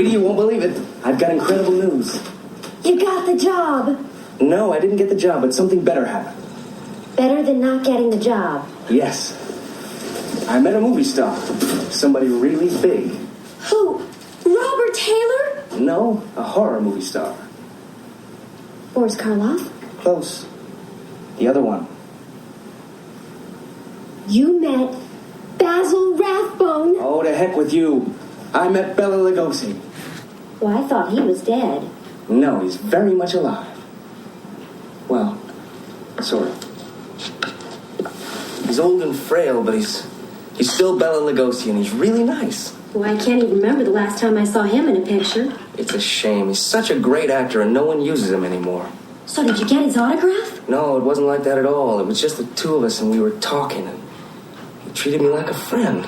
Sweetie, you won't believe it. I've got incredible news. You got the job. No, I didn't get the job, but something better happened. Better than not getting the job. Yes. I met a movie star. Somebody really big. Who? Robert Taylor? No, a horror movie star. Boris Karloff? Close. The other one. You met Basil Rathbone. Oh, to heck with you. I met Bela Lugosi. Well, I thought he was dead. No, he's very much alive. Well, sort of. He's old and frail, but he's still Bela Lugosi, and he's really nice. Well, I can't even remember the last time I saw him in a picture. It's a shame. He's such a great actor, and no one uses him anymore. So did you get his autograph? No, it wasn't like that at all. It was just the two of us, and we were talking, and he treated me like a friend.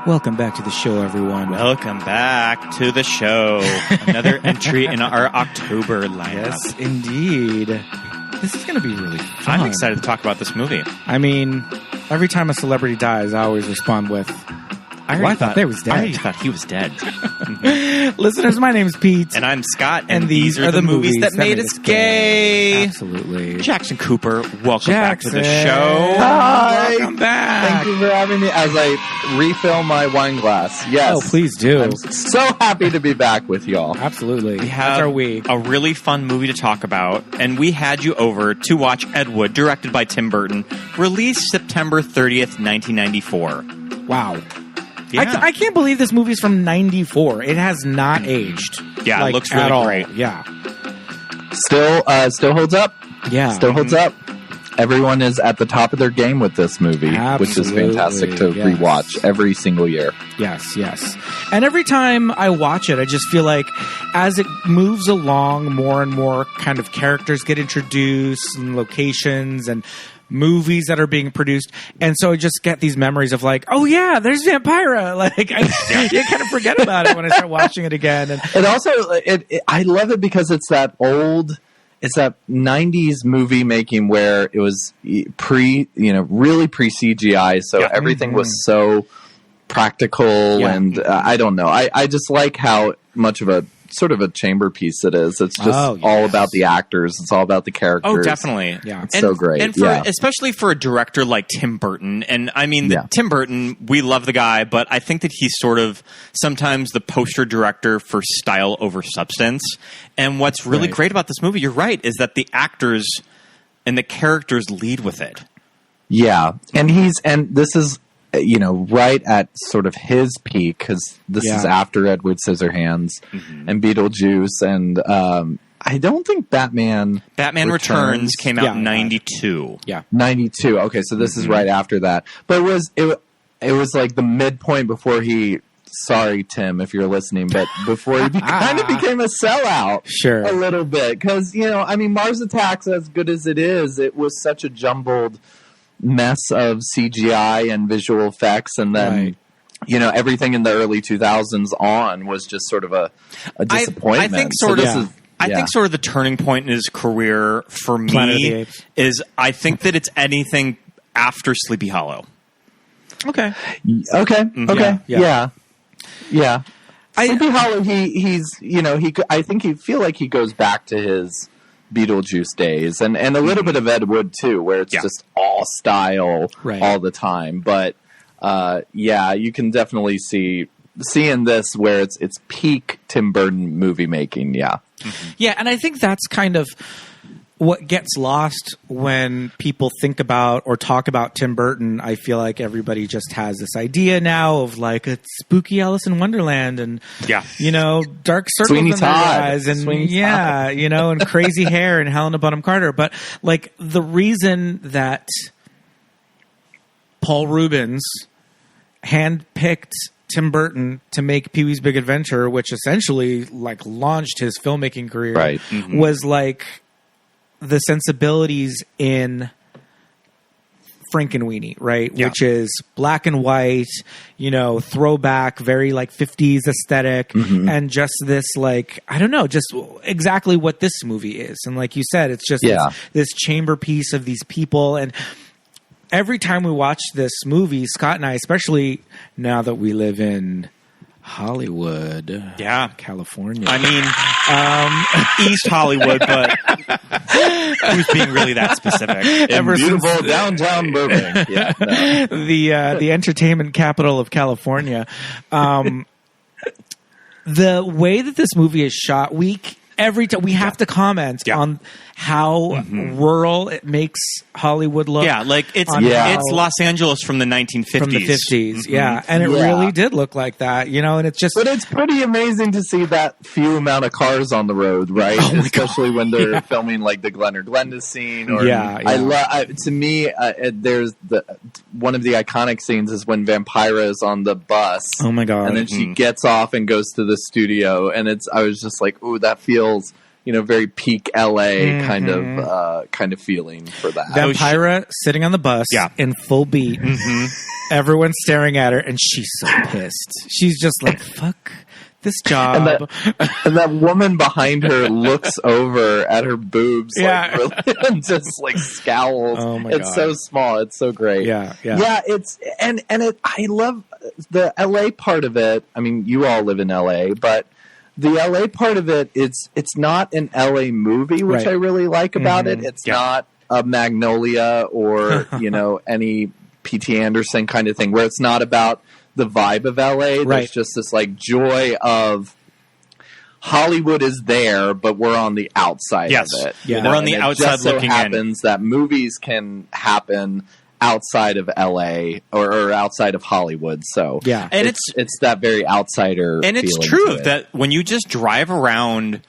Welcome back to the show, everyone. Welcome back to the show. Another entry in our October lineup. Yes, indeed. This is going to be really fun. I'm excited to talk about this movie. I mean, every time a celebrity dies, I always respond with, I thought they was dead. I thought he was dead. Listeners, my name's Pete. And I'm Scott. And these are the movies that made us gay. Absolutely. Jackson Cooper, welcome back to the show. Hi. Welcome back. Thank you for having me as I refill my wine glass. Yes. Oh, please do. I'm so happy to be back with y'all. Absolutely. We have That's our week. a really fun movie to talk about, and we had you over to watch Ed Wood, directed by Tim Burton, released September 30th, 1994. Wow. Yeah. I can't believe this movie's from 94. It has not aged. Yeah, it looks really at all. great. Yeah. Still holds up. Yeah. Still holds up. Everyone is at the top of their game with this movie, which is fantastic to rewatch every single year. Yes, yes. And every time I watch it, I just feel like as it moves along, more and more kind of characters get introduced and locations and movies that are being produced. And so I just get these memories of like, oh yeah, there's Vampira. Like you kind of forget about it when I start watching it again. And it also, I love it because it's that 90s movie making where it was really pre CGI. So everything was so practical and I don't know. I just like how much of a sort of a chamber piece it is. It's just all about the actors. It's all about the characters. Oh, definitely. Yeah. It's so great. And especially for a director like Tim Burton. And I mean, Tim Burton, we love the guy, but I think that he's sort of sometimes the poster director for style over substance. And what's really great about this movie, you're right, is that the actors and the characters lead with it. Yeah. And this is, right at sort of his peak, because this is after Edward Scissorhands and Beetlejuice, and I don't think Batman Returns came out in 92. Yeah. 92. Okay, so this is right after that. But it was like the midpoint before he, sorry Tim if you're listening, but before he kind of became a sellout a little bit. Because, Mars Attacks, as good as it is, it was such a jumbled mess of CGI and visual effects, and then everything in the early 2000s on was just sort of a disappointment. I think sort of the turning point in his career for me is I think that it's anything after Sleepy Hollow. Okay. Yeah. Sleepy Hollow, I feel like he goes back to his Beetlejuice days and a little bit of Ed Wood too, where it's just all style all the time. But you can definitely see in this where it's peak Tim Burton movie making. Yeah, and I think that's kind of what gets lost when people think about or talk about Tim Burton. I feel like everybody just has this idea now of like a spooky Alice in Wonderland and dark circles in their eyes and and crazy hair and Helena Bonham Carter. But like the reason that Paul Rubens handpicked Tim Burton to make Pee-wee's Big Adventure, which essentially like launched his filmmaking career, was like the sensibilities in Frankenweenie, right? Yeah. Which is black and white, throwback, very like 50s aesthetic, and just this like, I don't know, just exactly what this movie is. And like you said, it's just this chamber piece of these people. And every time we watch this movie, Scott and I, especially now that we live in Hollywood. Yeah. California. I mean, East Hollywood, but who's being really that specific? Ever beautiful downtown Burbank. Yeah, no. The entertainment capital of California. The way that this movie is shot, every time we have to comment on how rural it makes Hollywood look. Yeah, like it's Los Angeles from the 1950s. From the 50s, and it really did look like that, and it's just... But it's pretty amazing to see that few amount of cars on the road, right? Especially when they're filming like the Glen or Glenda scene. Or, to me, there's one of the iconic scenes is when Vampira is on the bus. Oh my God. And then she gets off and goes to the studio, and I was just like, ooh, that feels... very peak LA kind of feeling for that. Vampira sitting on the bus in full beat. Everyone's staring at her, and she's so pissed. She's just like, fuck this job. And that woman behind her looks over at her boobs really, and just like scowls. Oh my God. So small. It's so great. Yeah. It's I love the LA part of it. I mean, you all live in LA, but the LA part of it, it's not an LA movie, which I really like about it. It's not a Magnolia or, any P.T. Anderson kind of thing, where it's not about the vibe of LA. There's just this like joy of Hollywood is there, but we're on the outside of it. Yeah. We're on the outside looking in. It happens that movies can happen outside of LA or outside of Hollywood. So and it's that very outsider. And it's true that when you just drive around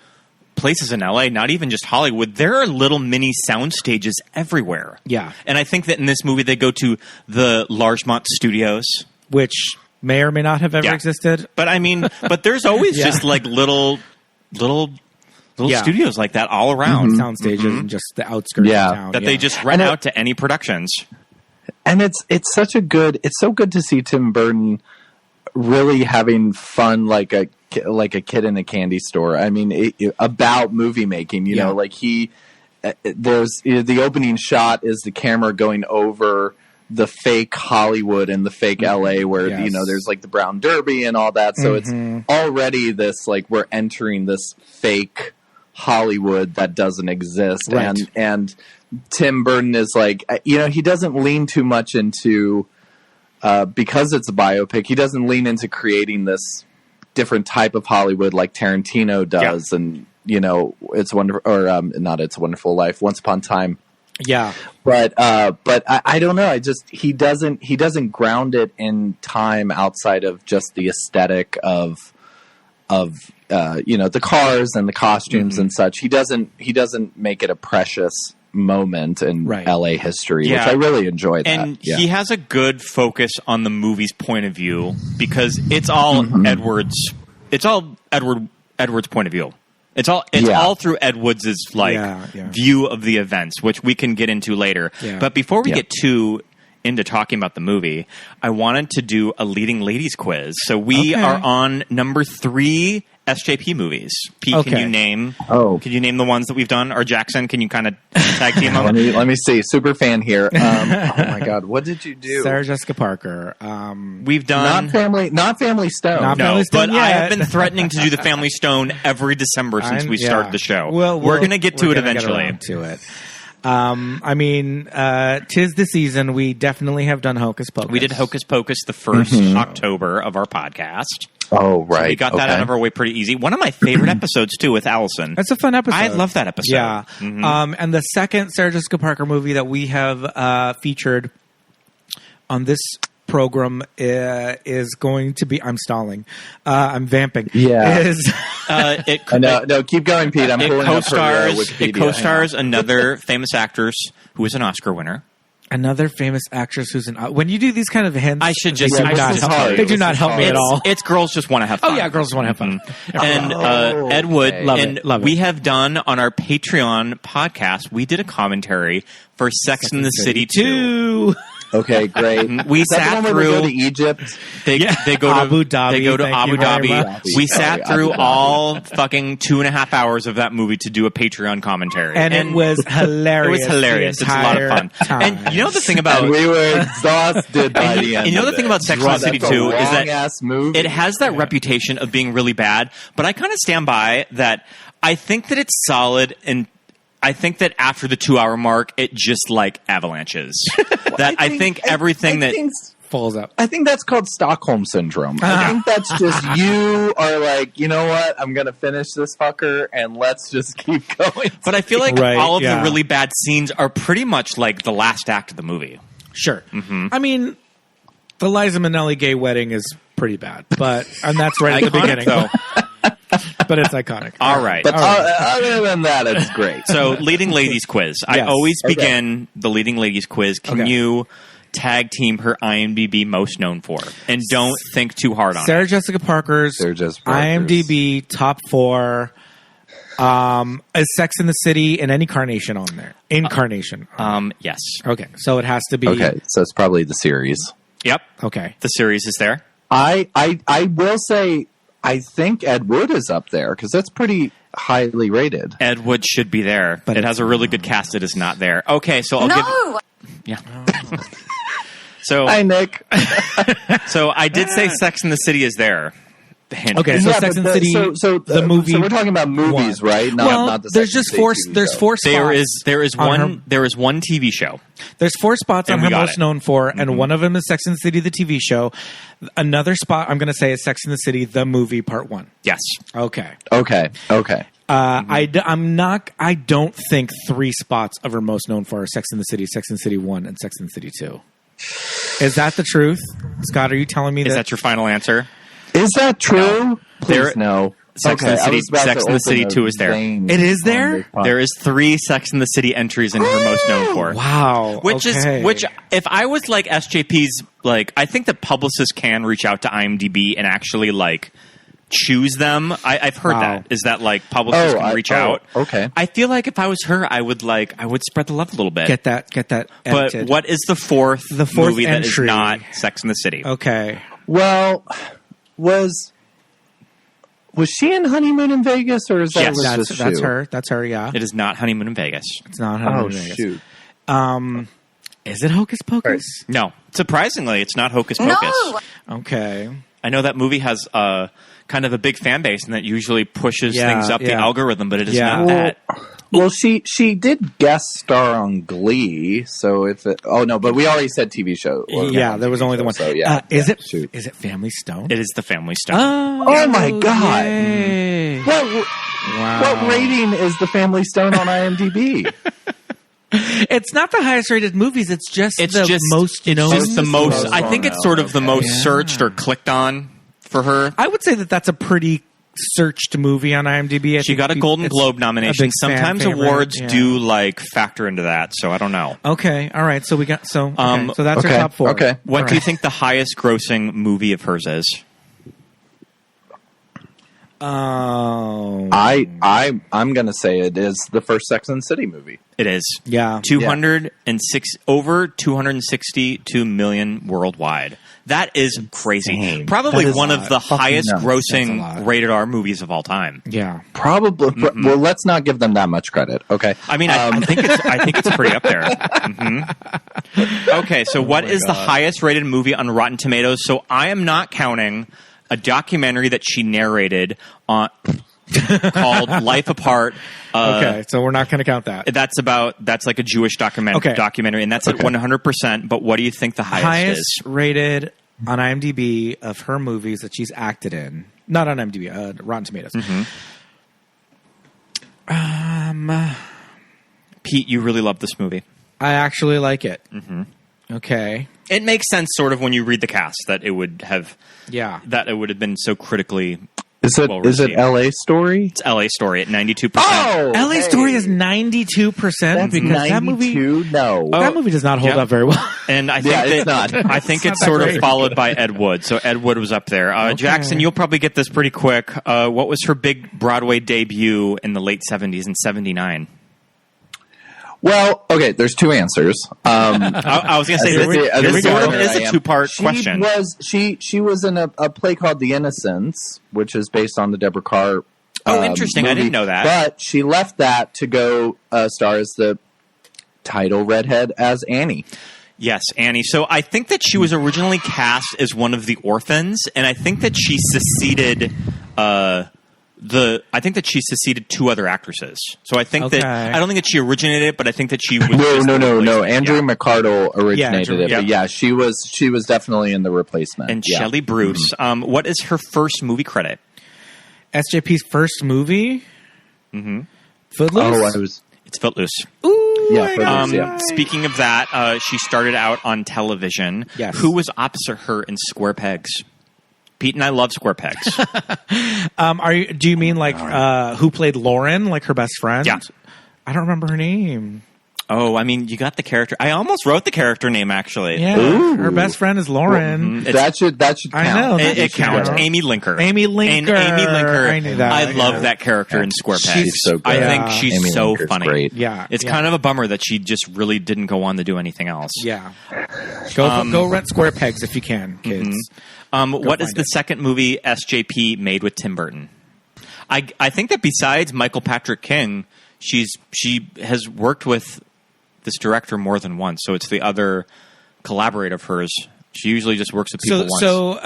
places in LA, not even just Hollywood, there are little mini sound stages everywhere. Yeah. And I think that in this movie they go to the Larchmont Studios, which may or may not have ever existed. But I mean, there's always just like little studios like that all around. Sound stages and just the outskirts of town. That they just rent out to any productions. And it's so good to see Tim Burton really having fun like a kid in a candy store. I mean, about movie making, like there's the opening shot is the camera going over the fake Hollywood and the fake LA where, there's like the Brown Derby and all that. So it's already this, like, we're entering this fake Hollywood that doesn't exist. Right. And Tim Burton is like, he doesn't lean too much into, because it's a biopic, he doesn't lean into creating this different type of Hollywood like Tarantino does. Yeah. And, It's Wonderful, or not It's a Wonderful Life, Once Upon a Time. Yeah. But I don't know. He doesn't ground it in time outside of just the aesthetic of the cars and the costumes and such. He doesn't make it a precious moment in LA history, which I really enjoy that. And he has a good focus on the movie's point of view because it's all Edward's point of view. It's all through Edwards' view of the events, which we can get into later. Yeah. But before we get too into talking about the movie, I wanted to do a leading ladies quiz. So we are on number 3 SJP movies. Pete, can you name? Can you name the ones that we've done? Or Jackson, can you kind of tag team them? Let me see. Super fan here. Oh my God, what did you do? Sarah Jessica Parker. We've done not Family Stone. But I have been threatening to do the Family Stone every December since we started the show. We're going to get to it eventually. I mean, 'tis the season. We definitely have done Hocus Pocus. We did Hocus Pocus the first October of our podcast. Oh, right. So we got that out of our way pretty easy. One of my favorite episodes, too, with Allison. That's a fun episode. I love that episode. Yeah. And the second Sarah Jessica Parker movie that we have featured on this program is going to be... I'm stalling. I'm vamping. Yeah. No, keep going, Pete. I'm pulling up her Wikipedia. It co-stars another famous actress who is an Oscar winner. Another famous actress who's when you do these kind of hints, I should just they do not help me at all. It's Girls Just Want to Have Fun. Oh yeah, Girls Just Want to Have Fun. And Ed Wood, love it. We have done on our Patreon podcast, we did a commentary for Sex and the City 2. Okay, great. We sat through. They go to Egypt. They go to Abu Dhabi. They go to Abu Dhabi. We sat through all fucking 2.5 hours of that movie to do a Patreon commentary, and it was hilarious. It was hilarious. It's a lot of fun. Time. And you know the thing about we were exhausted by the end. You know the thing about Sex and the City 2 is that movie. It has that reputation of being really bad, but I kind of stand by that. I think that it's solid, and I think that after the 2-hour mark, it just like avalanches. I think everything that falls up. I think that's called Stockholm syndrome. I think that's just you are like, you know what? I'm going to finish this fucker and let's just keep going. But I feel like all of the really bad scenes are pretty much like the last act of the movie. Sure. Mm-hmm. I mean, the Liza Minnelli gay wedding is pretty bad, and that's right at the beginning. Though. But it's iconic. All right. But other than that, it's great. So, leading ladies quiz. Yes. I always begin the leading ladies quiz. Can you tag team her IMDb most known for? And don't think too hard on Sarah Jessica Parker's IMDb top 4 is Sex in the City and any carnation on there. Incarnation. Yes. Okay. So it has to be. Okay. So it's probably the series. Yep. Okay. The series is there. I will say, I think Ed Wood is up there because that's pretty highly rated. Ed Wood should be there, but it has a really good cast. It is not there. Okay, so I'll give. Yeah. So hi, Nick. So I did say Sex and the City is there. Okay, so Sex and the City, the movie. So we're talking about movies, right? Not the there's just four. There's 4 spots. There is one TV show. There's 4 spots on her most known for, and one of them is Sex and the City, the TV show. Another spot I'm going to say is Sex and the City, the movie, part 1. Yes. Okay. I don't think 3 spots of her most known for are Sex and the City 1, and Sex and the City 2. Is that the truth, Scott? Are you telling me Is that your final answer? Is that true? No. Please, no. Sex and the City 2 is there. It is there? There is 3 Sex and the City entries in her most known for. Wow. Which if I was like SJP's, like, I think that publicists can reach out to IMDb and actually like choose them. I've heard that. Is that like publicists can reach out? Okay. I feel like if I was her, I would spread the love a little bit. Get that edited. But what is the fourth movie that is not Sex and the City? Okay. Well, was she in Honeymoon in Vegas, or is that that's her? That's her. Yeah. It is not Honeymoon in Vegas. It's not Honeymoon in Vegas. Shoot. Is it Hocus Pocus? No. Surprisingly, it's not Hocus Pocus. No. Okay. I know that movie has kind of a big fan base, and that usually pushes things up the algorithm, but it is not that. Well, she did guest star on Glee, so but we already said TV show. Yeah, there was only the one. So, is it Family Stone? It is the Family Stone. Oh my God! Yay. What rating is the Family Stone on IMDb? It's not the highest rated movies. It's just the most known. It's the most. I think it's sort of the most searched or clicked on for her. I would say that that's a pretty searched movie on IMDb. She got a Golden Globe nomination. Sometimes awards do like factor into that, so I don't know. Okay, all right. So we got so that's our top 4. Okay, what do you think the highest grossing movie of hers is? I'm gonna say it is the first Sex and the City movie. It is. Yeah. 206 over 262 million worldwide. That is crazy. Dang, probably one of the highest grossing rated R movies of all time. Yeah. Probably. Well, let's not give them that much credit. Okay. I mean, I think it's pretty up there. Mm-hmm. Okay, so what is the highest rated movie on Rotten Tomatoes? So I am not counting a documentary that she narrated on called Life Apart. Okay, so we're not going to count that. That's like a Jewish documentary, and that's at 100%. But what do you think the highest is? Rated on IMDb of her movies that she's acted in? Not on IMDb, Rotten Tomatoes. Mm-hmm. Pete, you really love this movie. I actually like it. Mm-hmm. Okay. It makes sense, sort of, when you read the cast that it would have. Yeah. That it would have been so critically. Is it L.A. Story? It's L.A. Story at 92%. Oh, L.A. Story is 92% That's because 92? that movie. No, that movie does not hold up very well. And I think it's not. I think it's sort of followed by Ed Wood. So Ed Wood was up there. Jackson, you'll probably get this pretty quick. What was her big Broadway debut in the late 70s and 79? Well, okay, there's two answers. I was going to say, this sort of is a two-part question. She was in a play called The Innocents, which is based on the Deborah Carr interesting. movie. I didn't know that. But she left that to go star as the title redhead as Annie. Yes, Annie. So I think that she was originally cast as one of the orphans, and I think that she succeeded two other actresses. So I think that I don't think that she originated it, but I think that she was no. Andrew McArdle originated it. But yeah, she was definitely in the replacement. And Shelley Bruce. What is her first movie credit? SJP's first movie? Mm-hmm. Footloose? It's Footloose. Ooh, Footloose, Speaking of that, she started out on television. Yes. Who was opposite her in Square Pegs? Pete and I love Square Pegs. Do you mean who played Lauren, like her best friend? Yeah. I don't remember her name. Oh, I mean, you got the character. I almost wrote the character name, actually. Yeah, her best friend is Lauren. That should count. I know. It counts. Amy Linker. Amy Linker. I knew that. I love that character in Square Pegs. She's so good. I think she's Amy so Linker's funny. Great. Yeah. It's kind of a bummer that she just really didn't go on to do anything else. Yeah. Go rent Square Pegs if you can, kids. What is the second movie SJP made with Tim Burton? I think that besides Michael Patrick King, she has worked with this director more than once, so it's the other collaborator of hers. She usually just works with people once. So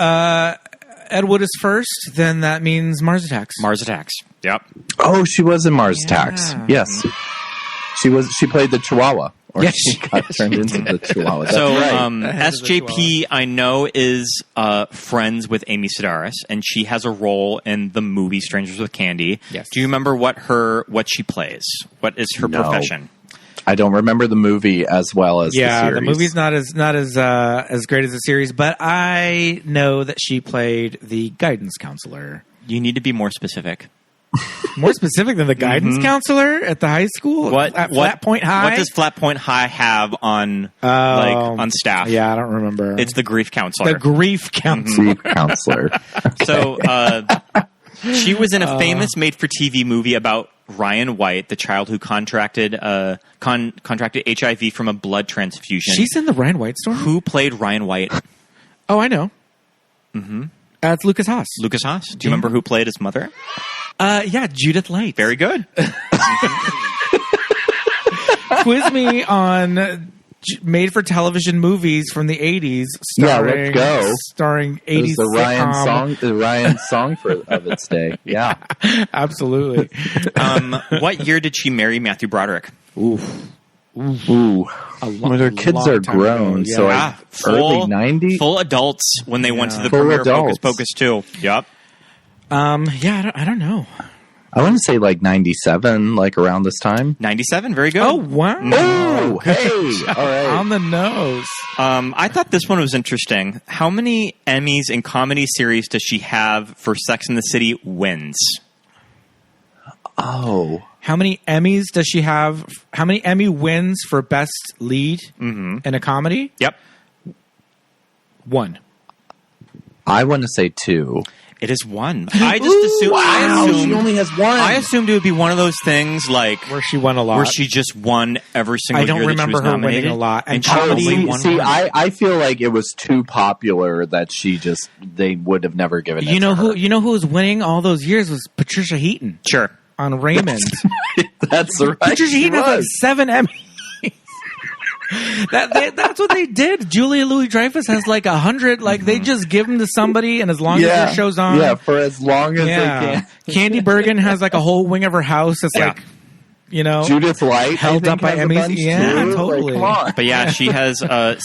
Ed Wood is first, then that means Mars Attacks. Mars Attacks. Yep. Oh, she was in Mars Attacks. Yes. She played the Chihuahua. She got turned into the Chihuahua. That's right. SJP, I know, is friends with Amy Sedaris, and she has a role in the movie Strangers with Candy. Yes. Do you remember what she plays? What is her profession? I don't remember the movie as well as the series. Yeah, the movie's not as great as the series, but I know that she played the guidance counselor. You need to be more specific. More specific than the guidance counselor at the high school? At Flat Point High? What does Flat Point High have on on staff? Yeah, I don't remember. It's the grief counselor. The grief counselor. Grief counselor. Okay. So she was in a famous made-for-TV movie about Ryan White, the child who contracted HIV from a blood transfusion. She's in the Ryan White story? Who played Ryan White? Oh, I know. Mm-hmm. It's Lucas Haas. Lucas Haas. Do you remember who played his mother? Yeah, Judith Light. Very good. Quiz me on made-for-television movies from the 80s. Let's go. Starring 80s the Ryan song of its day. Yeah. Absolutely. What year did she marry Matthew Broderick? Ooh. Her kids are grown, ago, so early 90s? Full adults when they went to the premiere of Hocus Pocus 2. Yep. I don't know. I want to say 97, around this time. 97, very good. Oh, wow. Oh, hey. All right. On the nose. I thought this one was interesting. How many Emmys in comedy series does she have for Sex and the City wins? Oh. How many Emmys does she have? How many Emmy wins for Best Lead in a comedy? Yep. 1. I want to say 2. It is 1. I just assumed. Wow, she only has 1. I assumed it would be one of those things where she won a lot, where she just won every single year. I don't remember her winning a lot, and she only won. I feel like it was too popular that they would have never given it. You know who was winning all those years was Patricia Heaton. Sure, on Raymond. That's right. Patricia Heaton has 7 Emmys. That's what they did. Julia Louis-Dreyfus has 100. They just give them to somebody, and as long as their show's on, for as long as they can. Candy Bergen has a whole wing of her house that's Judith Light held up by Emmys. Yeah, totally. Come on. But she has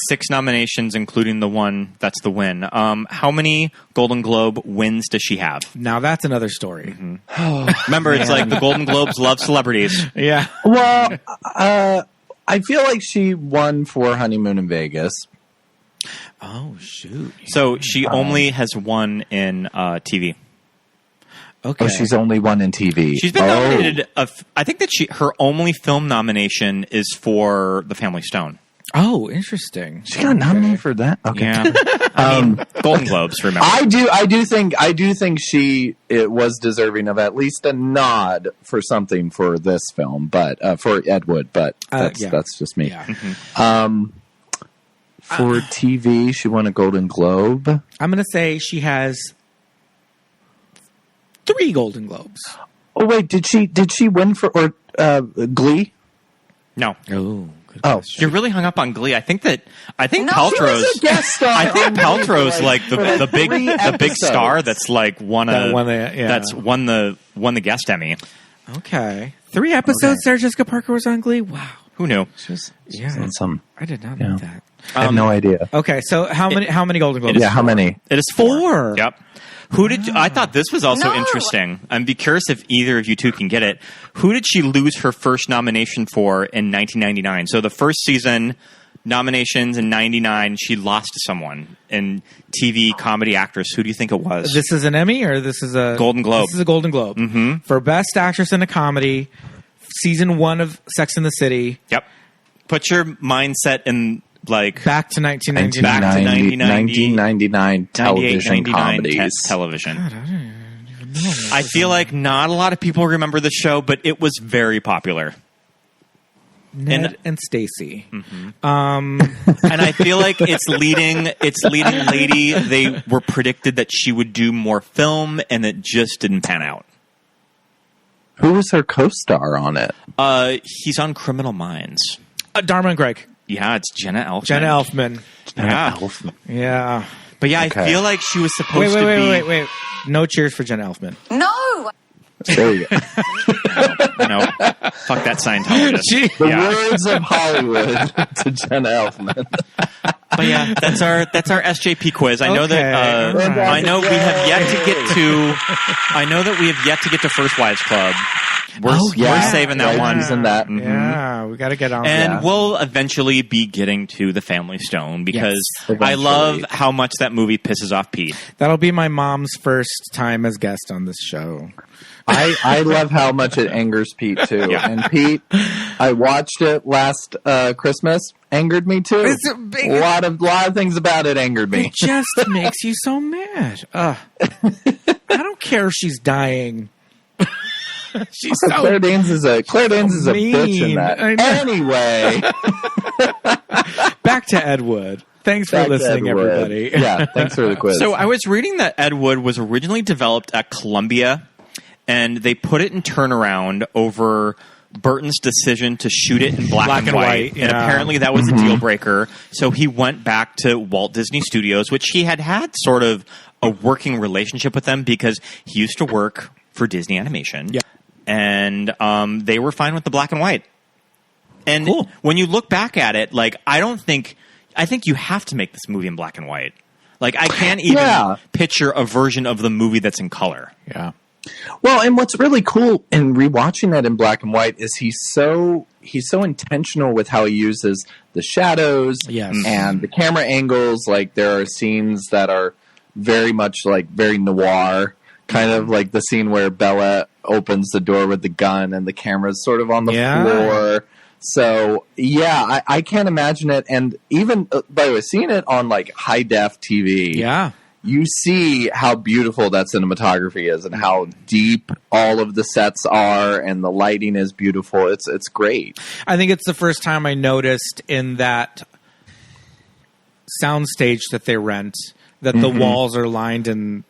6 nominations, including the one that's the win. How many Golden Globe wins does she have? Now that's another story. Mm-hmm. Remember, it's the Golden Globes love celebrities. Yeah. Well, I feel like she won for Honeymoon in Vegas. Oh, shoot. So she only has won in TV. Okay. Oh, she's only won in TV. She's been nominated. I think that her only film nomination is for The Family Stone. Oh, interesting. She got nominated for that. Okay. Yeah. I mean, Golden Globes. Remember, I do think it was deserving of at least a nod for something for this film, but for Ed Wood. But that's just me. Yeah. For TV, she won a Golden Globe. I'm going to say she has 3 Golden Globes. Oh wait, did she win for Glee? No. Oh, you're really hung up on Glee. I think Paltrow's. She was a guest star. I think Paltrow's like the big star that's like won the guest Emmy. Okay, 3 episodes. Sarah Jessica Parker was on Glee. Wow, who knew? She was on some. I did not know that. I have no idea. Okay, so how many Golden Globes? Yeah, how many? It is 4. Yep. I thought this was also interesting. I'd be curious if either of you two can get it. Who did she lose her first nomination for in 1999? So the first season nominations in 99, she lost to someone in TV comedy actress. Who do you think it was? This is an Emmy or this is a Golden Globe? This is a Golden Globe. Mm-hmm. For Best Actress in a Comedy, season 1 of Sex and the City. Yep. Put your mindset in like back to 1999. Back to 1999 television comedies. Television. God, I don't even know. I feel like not a lot of people remember the show, but it was very popular. Ned and Stacy. Mm-hmm. And I feel like its leading lady, they were predicted that she would do more film, and it just didn't pan out. Who was her co-star on it? He's on Criminal Minds. Dharma and Greg. Yeah, it's Jenna Elfman. Jenna Elfman. Yeah. But yeah, I feel like she was supposed to be... Wait. No cheers for Jenna Elfman. No! There you go. No. Fuck that Scientologist. The words of Hollywood to Jenna Elfman. But yeah, that's our SJP quiz. I know that I know we have yet to get to. I know that we have yet to get to First Wives Club. We're saving that one. Using that. Mm-hmm. Yeah, we got to get on. And we'll eventually be getting to The Family Stone because I love how much that movie pisses off Pete. That'll be my mom's first time as guest on this show. I love how much it angers Pete too. Yeah. And Pete, I watched it last Christmas. Angered me too. A lot of things about it angered me. It just makes you so mad. I don't care if she's dying. Claire Danes is a bitch in that. Anyway, back to Ed Wood. Thanks for listening, everybody. Yeah, thanks for the quiz. So I was reading that Ed Wood was originally developed at Columbia, and they put it in turnaround over Burton's decision to shoot it in black and white. And apparently that was a deal breaker. So he went back to Walt Disney Studios, which he had sort of a working relationship with them because he used to work for Disney Animation. Yeah. And they were fine with the black and white. And when you look back at it, like, I think you have to make this movie in black and white. Like, I can't even picture a version of the movie that's in color. Yeah. Well, and what's really cool in rewatching that in black and white is he's so intentional with how he uses the shadows and the camera angles. Like, there are scenes that are very much like very noir, kind of like the scene where Bella opens the door with the gun and the camera's sort of on the floor. So, yeah, I can't imagine it. And even, by the way, seeing it on like high def TV, you see how beautiful that cinematography is and how deep all of the sets are and the lighting is beautiful. It's great. I think it's the first time I noticed in that soundstage that they rent that the walls are lined in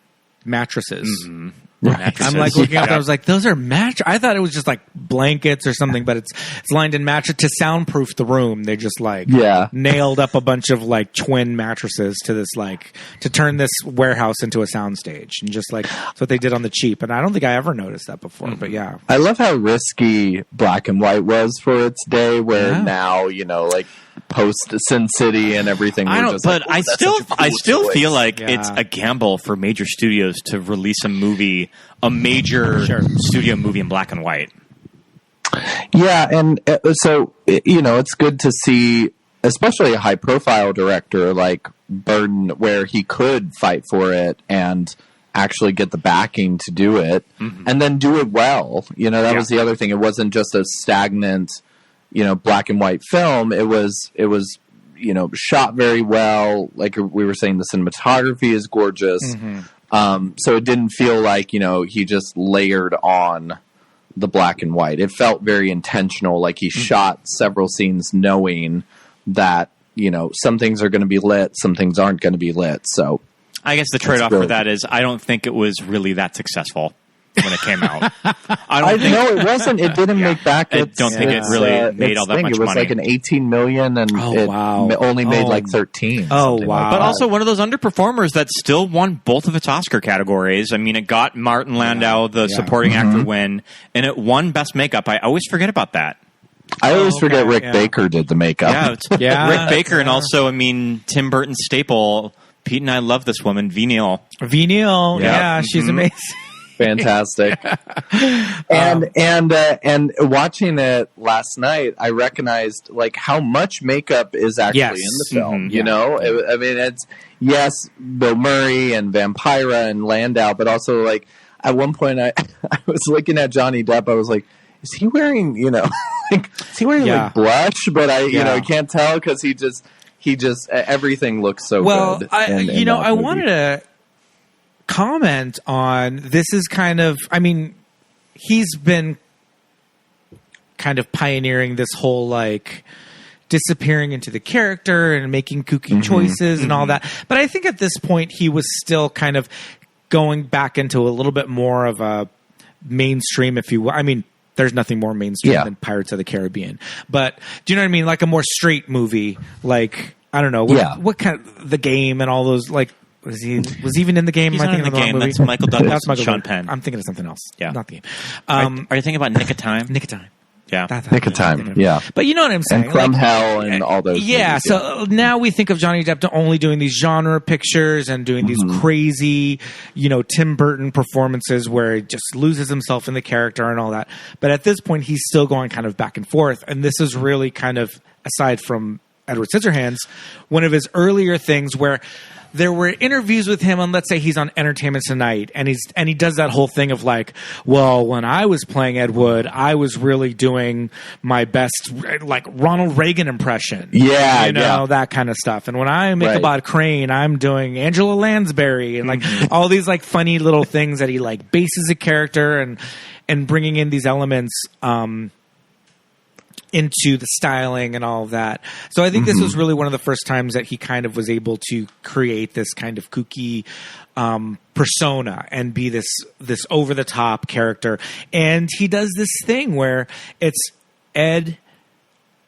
mattresses. Mm-hmm. Right. I'm like looking up. I was like, "Those are mattress." I thought it was just like blankets or something, but it's lined in mattress to soundproof the room. They just like nailed up a bunch of like twin mattresses to this to turn this warehouse into a soundstage, and just like that's what they did on the cheap. And I don't think I ever noticed that before. But yeah, I love how risky black and white was for its day. Where now like post Sin City and everything. I still feel like it's a gamble for major studios to release a major studio movie in black and white. Yeah, and so it's good to see, especially a high profile director like Burton, where he could fight for it and actually get the backing to do it, and then do it well. That was the other thing. It wasn't just a stagnant black and white film. It was shot very well. Like we were saying, the cinematography is gorgeous. So it didn't feel like, he just layered on the black and white. It felt very intentional. Like he shot several scenes knowing that, some things are going to be lit, some things aren't going to be lit. So I guess the trade-off for that is I don't think it was really that successful when it came out. I know it wasn't. It didn't make back. I don't think it really made all that much money. It was like an $18 million, and it only made like 13. Oh wow! But also one of those underperformers that still won both of its Oscar categories. I mean, it got Martin Landau the supporting actor win, and it won Best Makeup. I always forget about that. I always forget Rick Baker did the makeup. Rick Baker, and also, I mean, Tim Burton's staple. Pete and I love this woman, Veneal. She's amazing. Fantastic. And watching it last night, I recognized like how much makeup is actually in the film. I mean, it's Bill Murray and Vampira and Landau, but also like at one point I was looking at Johnny Depp. I was like, is he wearing like blush? But I can't tell because he just everything looks so good. Well, I wanted to comment on this is kind of, I mean, he's been kind of pioneering this whole like disappearing into the character and making kooky choices and all that. But I think at this point he was still kind of going back into a little bit more of a mainstream, if you will. I mean, there's nothing more mainstream than Pirates of the Caribbean. But do you know what I mean? Like a more straight movie, like, I don't know, what kind of The Game and all those, like, was he even in The Game? He's not in The Game. That's Michael Douglas and Sean Penn. I'm thinking of something else. Yeah. Not The Game. Are you thinking about Nick of Time? Nick of Time. Yeah. Nick of Time, yeah. But you know what I'm saying. And From Hell and all those movies, so now we think of Johnny Depp only doing these genre pictures and doing these crazy, Tim Burton performances where he just loses himself in the character and all that. But at this point, he's still going kind of back and forth. And this is really kind of, aside from Edward Scissorhands, one of his earlier things where there were interviews with him on, let's say he's on Entertainment Tonight, and he does that whole thing of like, well, when I was playing Ed Wood, I was really doing my best, like Ronald Reagan impression. That kind of stuff. And when I make Ichabod Crane, I'm doing Angela Lansbury and like all these like funny little things that he like bases a character and bringing in these elements, into the styling and all of that. So I think this was really one of the first times that he kind of was able to create this kind of kooky persona and be this over the top character. And he does this thing where it's Ed,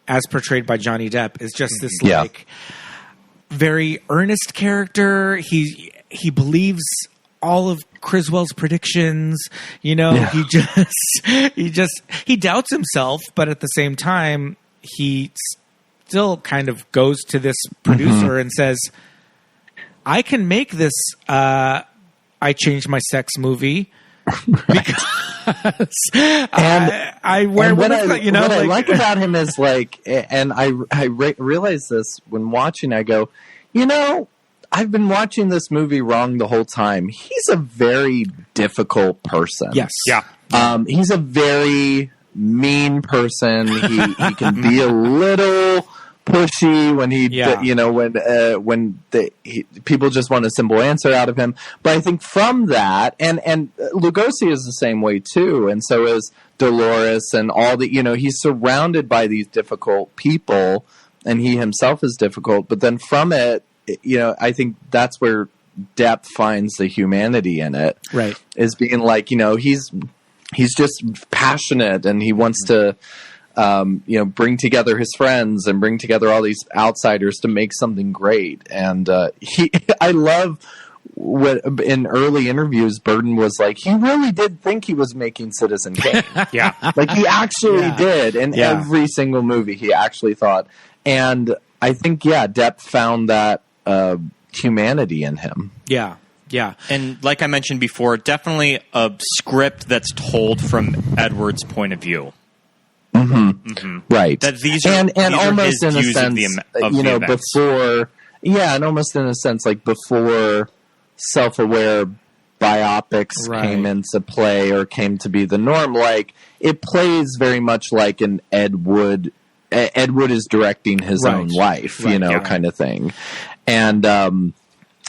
as portrayed by Johnny Depp, is just this like very earnest character. He believes all of Criswell's predictions, he doubts himself, but at the same time, he still kind of goes to this producer and says, I can make this, I Changed My Sex movie because I wear what I like about him is like, and I realized this when watching, I go, I've been watching this movie wrong the whole time. He's a very difficult person. Yes. Yeah. He's a very mean person. He can be a little pushy when people just want a simple answer out of him. But I think from that, and Lugosi is the same way too, and so is Dolores and all the, he's surrounded by these difficult people, and he himself is difficult. But then from it, I think that's where Depp finds the humanity in it. Right. Is being like, he's just passionate and he wants to, bring together his friends and bring together all these outsiders to make something great. And I love what in early interviews, Burton was like, he really did think he was making Citizen Kane. Like he actually did in every single movie. He actually thought, and I think, Depp found that humanity in him. Yeah. And like I mentioned before, definitely a script that's told from Edward's point of view. Right. That these and these almost are in a sense, before, and almost in a sense, like before self-aware biopics came into play or came to be the norm, like it plays very much like an Ed Wood Ed Wood is directing his own life, kind of thing. And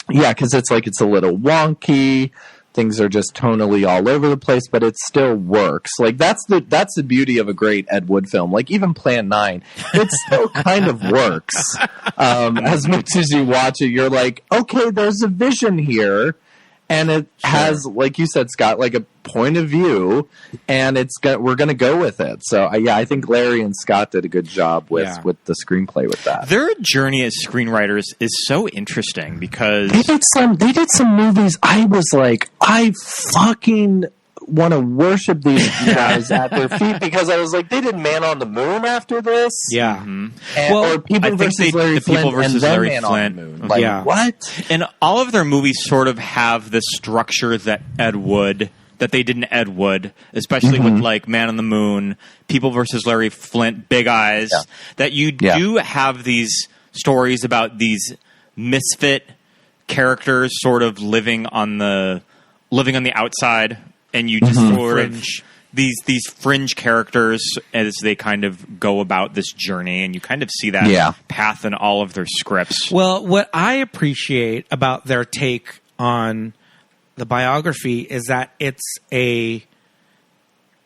because it's like it's a little wonky. Things are just tonally all over the place, but it still works. Like that's the beauty of a great Ed Wood film. Like even Plan 9, it still kind of works. As much as you watch it, you're like, okay, there's a vision here, and it has, like you said, Scott, like a point of view, and we're going to go with it. So I think Larry and Scott did a good job with the screenplay with that. Their journey as screenwriters is so interesting because they did some movies. I was like, I fucking want to worship these guys at their feet, because I was like, they did Man on the Moon after this. Yeah. Mm-hmm. Or People versus Larry Flint, and then Man on the Moon. Like, what? And all of their movies sort of have this structure that they did in Ed Wood, especially with like Man on the Moon, People versus Larry Flint, Big Eyes, that you do have these stories about these misfit characters sort of living on the outside, and you just sort of these fringe characters as they kind of go about this journey, and you kind of see that path in all of their scripts. Well, what I appreciate about their take on the biography is that it's a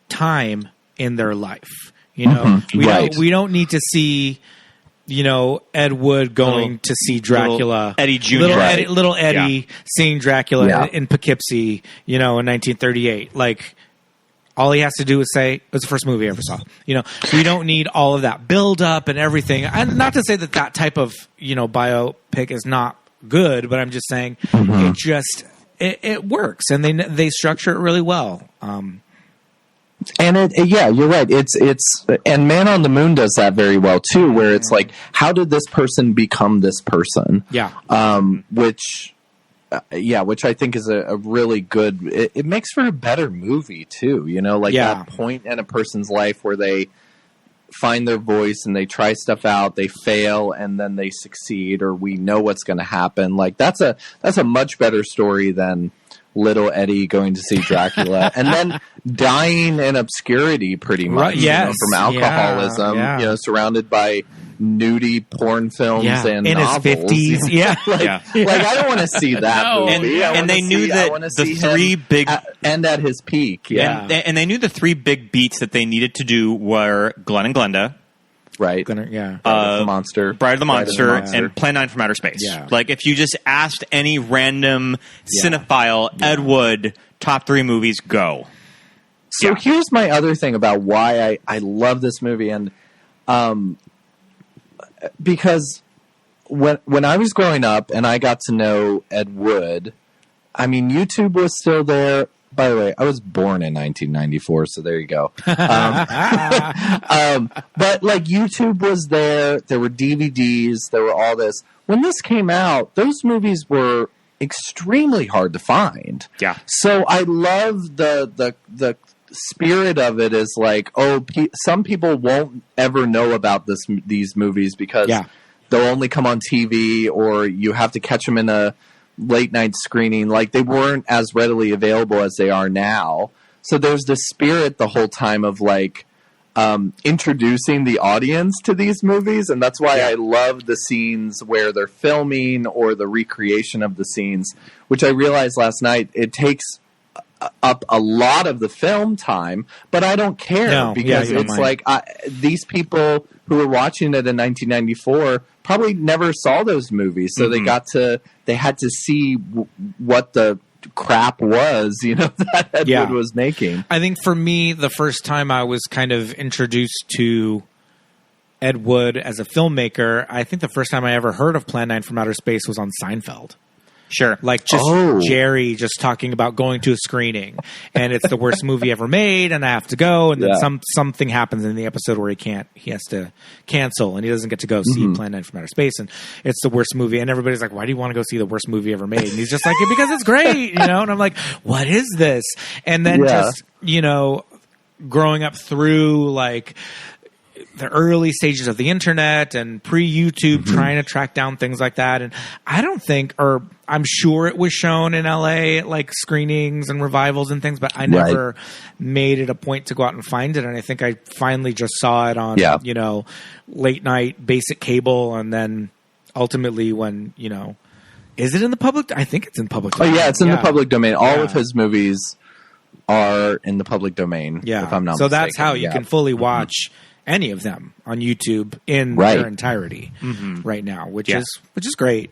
time in their life. We don't need to see, Ed Wood going to see Dracula, Eddie Jr., little Eddie seeing Dracula in Poughkeepsie, in 1938. Like, all he has to do is say, it was the first movie I ever saw. We don't need all of that build up and everything. And not to say that type of, biopic is not good, but I'm just saying it works, and they structure it really well. And you're right. It's and Man on the Moon does that very well too, where it's like, how did this person become this person? Yeah. Which I think is a really good. It makes for a better movie too. That point in a person's life where they find their voice and they try stuff out, they fail, and then they succeed, or we know what's going to happen. Like that's a much better story than little Eddie going to see Dracula and then dying in obscurity, pretty much, from alcoholism, surrounded by nudie porn films and in novels, his 50s. Like I don't want to see that movie. And they knew that the three big and at his peak, and they knew the three big beats that they needed to do were Glen and Glenda, right? Bride of the Monster, Bride of the Monster, and Plan 9 from Outer Space. Like if you just asked any random cinephile, Ed Wood, top 3 movies, go. So here's my other thing about why I love this movie, and because when I was growing up and I got to know Ed Wood, I mean, YouTube was still there. By the way, I was born in 1994, so there you go. But like YouTube was there. There were DVDs. There were all this. When this came out, those movies were extremely hard to find. Yeah. So I love the spirit of it is like, some people won't ever know about these movies because they'll only come on TV, or you have to catch them in a late night screening. Like they weren't as readily available as they are now. So there's this spirit the whole time of like introducing the audience to these movies, and that's why I love the scenes where they're filming or the recreation of the scenes, which I realized last night it takes up a lot of the film time, but I don't care because it's like these people who were watching it in 1994 probably never saw those movies, so they had to see what the crap was, that Ed Wood was making. I think for me, the first time I was kind of introduced to Ed Wood as a filmmaker, I think the first time I ever heard of Plan 9 from Outer Space was on Seinfeld. Sure. Like just Jerry just talking about going to a screening and it's the worst movie ever made and I have to go, and then something happens in the episode where he has to cancel and he doesn't get to go see Plan 9 from Outer Space, and it's the worst movie, and everybody's like, why do you want to go see the worst movie ever made? And he's just like, because it's great, and I'm like, what is this? And then just, growing up through like the early stages of the internet and pre-YouTube, trying to track down things like that. And I don't think, or I'm sure it was shown in LA at like screenings and revivals and things, but I never made it a point to go out and find it. And I think I finally just saw it on, you know, late night basic cable. And then ultimately when, you know, is it in the public? I think it's in public domain. Oh yeah, it's in the public domain. All of his movies are in the public domain. Yeah. If I'm not so mistaken. That's how you can fully watch any of them on YouTube in their entirety right now, which is great.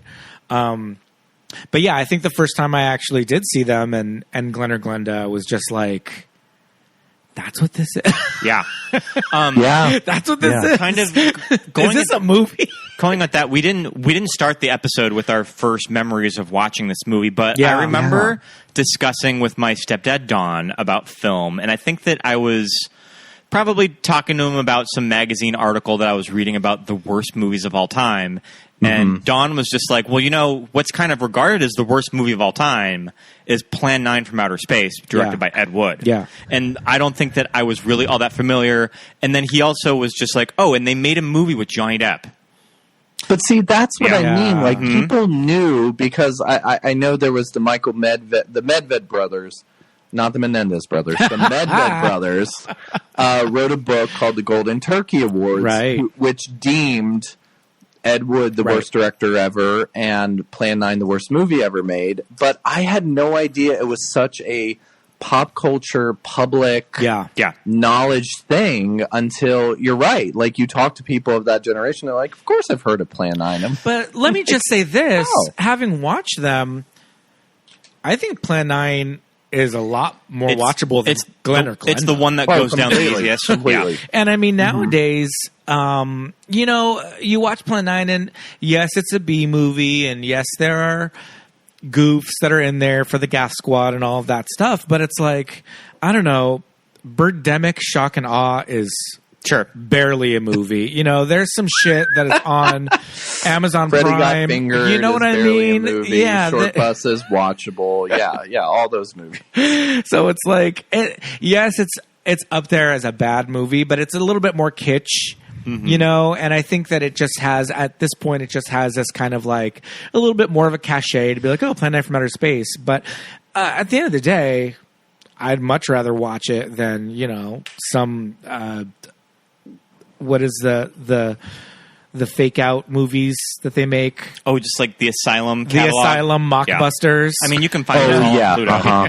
But yeah, I think the first time I actually did see them and Glen or Glenda was just like, that's what this is. Yeah. That's what this is. Kind of is this a movie? Going at that, we didn't start the episode with our first memories of watching this movie, but I remember discussing with my stepdad Don about film, and I think that I was probably talking to him about some magazine article that I was reading about the worst movies of all time. And Don was just like, well, you know, what's kind of regarded as the worst movie of all time is Plan 9 from Outer Space, directed by Ed Wood. Yeah. And I don't think that I was really all that familiar. And then he also was just like, oh, and they made a movie with Johnny Depp. But see, that's what I mean. Like, people knew, because I know there was the Medved brothers, not the Menendez brothers, the Medved brothers, wrote a book called the Golden Turkey Awards, which deemed Ed Wood the worst director ever and Plan 9 the worst movie ever made. But I had no idea it was such a pop culture, public knowledge thing until, you're right, like you talk to people of that generation, they're like, of course I've heard of Plan 9. But let me just say this, having watched them, I think Plan 9 is a lot more watchable than Glen or Glenda. It's the one that goes down the easiest. Completely. And I mean, nowadays, you know, you watch Plan 9 and yes, it's a B movie, and yes, there are goofs that are in there for the Gas Squad and all of that stuff, but it's like, I don't know, Birdemic Shock and Awe is barely a movie. You know, there's some shit that is on Amazon Freddy Prime. Got Fingered, you know what I mean? Short Bus is watchable. All those movies. So it's like, yes, it's up there as a bad movie, but it's a little bit more kitsch. You know, and I think that it just has, at this point, it just has this kind of like a little bit more of a cachet to be like, oh, Plan 9 from Outer Space. But at the end of the day, I'd much rather watch it than, you know, some, what is the fake out movies that they make? Oh, just like the Asylum catalog? The Asylum mockbusters. I mean, you can find them all.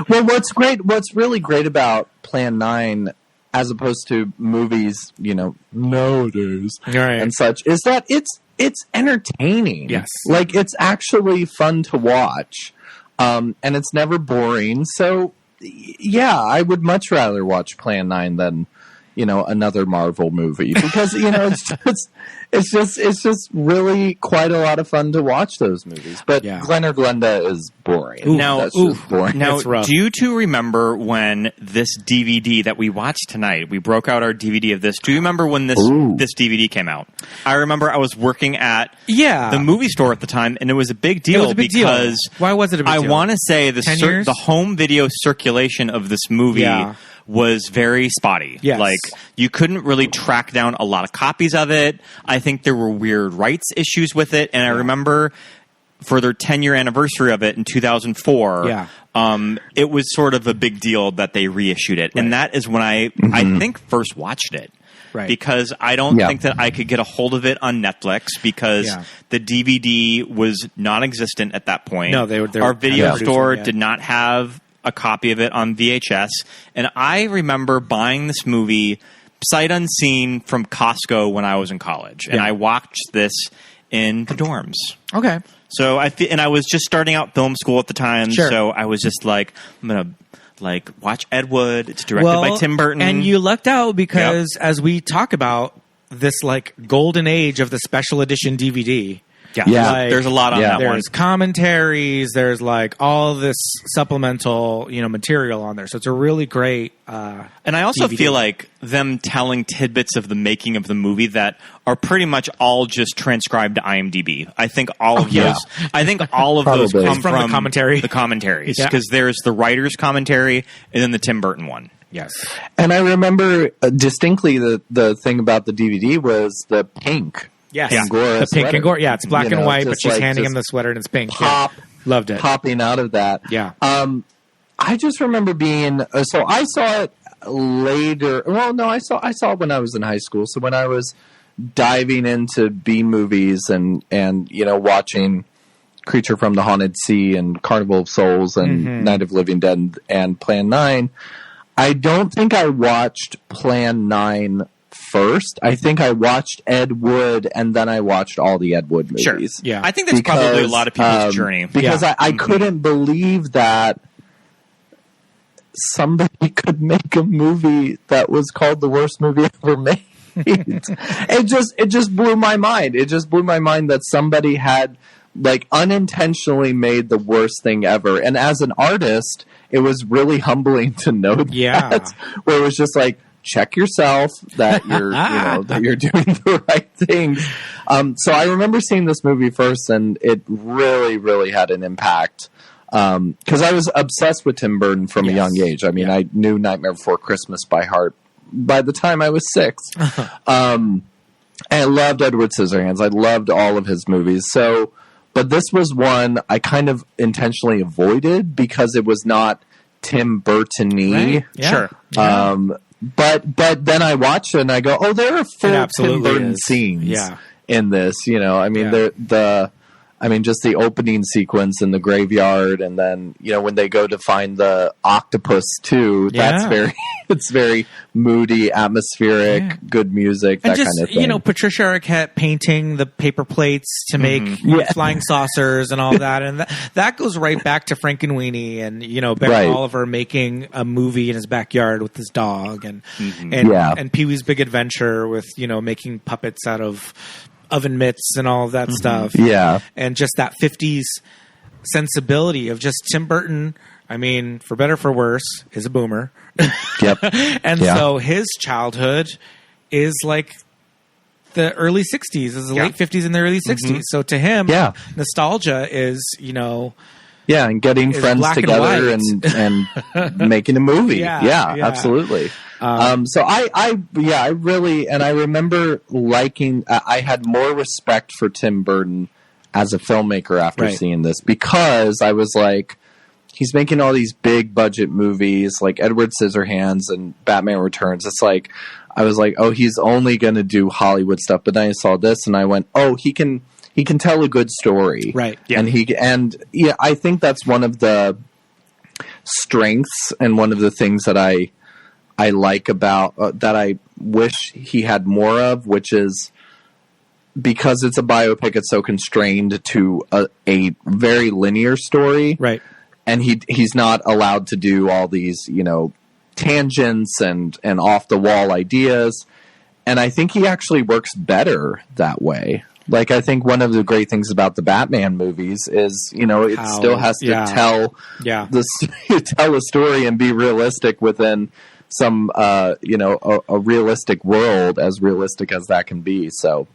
Well, what's really great about Plan 9 as opposed to movies, you know, nowadays and such, is that it's entertaining. Yes. Like, it's actually fun to watch. And it's never boring. So, yeah, I would much rather watch Plan 9 than, you know, another Marvel movie, because, you know, it's just really quite a lot of fun to watch those movies. But Glen or Glenda is boring. That's just boring. Now, do you two remember when this DVD that we watched tonight, we broke out our DVD of this. Do you remember when this DVD came out? I remember I was working at the movie store at the time, and it was a big deal. It was a big deal. Why was it a big deal? I want to say the home video circulation of this movie was very spotty. Yes. Like, you couldn't really track down a lot of copies of it. I think there were weird rights issues with it. And I remember for their 10-year anniversary of it in 2004, it was sort of a big deal that they reissued it. And that is when I think first watched it. Right. Because I don't think that I could get a hold of it on Netflix, because the DVD was non-existent at that point. No, they were our video store did not have a copy of it on VHS, and I remember buying this movie sight unseen from Costco when I was in college, and I watched this in the dorms. Okay. So I was just starting out film school at the time, so I was just like, I'm gonna like watch Ed Wood. It's directed by Tim Burton, and you lucked out because as we talk about this like golden age of the special edition DVD. Like, there's a lot on that one. There's commentaries. There's like all this supplemental, you know, material on there. So it's a really great. And I also DVD. feel like them telling tidbits of the making of the movie that are pretty much all just transcribed to IMDb. I think all of those. I think all of those come from the commentary. The commentaries, because there's the writer's commentary and then the Tim Burton one. Yes. And I remember distinctly the thing about the DVD was the pink. Yes. Angora the pink sweater. Angora. Yeah, it's black and white, but she's like, handing him the sweater and it's pink. Pop. Yeah. Loved it. Popping out of that. Yeah. I just remember being so I saw it later. Well, no, I saw it when I was in high school. So when I was diving into B movies and watching Creature from the Haunted Sea and Carnival of Souls and Night of Living Dead and Plan 9, I don't think I watched Plan 9 first. I think I watched Ed Wood and then I watched all the Ed Wood movies. Sure. Yeah. I think that's probably a lot of people's journey. Because I couldn't believe that somebody could make a movie that was called the worst movie ever made. It just blew my mind. It just blew my mind that somebody had like unintentionally made the worst thing ever. And as an artist, it was really humbling to know that. Where it was just like, check yourself that you're that you're doing the right things. So I remember seeing this movie first, and it really, really had an impact. Because I was obsessed with Tim Burton from a young age. I mean, I knew Nightmare Before Christmas by heart by the time I was 6. And I loved Edward Scissorhands. I loved all of his movies. So, but this was one I kind of intentionally avoided because it was not Tim Burton-y. Right. Yeah. Sure. But then I watched it and I go, oh, there are full Tim Burton scenes in this. I mean, just the opening sequence in the graveyard, and then when they go to find the octopus too. It's very moody, atmospheric, good music, and that kind of thing. Patricia Arquette painting the paper plates to make flying saucers and all that, and that goes right back to Frankenweenie and Ben Oliver making a movie in his backyard with his dog, and Pee-wee's Big Adventure with making puppets out of oven mitts and all of that stuff. Yeah. And just that 50s sensibility of just Tim Burton, I mean, for better or for worse, is a boomer. Yep. And so his childhood is like the early 60s, is the late 50s and the early 60s. So to him, nostalgia is, and getting friends together and making a movie. Absolutely. So I really, and I remember liking, I had more respect for Tim Burton as a filmmaker after seeing this, because I was like, he's making all these big budget movies like Edward Scissorhands and Batman Returns. It's like, I was like, oh, he's only going to do Hollywood stuff. But then I saw this and I went, oh, he can tell a good story. Right. Yeah. And I think that's one of the strengths and one of the things that I like about that I wish he had more of, which is because it's a biopic, it's so constrained to a very linear story. Right. And he's not allowed to do all these, tangents and off the wall ideas. And I think he actually works better that way. Like, I think one of the great things about the Batman movies is, it still has to tell tell a story and be realistic within some, a realistic world, as realistic as that can be. So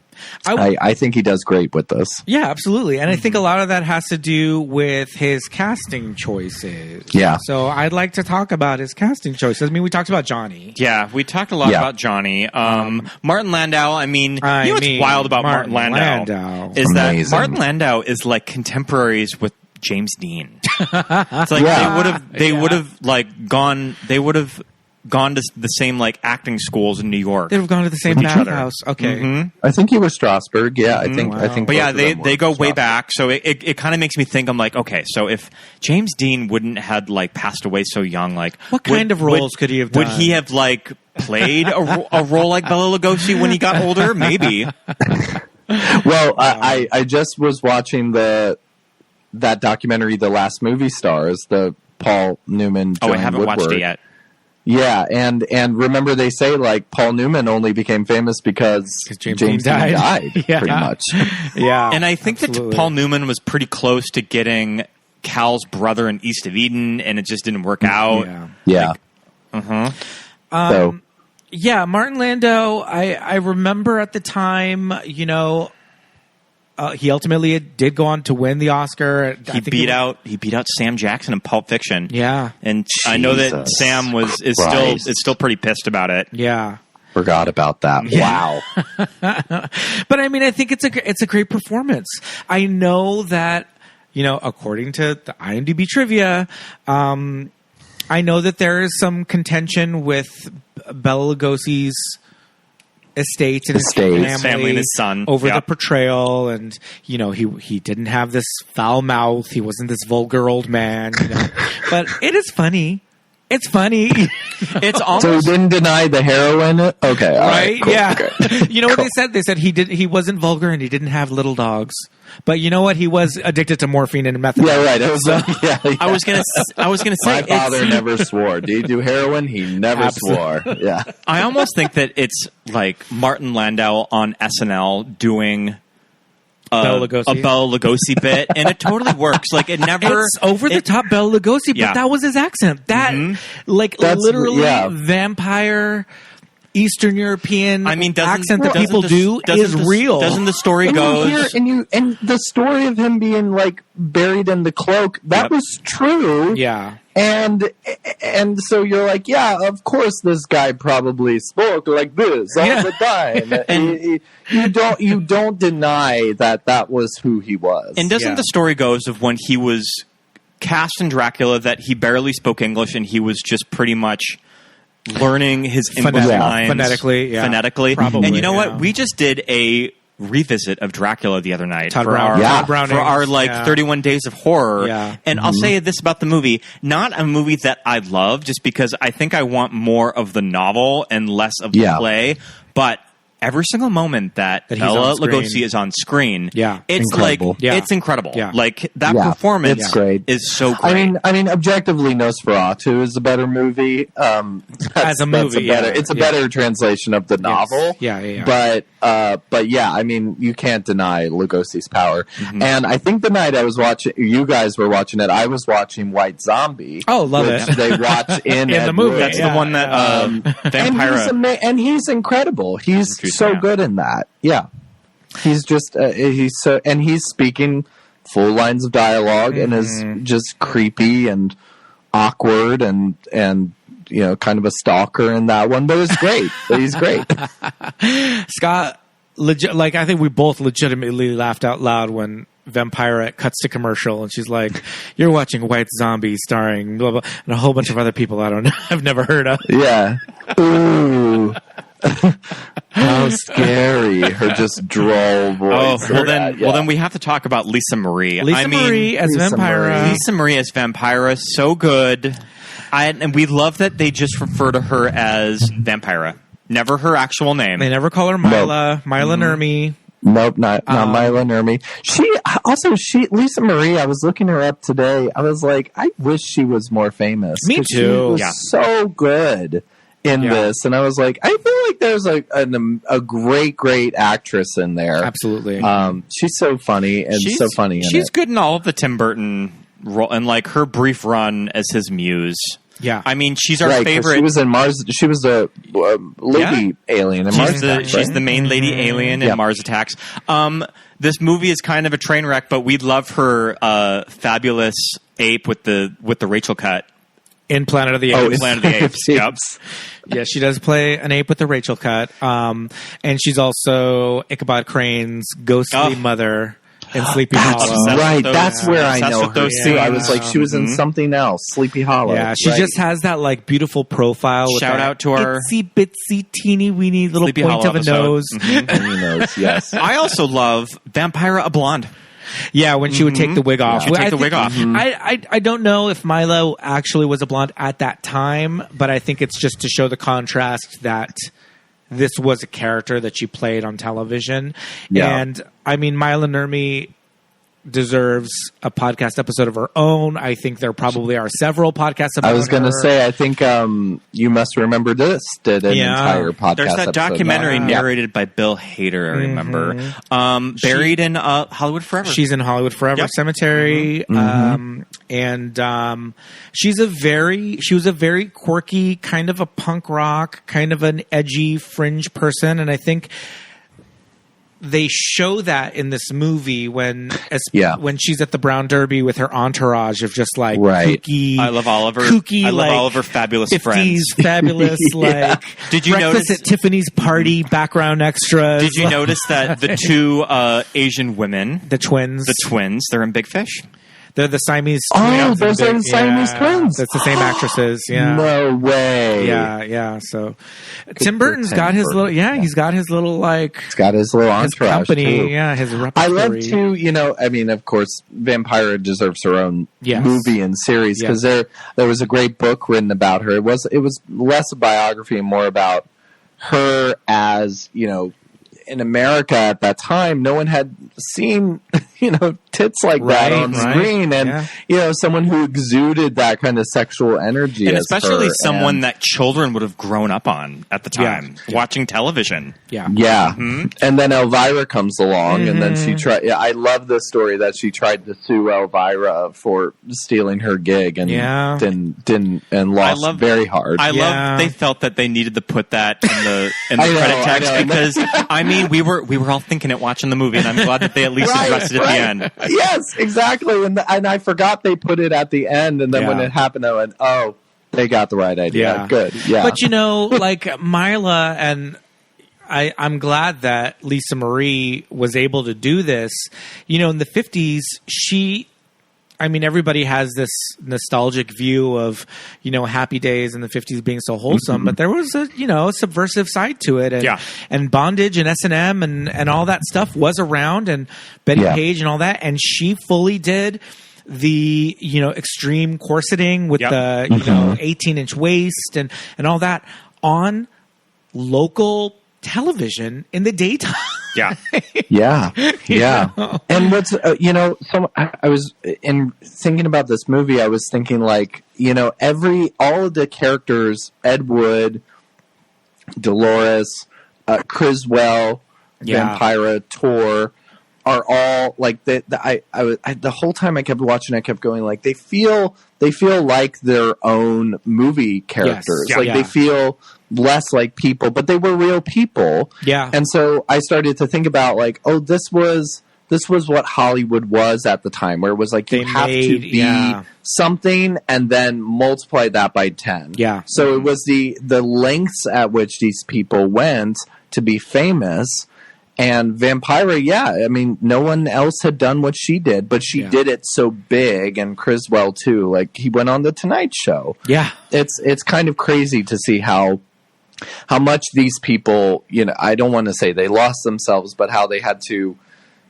I think he does great with this. Yeah, absolutely. And I think a lot of that has to do with his casting choices. Yeah. So I'd like to talk about his casting choices. I mean, we talked about Johnny. Yeah, we talked a lot about Johnny. Martin Landau, what's wild about Martin Landau is that Martin Landau is like contemporaries with James Dean. It's like they would have gone to the same like acting schools in New York. They'd have gone to the same bathhouse. Okay. I think he was Strasberg. Yeah, I think. But yeah, they go way back. So it kind of makes me think. I'm like, okay, so if James Dean wouldn't had like passed away so young, like what kind of roles could he have done? Would he have like played a role like Bela Lugosi when he got older? Maybe. Well, I just was watching that documentary, The Last Movie Stars, the Paul Newman. I haven't Woodward. Watched it yet. Yeah, and remember they say like Paul Newman only became famous because James Dean died pretty much. Yeah, and I think that Paul Newman was pretty close to getting Cal's brother in East of Eden, and it just didn't work out. Yeah. Yeah, Martin Landau. I remember at the time, he ultimately did go on to win the Oscar. He beat out Sam Jackson in Pulp Fiction. Yeah, and I know that Sam is still pretty pissed about it. Yeah, forgot about that. Yeah. Wow. But I mean, I think it's a great performance. I know that, you know, according to the IMDb trivia, I know that there is some contention with Bela Lugosi's estate and his family and his son over the portrayal, and you know, he didn't have this foul mouth, he wasn't this vulgar old man, you know. But it is funny. It's funny. It's almost, so he didn't deny the heroin. Okay, all right? Cool, yeah. Okay. You know what they said? They said he wasn't vulgar and he didn't have little dogs. But you know what? He was addicted to morphine and methadone. Yeah, right. It was, yeah. I was gonna say my father never swore. Did he do heroin? He never swore. Yeah. I almost think that it's like Martin Landau on SNL doing a Bela Lugosi bit, and it totally works. Like, it never... It's over the top Bela Lugosi, but that was his accent. That, that's literally vampire... Eastern European accent that people do is real. Doesn't the story go? And the story of him being like buried in the cloak, that was true. Yeah. And so you're like, yeah, of course this guy probably spoke like this all the time. And you don't deny that was who he was. And doesn't the story goes of when he was cast in Dracula that he barely spoke English and he was just pretty much learning his English lines phonetically. Probably, and you know what? We just did a revisit of Dracula the other night for our 31 Days of Horror. Yeah. And I'll say this about the movie. Not a movie that I love just because I think I want more of the novel and less of the play. But every single moment that Bela Lugosi is on screen, it's incredible. It's incredible. Yeah. Like, that performance is so great. I mean, objectively, Nosferatu is a better movie. As a movie, it's a better translation of the novel. Yeah. But yeah, I mean, you can't deny Lugosi's power. Mm-hmm. And I think the night I was watching, you guys were watching it, I was watching White Zombie. Oh, love which it. They watch in the movie. That's the one that Vampira. And he's incredible. He's so good in that. Yeah. He's just, he's speaking full lines of dialogue and is just creepy and awkward and you know, kind of a stalker in that one, but it's great. He's great. Scott, I think we both legitimately laughed out loud when Vampira cuts to commercial and she's like, "You're watching White Zombie starring blah blah," and a whole bunch of other people I don't know, I've never heard of. Yeah. Ooh. How scary. Her just droll voice. Oh, well then we have to talk about Lisa Marie. Lisa Marie as Vampira. Lisa Marie as Vampira, so good. And we love that they just refer to her as Vampira. Never her actual name. They never call her Maila Nurmi. Nope, not Maila Nurmi. Lisa Marie, I was looking her up today. I was like, I wish she was more famous. Me too. She was so good in this. And I was like, I feel like there's a great actress in there. Absolutely. She's so funny and so funny in She's good in all of the Tim Burton role, and like her brief run as his muse. Yeah, I mean, she's our favorite. She was in Mars. She was the lady alien in Mars Attacks. She's the main lady alien in Mars Attacks. This movie is kind of a train wreck, but we love her fabulous ape with the Rachel cut in Planet of the Apes. Planet of the Apes. Yep. Yeah, she does play an ape with the Rachel cut, and she's also Ichabod Crane's ghostly mother in Sleepy Hollow. Right, that's where I know her too. I was like, she was in something else, Sleepy Hollow. Yeah, she just has that like beautiful profile. Shout out to our itsy bitsy teeny weeny little Sleepy point Hollow of a nose. Nose, yes. I also love Vampira a blonde. Yeah, when she would take the wig off. She would take the wig off. I don't know if Milo actually was a blonde at that time, but I think it's just to show the contrast that this was a character that she played on television. Yeah. And I mean, Maila Nurmi deserves a podcast episode of her own. I think there probably are several podcasts about her. I was going to say, I think You Must Remember This did an entire podcast There's that documentary narrated by Bill Hader, I remember. Buried in Hollywood Forever. She's in Hollywood Forever Cemetery. And she was a very quirky, kind of a punk rock, kind of an edgy fringe person. And I think they show that in this movie when she's at the Brown Derby with her entourage of just like kooky. I love Oliver. Kooky, I love all of her fabulous 50s friends. Fabulous, like did you breakfast notice at Tiffany's party background extras? Did you notice that the two Asian women, the twins, they're in Big Fish? They're the Siamese twins. Oh, those are the Siamese twins. That's the same actresses. Yeah. No way. Yeah. So Tim Burton's got his little. Yeah, he's got his little like. He's got his little entourage company. too. Yeah, his repertoire. I love too. You know, I mean, of course, Vampira deserves her own movie and series because there was a great book written about her. It was less a biography and more about her as, you know, in America at that time, no one had seen, you know, tits like that on screen, and you know, someone who exuded that kind of sexual energy, and especially someone that children would have grown up on at the time, watching television. And then Elvira comes along, and then she tried. Yeah, I love the story that she tried to sue Elvira for stealing her gig, and didn't and lost very hard. I love they felt that they needed to put that in the credit text because I mean we were all thinking it watching the movie, and I'm glad that they at least addressed it at the end. Yes, exactly. And I forgot they put it at the end, and then when it happened, I went, "Oh, they got the right idea." Yeah. Good. Yeah. But you know, like Maila, and I'm glad that Lisa Marie was able to do this. You know, in the 50s, I mean, everybody has this nostalgic view of, you know, Happy Days in the 50s being so wholesome, but there was a, you know, subversive side to it. And bondage and S&M and all that stuff was around, and Betty Page and all that. And she fully did the, you know, extreme corseting with the, you know, 18-inch waist and all that on local television in the daytime. Yeah. And what's you know, I was thinking about this movie. I was thinking like, you know, all of the characters, Ed Wood, Dolores, Criswell, Vampira, Tor, are all like the whole time I kept watching, I kept going like they feel like their own movie characters. They feel less like people, but they were real people. Yeah. And so I started to think about like, oh, this was what Hollywood was at the time, where it was like you have to be something and then multiply that by 10. Yeah. So it was the lengths at which these people went to be famous. And Vampira, I mean, no one else had done what she did, but she did it so big, and Criswell too. Like he went on the Tonight Show. Yeah. It's kind of crazy to see how much these people, you know, I don't want to say they lost themselves, but how they had to,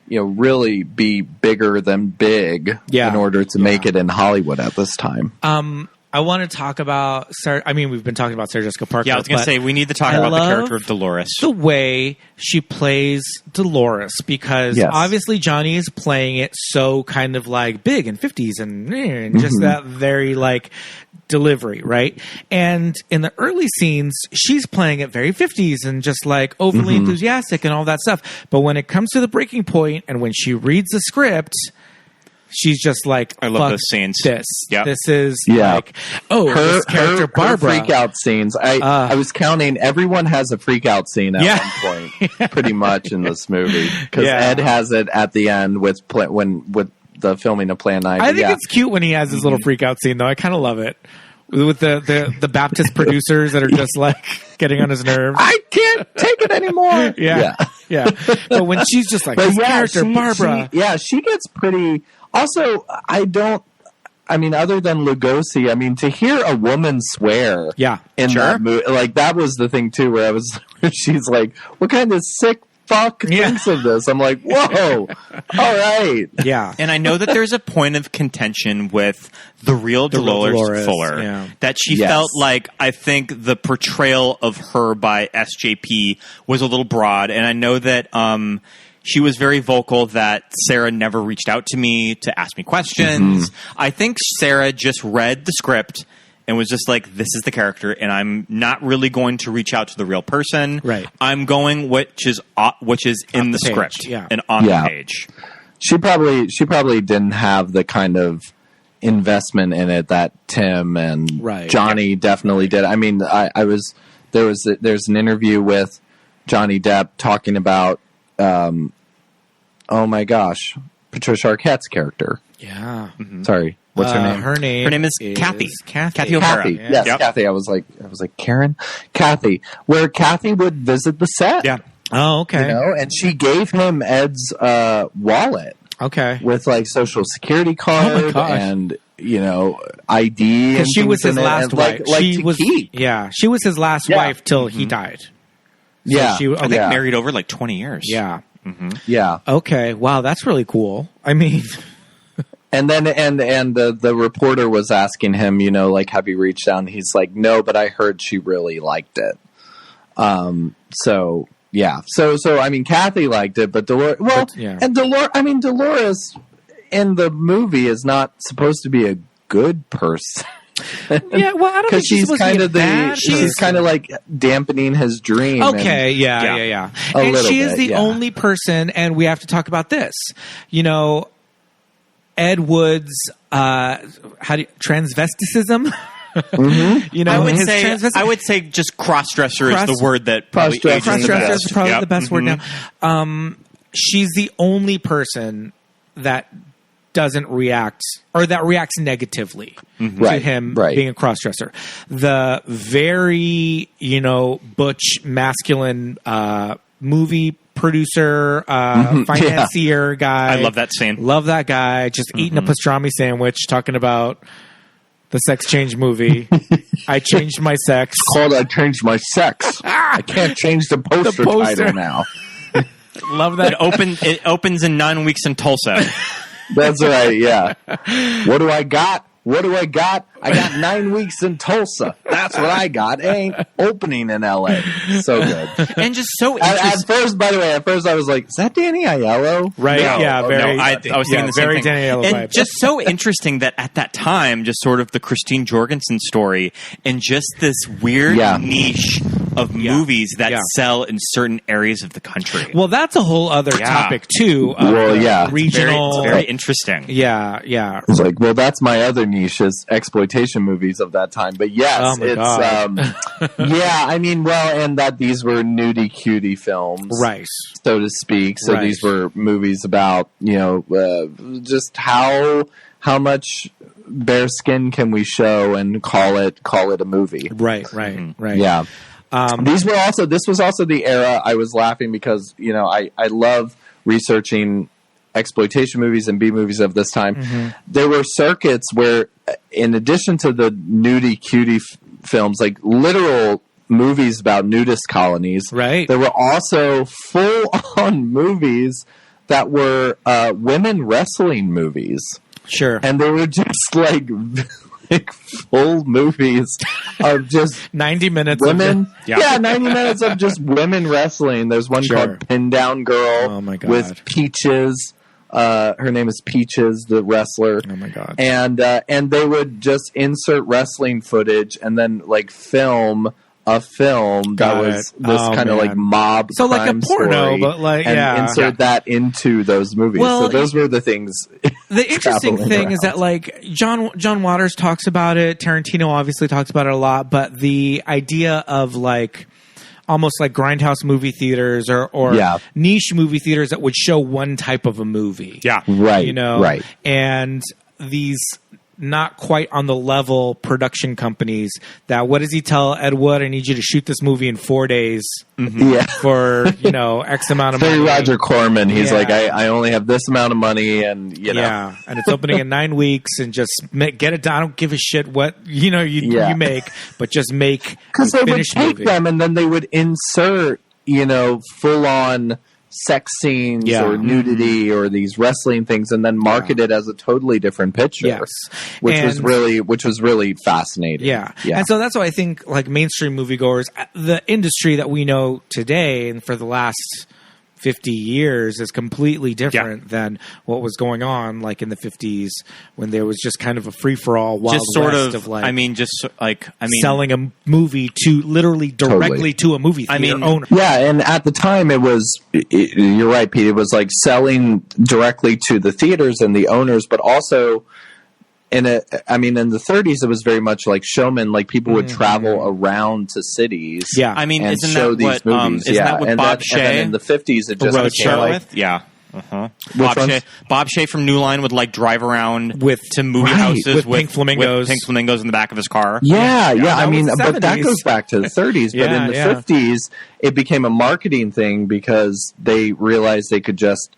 you know, really be bigger than big in order to make it in Hollywood at this time. I want to talk about Sarah. I mean, we've been talking about Sarah Jessica Parker. Yeah, I was going to say we need to talk about the character of Dolores. The way she plays Dolores, because obviously Johnny is playing it so kind of like big and 50s and just that very like delivery, right? And in the early scenes, she's playing it very 50s and just like overly enthusiastic and all that stuff. But when it comes to the breaking point and when she reads the script, she's just like, I love those scenes. This is like, this character Barbara. Her freak out scenes. I was counting. Everyone has a freak out scene at one point, pretty much in this movie, because Ed has it at the end with the filming of Plan 9. I think it's cute when he has his little freak out scene, though. I kind of love it. With the Baptist producers that are just like getting on his nerves. I can't take it anymore. Yeah. But when she's just like, this character, Barbara. She gets pretty. Also, I mean, other than Lugosi, I mean, to hear a woman swear in that movie, like, that was the thing, too, where she's like, what kind of sick fuck thinks of this? I'm like, whoa, all right. Yeah. And I know that there's a point of contention with the real Dolores Fuller, that she felt like, I think the portrayal of her by SJP was a little broad, and I know that she was very vocal that Sarah never reached out to me to ask me questions. I think Sarah just read the script and was just like, this is the character, and I'm not really going to reach out to the real person. Right. I'm going which is in the script and on the page. She probably didn't have the kind of investment in it that Tim and Johnny definitely did. I mean, there's an interview with Johnny Depp talking about oh my gosh, Patricia Arquette's character. Yeah. Mm-hmm. Sorry. What's her name? Her name is Kathy. Kathy O'Hara. Kathy. Yes, yep. Kathy. I was like Karen? Kathy. Where Kathy would visit the set. Yeah. Oh, okay. You know, and she gave him Ed's wallet. Okay. With like social security card and, you know, ID. Because she was his last wife. She was his last wife till he died. So yeah. She, I think married over like 20 years. Yeah. Mm-hmm. Yeah. Okay. Wow, that's really cool. I mean... And then, and the reporter was asking him, you know, like, have you reached out? And he's like, no, but I heard she really liked it. So yeah. So, I mean, Kathy liked it, but Dolores, and Dolores in the movie is not supposed to be a good person. Yeah, well, I don't think she's kind of she's kind of like dampening his dream. Okay, yeah. And she is the only person, and we have to talk about this. You know, Ed Wood's transvesticism. Mm-hmm. You know, I would say just cross-dresser is the word that probably cross-dresser is probably the best word now. She's the only person that doesn't react or that reacts negatively to him being a cross-dresser. The very, you know, butch masculine movie producer, financier guy. I love that scene. Love that guy. Just eating a pastrami sandwich, talking about the sex change movie. I changed my sex. It's called I Changed My Sex. I can't change the poster title now. Love that. It opens in 9 weeks in Tulsa. That's right, yeah. What do I got? I got 9 weeks in Tulsa. That's what I got. It ain't opening in L.A. So good. And just so interesting. At first I was like, is that Danny Aiello? Right, no. yeah. Very, I was thinking the same very thing. Danny Aiello and vibe. Just so interesting that at that time, just sort of the Christine Jorgensen story and just this weird niche of movies that sell in certain areas of the country. Well, that's a whole other topic, too. Regional. It's very interesting. Yeah. It's like, well, that's my other niche is exploitation movies of that time. But yes, I mean, and that these were nudie cutie films. Right. So to speak. So these were movies about, you know, just how much bare skin can we show and call it a movie. Right. Yeah. This was also the era I was laughing because, you know, I love researching exploitation movies and B movies of this time. There were circuits where, in addition to the nudie cutie films, like literal movies about nudist colonies, there were also full-on movies that were women wrestling movies. Sure. And they were just like full movies of just 90 minutes women. 90 minutes of just women wrestling. There's one called Pin Down Girl. Oh my God. With Peaches. Her name is Peaches, the wrestler. Oh my God. And they would just insert wrestling footage and then like film a film that was this kind of like mob so like a porno, but like insert that into those movies. Well, so those were the things. The interesting thing is that like John Waters talks about it. Tarantino obviously talks about it a lot, but the idea of like almost like grindhouse movie theaters or niche movie theaters that would show one type of a movie. Yeah. Right. You know? Right. And these not quite on the level production companies that, what does he tell Ed Wood? I need you to shoot this movie in 4 days for, you know, X amount of money. Very Roger Corman. He's like, I only have this amount of money and, you know. Yeah. And it's opening in 9 weeks and just get it done. I don't give a shit what, you know, you make, but just make because they would take movie. them and then they would insert, you know, full on sex scenes or nudity or these wrestling things and then market it as a totally different picture. Which was really fascinating. Yeah. And so that's why I think like mainstream moviegoers, the industry that we know today and for the last 50 years is completely different than what was going on like in the 50s when there was just kind of a free-for-all wild just sort west of like selling a movie to literally directly to a movie theater owner. Yeah, and at the time it was you're right, Pete, it was like selling directly to the theaters and the owners, but also in the 30s, it was very much like showman. Like people would travel around to cities. Yeah, I mean, and isn't show that these what, movies. Isn't that what Bob And then Shea in the 50s, it just became like, yeah. Which Bob Shea from New Line would like drive around to movie Right. houses With pink flamingos. with pink flamingos in the back of his car. Yeah. I was mean, the but that 70s. goes back to the 30s. But in the 50s, it became a marketing thing because they realized they could just,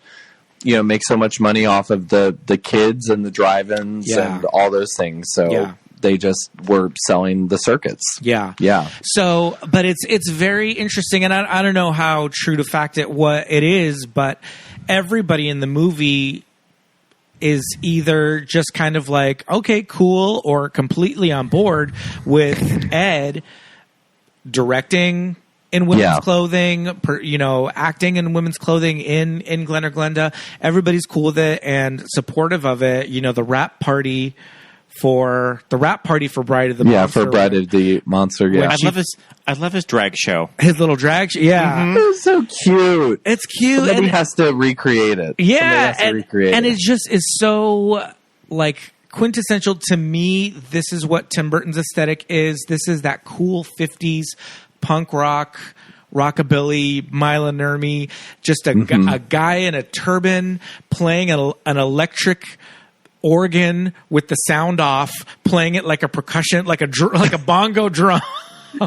make so much money off of the kids and the drive-ins and all those things. So they just were selling the circuits. Yeah. So, but it's very interesting, and I don't know how true to fact it is, but everybody in the movie is either just kind of like, okay, cool, or completely on board with Ed directing in women's clothing, acting in women's clothing in Glen or Glenda. Everybody's cool with it and supportive of it. The rap party for Bride of the Monster. Yeah, for Bride of the Monster. Yeah, I love his drag show. His little drag show. Yeah. It was so cute. It's cute. Somebody has to recreate it. Yeah, and it just is so like quintessential to me. This is what Tim Burton's aesthetic is. This is that cool 50s punk rock, rockabilly, Maila Nurmi, just a guy in a turban playing an electric organ with the sound off, playing it like a percussion, like a bongo drum.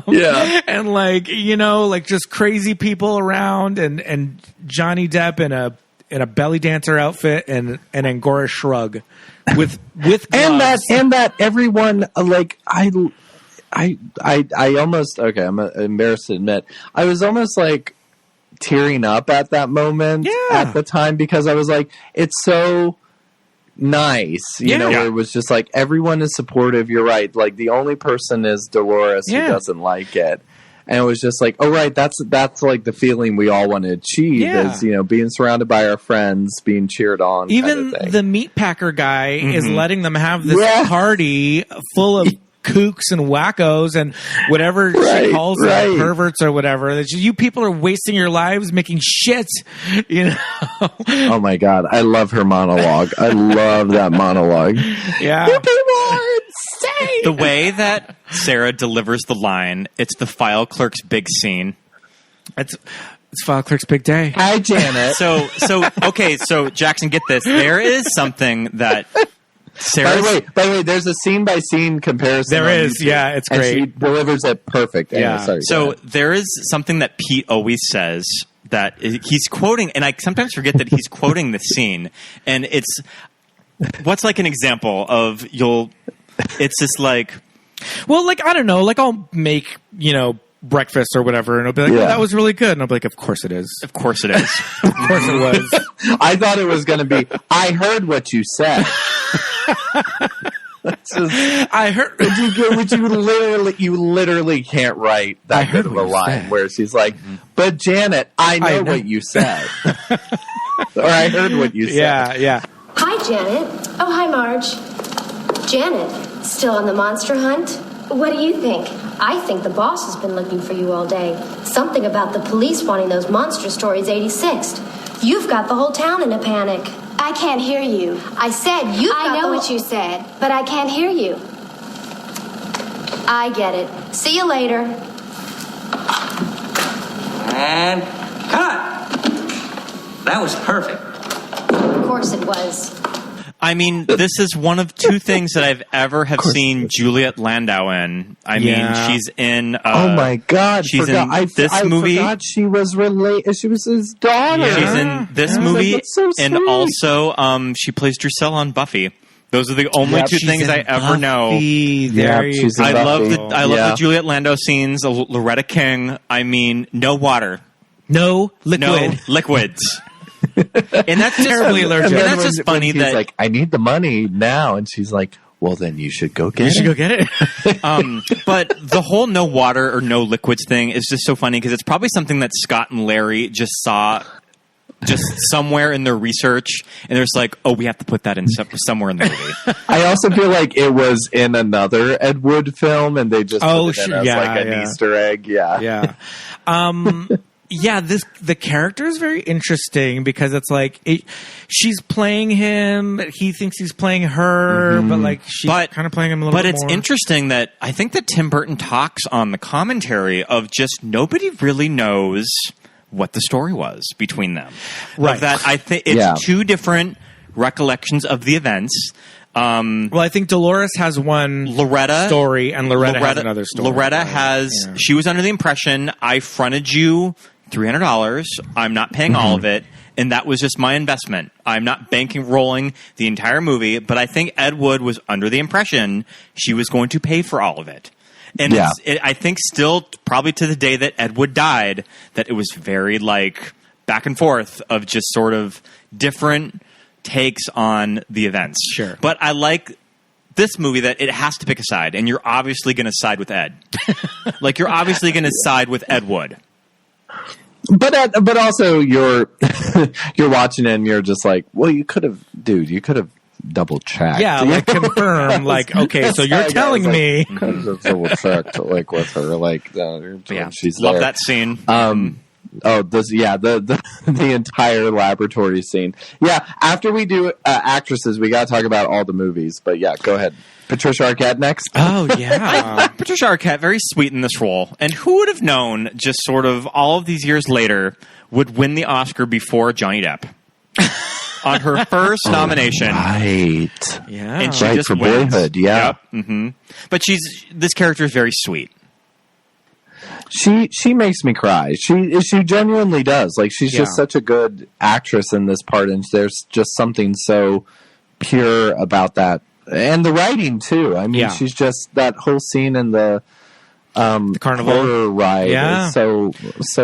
Yeah. And just crazy people around, and Johnny Depp in a belly dancer outfit and an angora shrug with gloves. and that everyone I almost, I'm embarrassed to admit, I was almost like tearing up at that moment at the time, because I was like, it's so nice, where it was just like everyone is supportive. You're right. Like the only person is Dolores who doesn't like it. And it was just like, oh, right, that's like the feeling we all want to achieve is, being surrounded by our friends, being cheered on. Even the meat packer guy is letting them have this party full of kooks and wackos and whatever she calls them, perverts or whatever. That you people are wasting your lives making shit, Oh my God. I love her monologue. I love that monologue. Yeah. You people are insane. The way that Sarah delivers the line, it's the file clerk's big scene. It's file clerk's big day. Hi, Janet. So Jackson, get this. There is something that By the way, there's a scene-by-scene comparison. There is, yeah, it's great. And she delivers it perfect. Yeah. So there is something that Pete always says that he's quoting, and I sometimes forget that he's quoting the scene. And it's what's like an example of it's just like, well, like I don't know, like I'll make breakfast or whatever, and I'll be like, oh, that was really good, and I'll be like, of course it is. Of course it is. Of course it was. I thought it was going to be, I heard what you said. I heard. You literally can't write that good of a line where she's like, but Janet, I know what you said. Or I heard what you said. Yeah. Hi, Janet. Oh, hi, Marge. Janet, still on the monster hunt? What do you think? I think the boss has been looking for you all day. Something about the police wanting those monster stories 86th. You've got the whole town in a panic. I can't hear you. I said you. I know what you said, but I can't hear you. I get it. See you later. And cut. That was perfect. Of course it was. I mean, this is one of two things that I've ever seen Juliet Landau in. I mean, she's in. Oh my God! She's in this movie. I forgot she was She was his daughter. Yeah. She's in this movie, like, so and also she plays Drusilla on Buffy. Those are the only two things I ever know. I love the Juliet Landau scenes. Loretta King. I mean, no water, no liquids. And that's terribly allergic. And that's just funny that like, I need the money now, and she's like, well, then you should go get it. Go get it. But the whole no water or no liquids thing is just so funny because it's probably something that Scott and Larry just saw just somewhere in their research, and there's like, oh, we have to put that in somewhere in the movie. I also feel like it was in another Ed Wood film, and they just put it in as like an Easter egg. Yeah. Yeah, the character is very interesting because it's like she's playing him, he thinks he's playing her, but like she's kind of playing him a little bit more. But it's interesting that I think that Tim Burton talks on the commentary of just nobody really knows what the story was between them. Right. Of that, I think it's two different recollections of the events. Well, I think Dolores has one story and Loretta has another story. Loretta has, she was under the impression, I fronted you $300. I'm not paying all of it. And that was just my investment. I'm not rolling the entire movie, but I think Ed Wood was under the impression she was going to pay for all of it. And I think still, probably to the day that Ed Wood died, that it was very like back and forth of just sort of different takes on the events. Sure. But I like this movie that it has to pick a side, and you're obviously going to side with Ed. Like, you're obviously going to side with Ed Wood. But also you're you're watching it and you're just like, well, you could have double checked. Yeah, like confirm. Like, okay, so you're telling me. Could have double checked, like with her, like she's love there. that scene. The entire laboratory scene. Yeah, after we do actresses, we got to talk about all the movies. But yeah, go ahead. Patricia Arquette next. Oh, yeah. Patricia Arquette, very sweet in this role. And who would have known, just sort of all of these years later, would win the Oscar before Johnny Depp? On her first nomination. Right. Yeah. And she just for wins. Boyhood, yeah. Yep. Mm-hmm. But this character is very sweet. She makes me cry. She genuinely does. Like, she's just such a good actress in this part, and there's just something so pure about that. And the writing too. I mean, she's just that whole scene in the carnival horror ride is so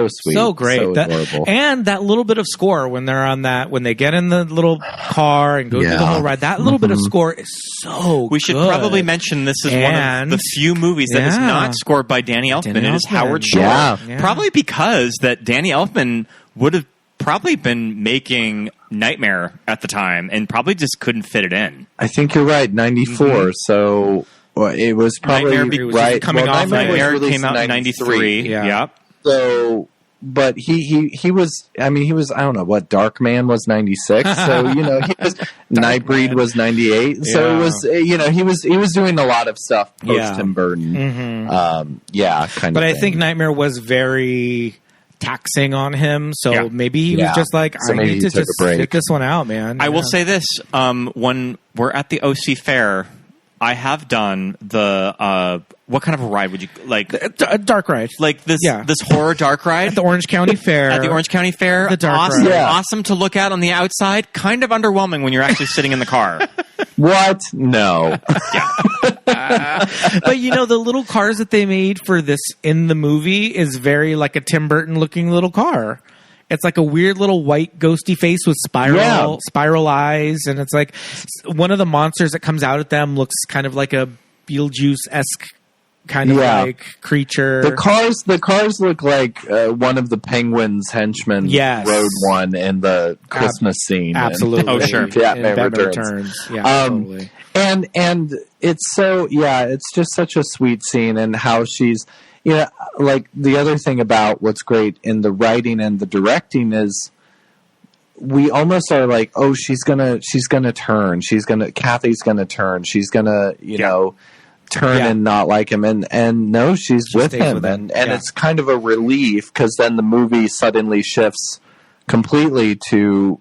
sweet, so great, so adorable. And that little bit of score when they're on that, when they get in the little car and go through the whole ride. That little bit of score is so. We should probably mention this is one of the few movies that is not scored by Danny Elfman. It is Howard Shore. Yeah. Probably because that Danny Elfman would have probably been making Nightmare at the time and probably just couldn't fit it in. I think you're right. 94. So it was probably Nightmare coming off. Nightmare came out in 93. Yeah. So, but he was. I mean, he was. I don't know what Darkman was 96. So he was. Nightbreed was 98. Yeah. So it was. He was doing a lot of stuff post Tim Burton. Mm-hmm. But I think Nightmare was very taxing on him, so maybe he was just like, I need to just stick this one out, man. I will say this: when we're at the OC Fair, I have done the what kind of a ride would you like? A dark ride, like this horror dark ride at the Orange County Fair. At the Orange County Fair, the dark ride. Awesome to look at on the outside. Kind of underwhelming when you're actually sitting in the car. What? No. But the little cars that they made for this in the movie is very like a Tim Burton looking little car. It's like a weird little white ghosty face with spiral eyes, and it's like one of the monsters that comes out at them looks kind of like a Beetlejuice-esque kind of like creature. The cars look like one of the Penguin's henchmen rode one in the Christmas scene. Absolutely. Oh, sure. Batman Returns. Yeah, totally. And it's so, it's just such a sweet scene, and how she's, like the other thing about what's great in the writing and the directing is we almost are like, oh, Kathy's gonna turn. Kathy's gonna turn. She's gonna, turn and not like him, and no, she's with him, and it's kind of a relief, because then the movie suddenly shifts completely to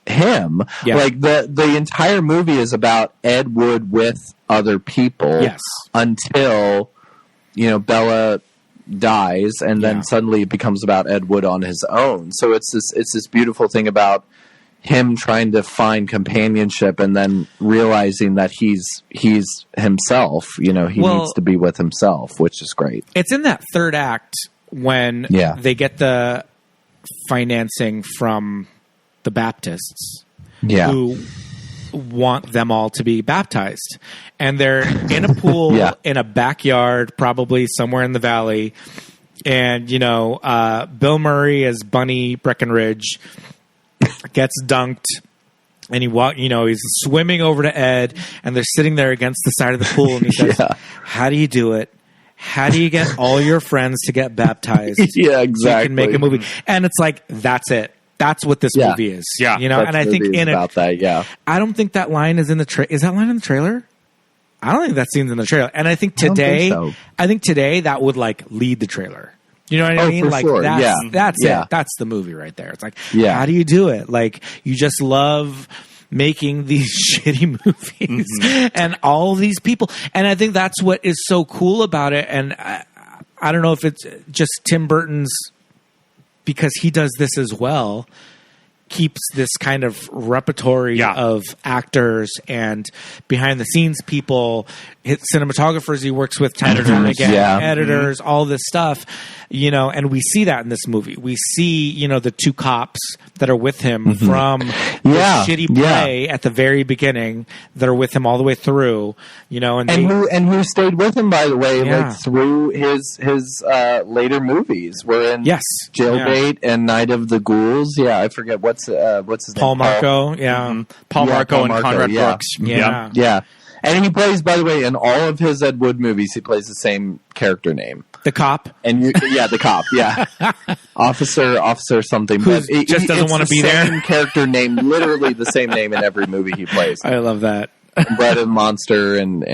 him. Like the entire movie is about Ed Wood with other people until Bella dies, and then suddenly it becomes about Ed Wood on his own. So it's this beautiful thing about him trying to find companionship, and then realizing that he's himself. He needs to be with himself, which is great. It's in that third act when they get the financing from the Baptists who want them all to be baptized, and they're in a pool in a backyard, probably somewhere in the valley, and Bill Murray as Bunny Breckenridge gets dunked, and he's swimming over to Ed, and they're sitting there against the side of the pool, and he says, how do you do it? how do you get all your friends to get baptized? Yeah, exactly. So you can make a movie. And it's like, that's it. That's what this movie is. Yeah. You know, and I think in about that, yeah. I don't think that line is in the is that line in the trailer? I don't think that scene's in the trailer. And I think today, that would like lead the trailer. You know what I mean? For like sure. that's Yeah. it. That's the movie right there. It's like, Yeah. how do you do it? Like, you just love making these shitty movies and all these people. And I think that's what is so cool about it. And I don't know if it's just Tim Burton's, because he does this as well, keeps this kind of repertory of actors and behind the scenes people, cinematographers he works with time and time again, editors, all this stuff, you know, and we see that in this movie. We see, you know, the two cops that are with him from the shitty play at the very beginning that are with him all the way through, you know, and who stayed with him, by the way, like through his later movies. We're in Jailbait and Night of the Ghouls. Yeah, I forget what's his name. Paul Marco. Paul Marco and Conrad Brooks. Yeah. And he plays, by the way, in all of his Ed Wood movies, he plays the same character name. The cop? And the cop, Officer something. Who just doesn't want to be there? Same character name, literally the same name in every movie he plays. I love that. Bread and Monster and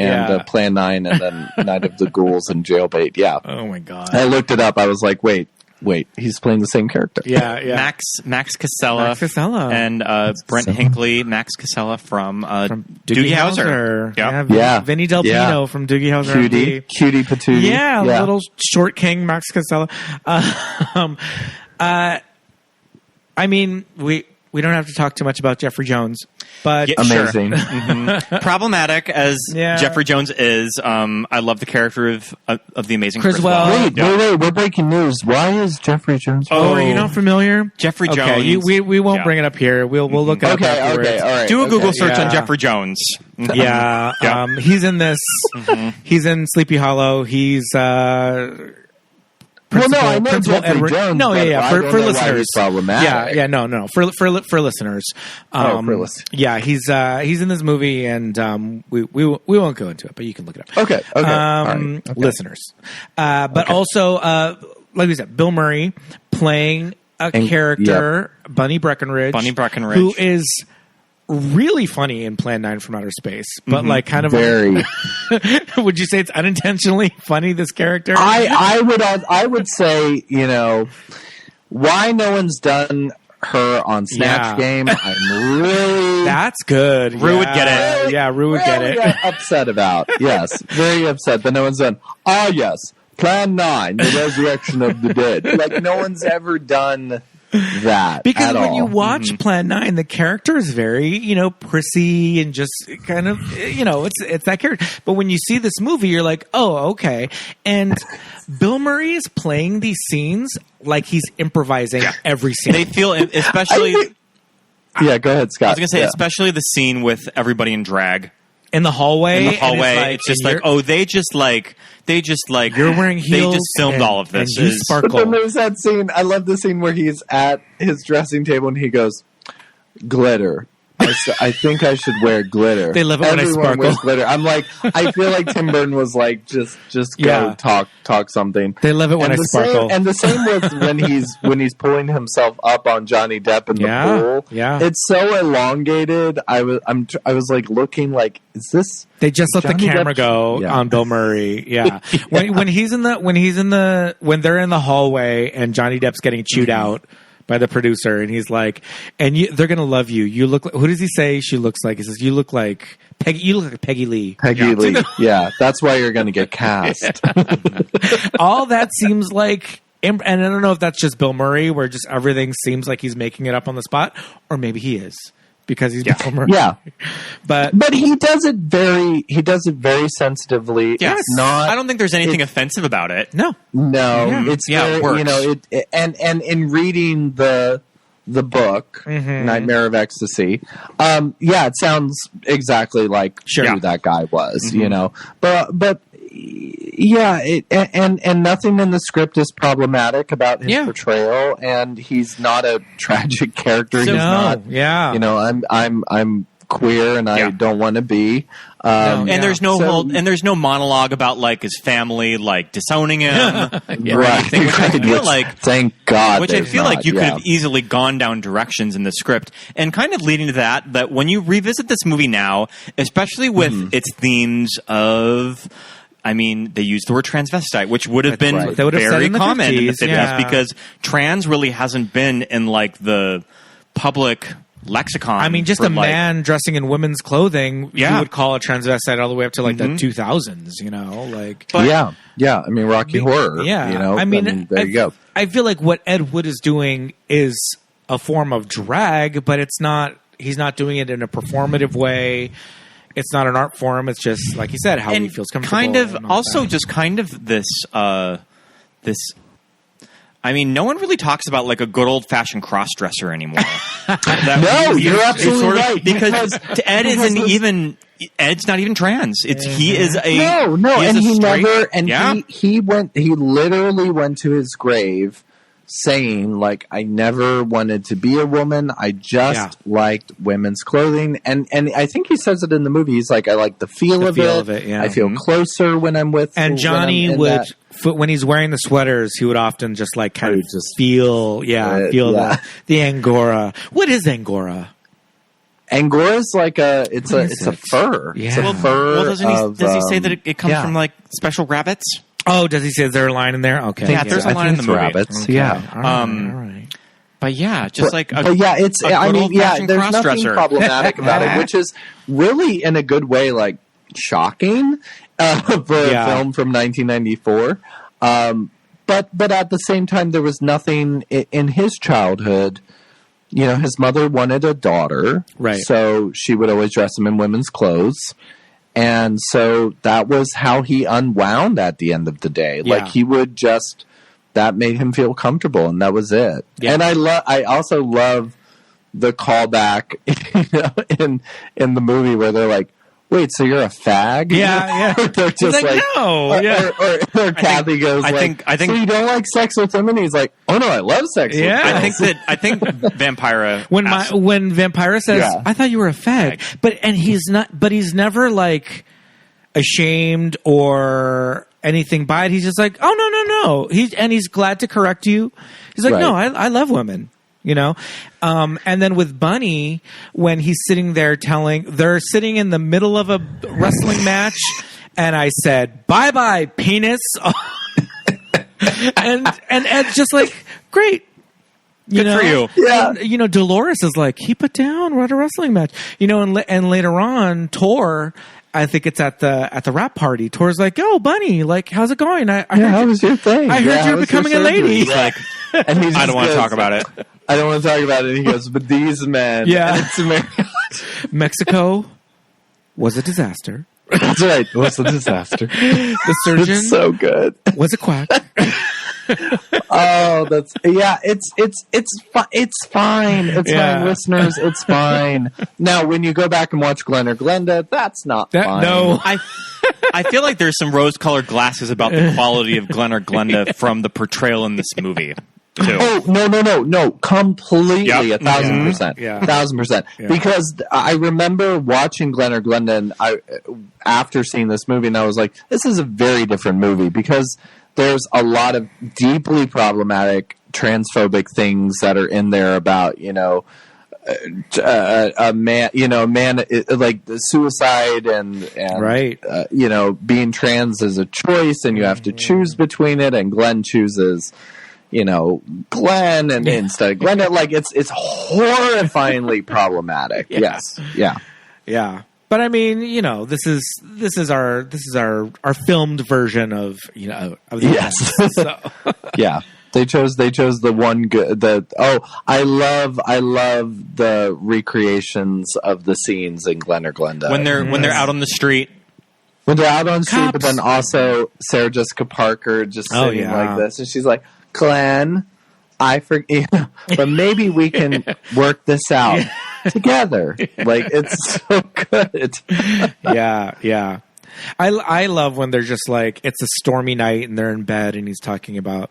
Plan 9 and then Night of the Ghouls and Jailbait. Yeah. Oh, my God. I looked it up. I was like, wait, he's playing the same character. Yeah. Max Casella. And Brent Hinckley, Max Casella from Doogie Howser. Vinny Del Pino from Doogie Howser. Cutie Patootie. Yeah, little short king, Max Casella. I mean, we don't have to talk too much about Jeffrey Jones, but amazing. Sure. Problematic as Jeffrey Jones is, I love the character of the amazing Criswell. Wait, we're breaking news. Why is Jeffrey Jones? Oh, are you not familiar? Jeffrey Jones. We won't bring it up here. We'll look it up. Okay, all right. Do a Google search on Jeffrey Jones. He's in this. He's in Sleepy Hollow. He's I know Jeffrey Jones. No, for listeners, problematic. No. For listeners, for listeners. Yeah, he's in this movie, and we won't go into it, but you can look it up. Okay. All right. Listeners, but also, like we said, Bill Murray playing a character, Bunny Breckenridge, who is really funny in Plan 9 from Outer Space, but like kind of very. Would you say it's unintentionally funny, this character? I would say, you know, why no one's done her on Snatch Game. I'm really that's good. Rue would get it. Rue would get it. Upset about very upset that no one's done. Plan 9, the resurrection of the dead. Like no one's ever done that because when you all. watch Plan 9, the character is very, you know, prissy and just kind of, you know, it's that character. But when you see this movie, you're like, oh, okay. And Bill Murray is playing these scenes like he's improvising every scene. They feel, especially. Go ahead, Scott. I was going to say, especially the scene with everybody in drag. In the hallway, it's just like, they just you're wearing heels. They just filmed all of this. And you sparkle. But then there's that scene. I love the scene where he's at his dressing table and he goes, "Glitter. I think I should wear glitter." They love it when I sparkle. Wears glitter. I'm like, I feel like Tim Burton was like, just go talk something. They love it when I sparkle. And the same with when he's pulling himself up on Johnny Depp in the pool. Yeah, it's so elongated. I was like looking like, is this? They just let the camera go on Bill Murray. Yeah, when they're in the hallway and Johnny Depp's getting chewed out by the producer, and he's like, they're gonna love you. You look like, who does he say she looks like? He says, you look like Peggy. You look like Peggy Lee. Lee. Yeah, that's why you're gonna get cast. All that seems like, and I don't know if that's just Bill Murray, where just everything seems like he's making it up on the spot, or maybe he is. Because he's Bill Murray. Yeah. But he does it very sensitively. Yes. It's not, I don't think there's anything offensive about it. No. It's very, it works. You know, and in reading the book, Nightmare of Ecstasy, it sounds exactly like who that guy was, you know. But and nothing in the script is problematic about his portrayal, and he's not a tragic character. He's not. Yeah. You know, I'm queer and I don't want to be. And there's no monologue about like his family like disowning him, right? Which I feel like, thank God, which I feel like you could have easily gone down directions in the script, and kind of leading to that when you revisit this movie now, especially with its themes of. I mean, they used the word transvestite, which would have been very common in the 50s because trans really hasn't been in like the public lexicon. I mean, just a man dressing in women's clothing, you would call a transvestite all the way up to like the 2000s, you know, like. But, yeah. I mean, Rocky Horror. Yeah, you know. I mean, there you go. I feel like what Ed Wood is doing is a form of drag, but it's not. He's not doing it in a performative way. It's not an art form. It's just like you said, how he feels comfortable. Kind of also just kind of this. I mean, no one really talks about like a good old fashioned cross dresser anymore. No, you're absolutely right. Because Ed isn't even. Ed's not even trans. He is a he literally went to his grave saying like, I never wanted to be a woman. I just liked women's clothing. And I think he says it in the movie. He's like, I like the feel of it. I feel closer when I'm with. And Johnny would, when he's wearing the sweaters, he would often just like kind of just feel the angora. What is angora? Angora's like it's a fur. Yeah. It's a fur. Well, does he say that it comes from like special rabbits? Oh, does he say is there a line in there? Okay. Yeah, there's a line in the movie. Rabbits. Okay. Yeah. All right. But yeah, just there's nothing problematic about it, which is really in a good way, like shocking for a film from 1994. But at the same time, there was nothing in his childhood. You know, his mother wanted a daughter, right? So she would always dress him in women's clothes. And so that was how he unwound at the end of the day. Yeah. Like he would just, that made him feel comfortable, and that was it. Yeah. And I also love the callback, in the movie where they're like, wait, so you're a fag? Yeah. They're just like no. Or Kathy goes, I think, so you don't like sex with women? He's like, oh no, I love sex with women. I think Vampira. When Vampira says, I thought you were a fag. But he's never like ashamed or anything by it. He's just like, oh no. He's glad to correct you. He's like, no, I love women. You know, and then with Bunny, when he's sitting there they're sitting in the middle of a wrestling match, and I said, "Bye, penis," and Ed's just like, "Great." Good for you. Yeah. And, you know, Dolores is like, keep it down. We're at a wrestling match. You know, and later on, Tor, I think it's at the rap party. Tor's like, "Oh, Bunny, like, how's it going? How was your thing? I heard you're becoming a lady." Like, and I don't want to talk about it. I don't want to talk about it. And he goes, but these men. Yeah. And it's America. Mexico was a disaster. That's right. It was a disaster. The surgeon. It's so good. Was a quack. Oh, it's fine. It's fine, listeners. It's fine. Now, when you go back and watch Glen or Glenda, that's not fine. No. I feel like there's some rose-colored glasses about the quality of Glen or Glenda from the portrayal in this movie. Too. Oh, no. Completely, 1,000%. Yeah. 1,000%. Yeah. Because I remember watching Glen or Glenda and after seeing this movie, and I was like, this is a very different movie because there's a lot of deeply problematic transphobic things that are in there about, you know, a man, like suicide and right. You know, being trans is a choice and you have to choose between it, and Glen chooses, you know, Glen and instead of Glenda. Like it's horrifyingly problematic. Yeah. Yes. Yeah. But I mean, you know, this is our filmed version of, you know, of the yes. So. Yeah. They chose the one good. I love the recreations of the scenes in Glen or Glenda when they're out on the street. When they're out on the street, but then also Sarah Jessica Parker just sitting like this, and she's like, "Glen, I forget, but maybe we can work this out together." Like it's so good. Yeah. I love when they're just like, it's a stormy night and they're in bed and he's talking about.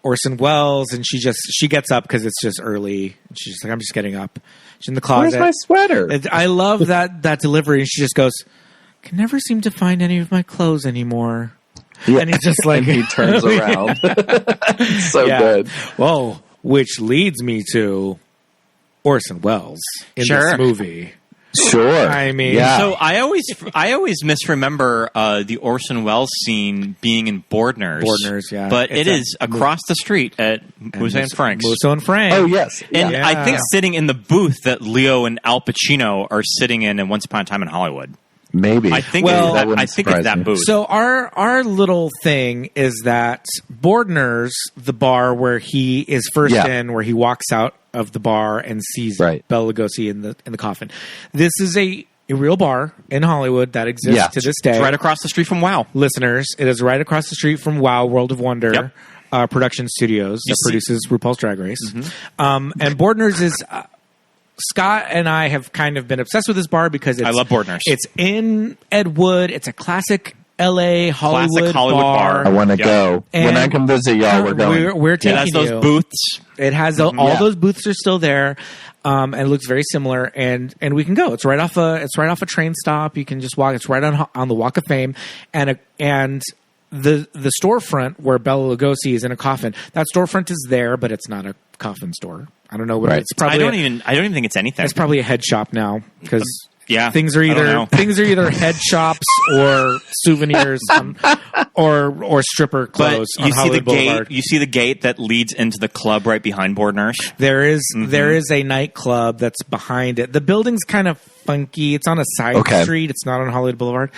Orson Welles, and she gets up because it's just early. And she's like, I'm just getting up. She's in the closet. Where's my sweater? And I love that delivery. And she just goes, can never seem to find any of my clothes anymore. Yeah. And he's just like, and he turns around. So good. Whoa, which leads me to Orson Welles in this movie. Sure. I mean, so I always misremember the Orson Welles scene being in Bordner's. Yeah. But it is across the street at Musso and Frank's. Musso and Frank. Oh, yes. And I think sitting in the booth that Leo and Al Pacino are sitting in Once Upon a Time in Hollywood. Maybe. I think it's that booth. So our little thing is that Bordner's, the bar where he is first in, where he walks out of the bar and sees Bela Lugosi in the coffin. This is a real bar in Hollywood that exists to this day. It's right across the street from WoW. Listeners, it is right across the street from WoW World of Wonder production studios that produces RuPaul's Drag Race. Mm-hmm. And Bordner's is... Scott and I have kind of been obsessed with this bar because I love Bordner's. It's in Ed Wood. It's a classic LA Hollywood bar. I want to go. And when I come visit y'all, we're going. We're taking it has those booths. It has all those booths are still there, and it looks very similar. And we can go. It's right off a train stop. You can just walk. It's right on the Walk of Fame, and the storefront where Bela Lugosi is in a coffin. That storefront is there, but it's not a coffin store. I don't know what it's probably. I don't even think it's anything. It's probably a head shop now because things are things are either head shops or souvenirs or stripper clothes. But you on Hollywood Boulevard. You see the gate that leads into the club right behind Bordner's. There is a nightclub that's behind it. The building's kind of funky. It's on a side street. It's not on Hollywood Boulevard.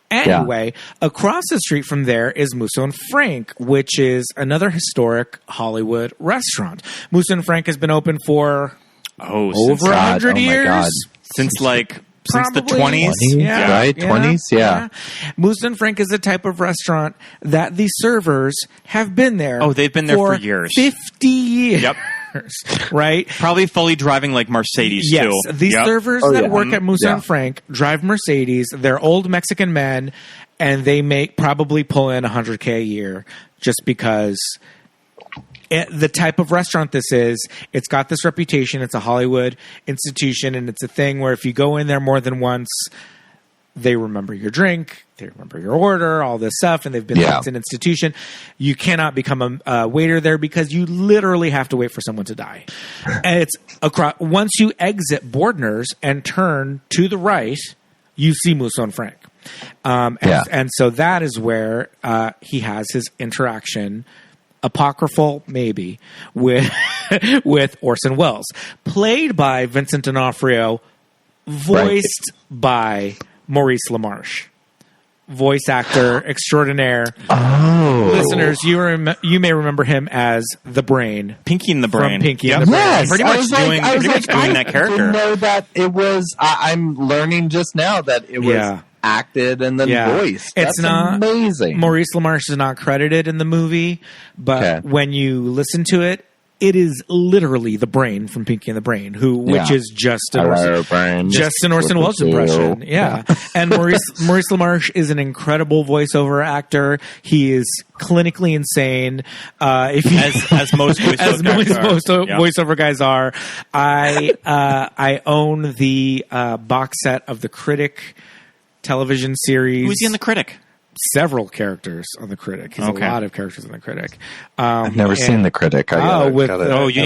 Anyway, across the street from there is Musso and Frank, which is another historic Hollywood restaurant. Musso and Frank has been open for over 100 years. Since the 20s. Yeah, right? 20s, yeah. Musso and Frank is a type of restaurant that the servers have been there. Oh, they've been there for years. 50 years. Yep. Right? Probably fully driving like Mercedes, yes, too. Yes. The servers that work at Musso and Frank drive Mercedes. They're old Mexican men, and they probably pull in $100K a year just because... the type of restaurant this is, it's got this reputation. It's a Hollywood institution, and it's a thing where if you go in there more than once, they remember your drink, they remember your order, all this stuff, and they've been it's an institution. You cannot become a waiter there because you literally have to wait for someone to die. And it's once you exit Bordner's and turn to the right, you see Musso and Frank. And so that is where he has his interaction, apocryphal maybe, with Orson Welles, played by Vincent D'Onofrio, voiced by Maurice LaMarche, voice actor extraordinaire. Oh, listeners, you may remember him as the Brain, Pinky and the Brain, from Pinky and the Brain. Yes, pretty much doing that character. I didn't know that it was. I'm learning just now that it was. Acted and then voiced. It's not amazing. Maurice LaMarche is not credited in the movie, but when you listen to it, it is literally the Brain from Pinky and the Brain, which is just an Orson Welles impression. Yeah. And Maurice LaMarche is an incredible voiceover actor. He is clinically insane. As most voiceover guys are. I own the box set of The Critic television series. Who's he in The Critic? Several characters on The Critic. He's a lot of characters on The Critic. I've never seen The Critic. You need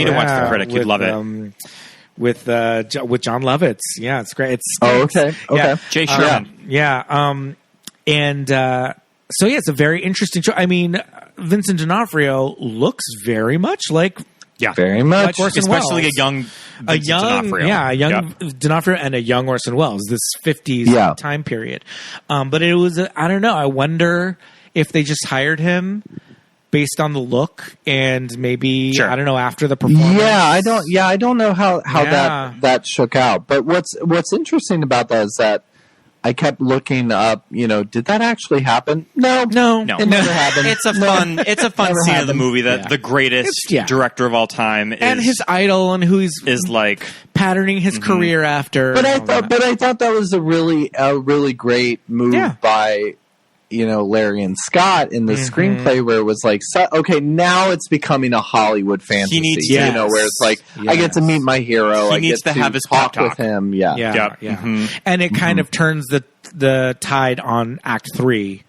to watch The Critic. You'd love it. With John Lovitz. Yeah, it's great. Okay. Yeah. Jay Sherman. So it's a very interesting show. I mean, Vincent D'Onofrio looks very much like very much, like Orson especially Welles. a young D'Onofrio and a young Orson Welles, this 50s time period. But it was, I don't know. I wonder if they just hired him based on the look and maybe I don't know, after the performance. I don't know how that shook out. But what's interesting about that is that I kept looking up, did that actually happen? No. It never happened. It's a fun scene of the movie that the greatest director of all time is. And his idol and who is like patterning his career after. But I thought that was a really great move by Larry and Scott in the screenplay, where it was like, okay, now it's becoming a Hollywood fantasy. He needs to, where it's like, I get to meet my hero. He needs to have his talk with him. Yeah. Mm-hmm. And it kind of turns the tide on Act 3.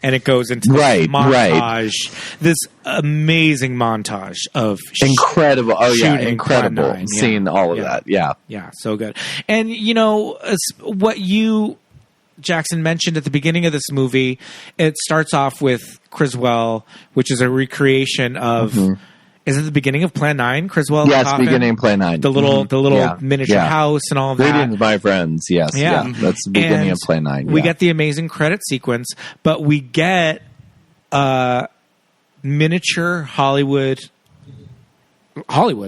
And it goes into this montage, this amazing montage of incredible. Incredible seeing all of that. Yeah, so good. And what you, Jackson, mentioned at the beginning of this movie, it starts off with Criswell, which is a recreation of. Is it the beginning of Plan 9, Criswell? Yeah, it's beginning of Plan 9. The little miniature house and all of that. Greetings, my friends. Yes, that's the beginning of Plan 9. We get the amazing credit sequence, but we get miniature Hollywood,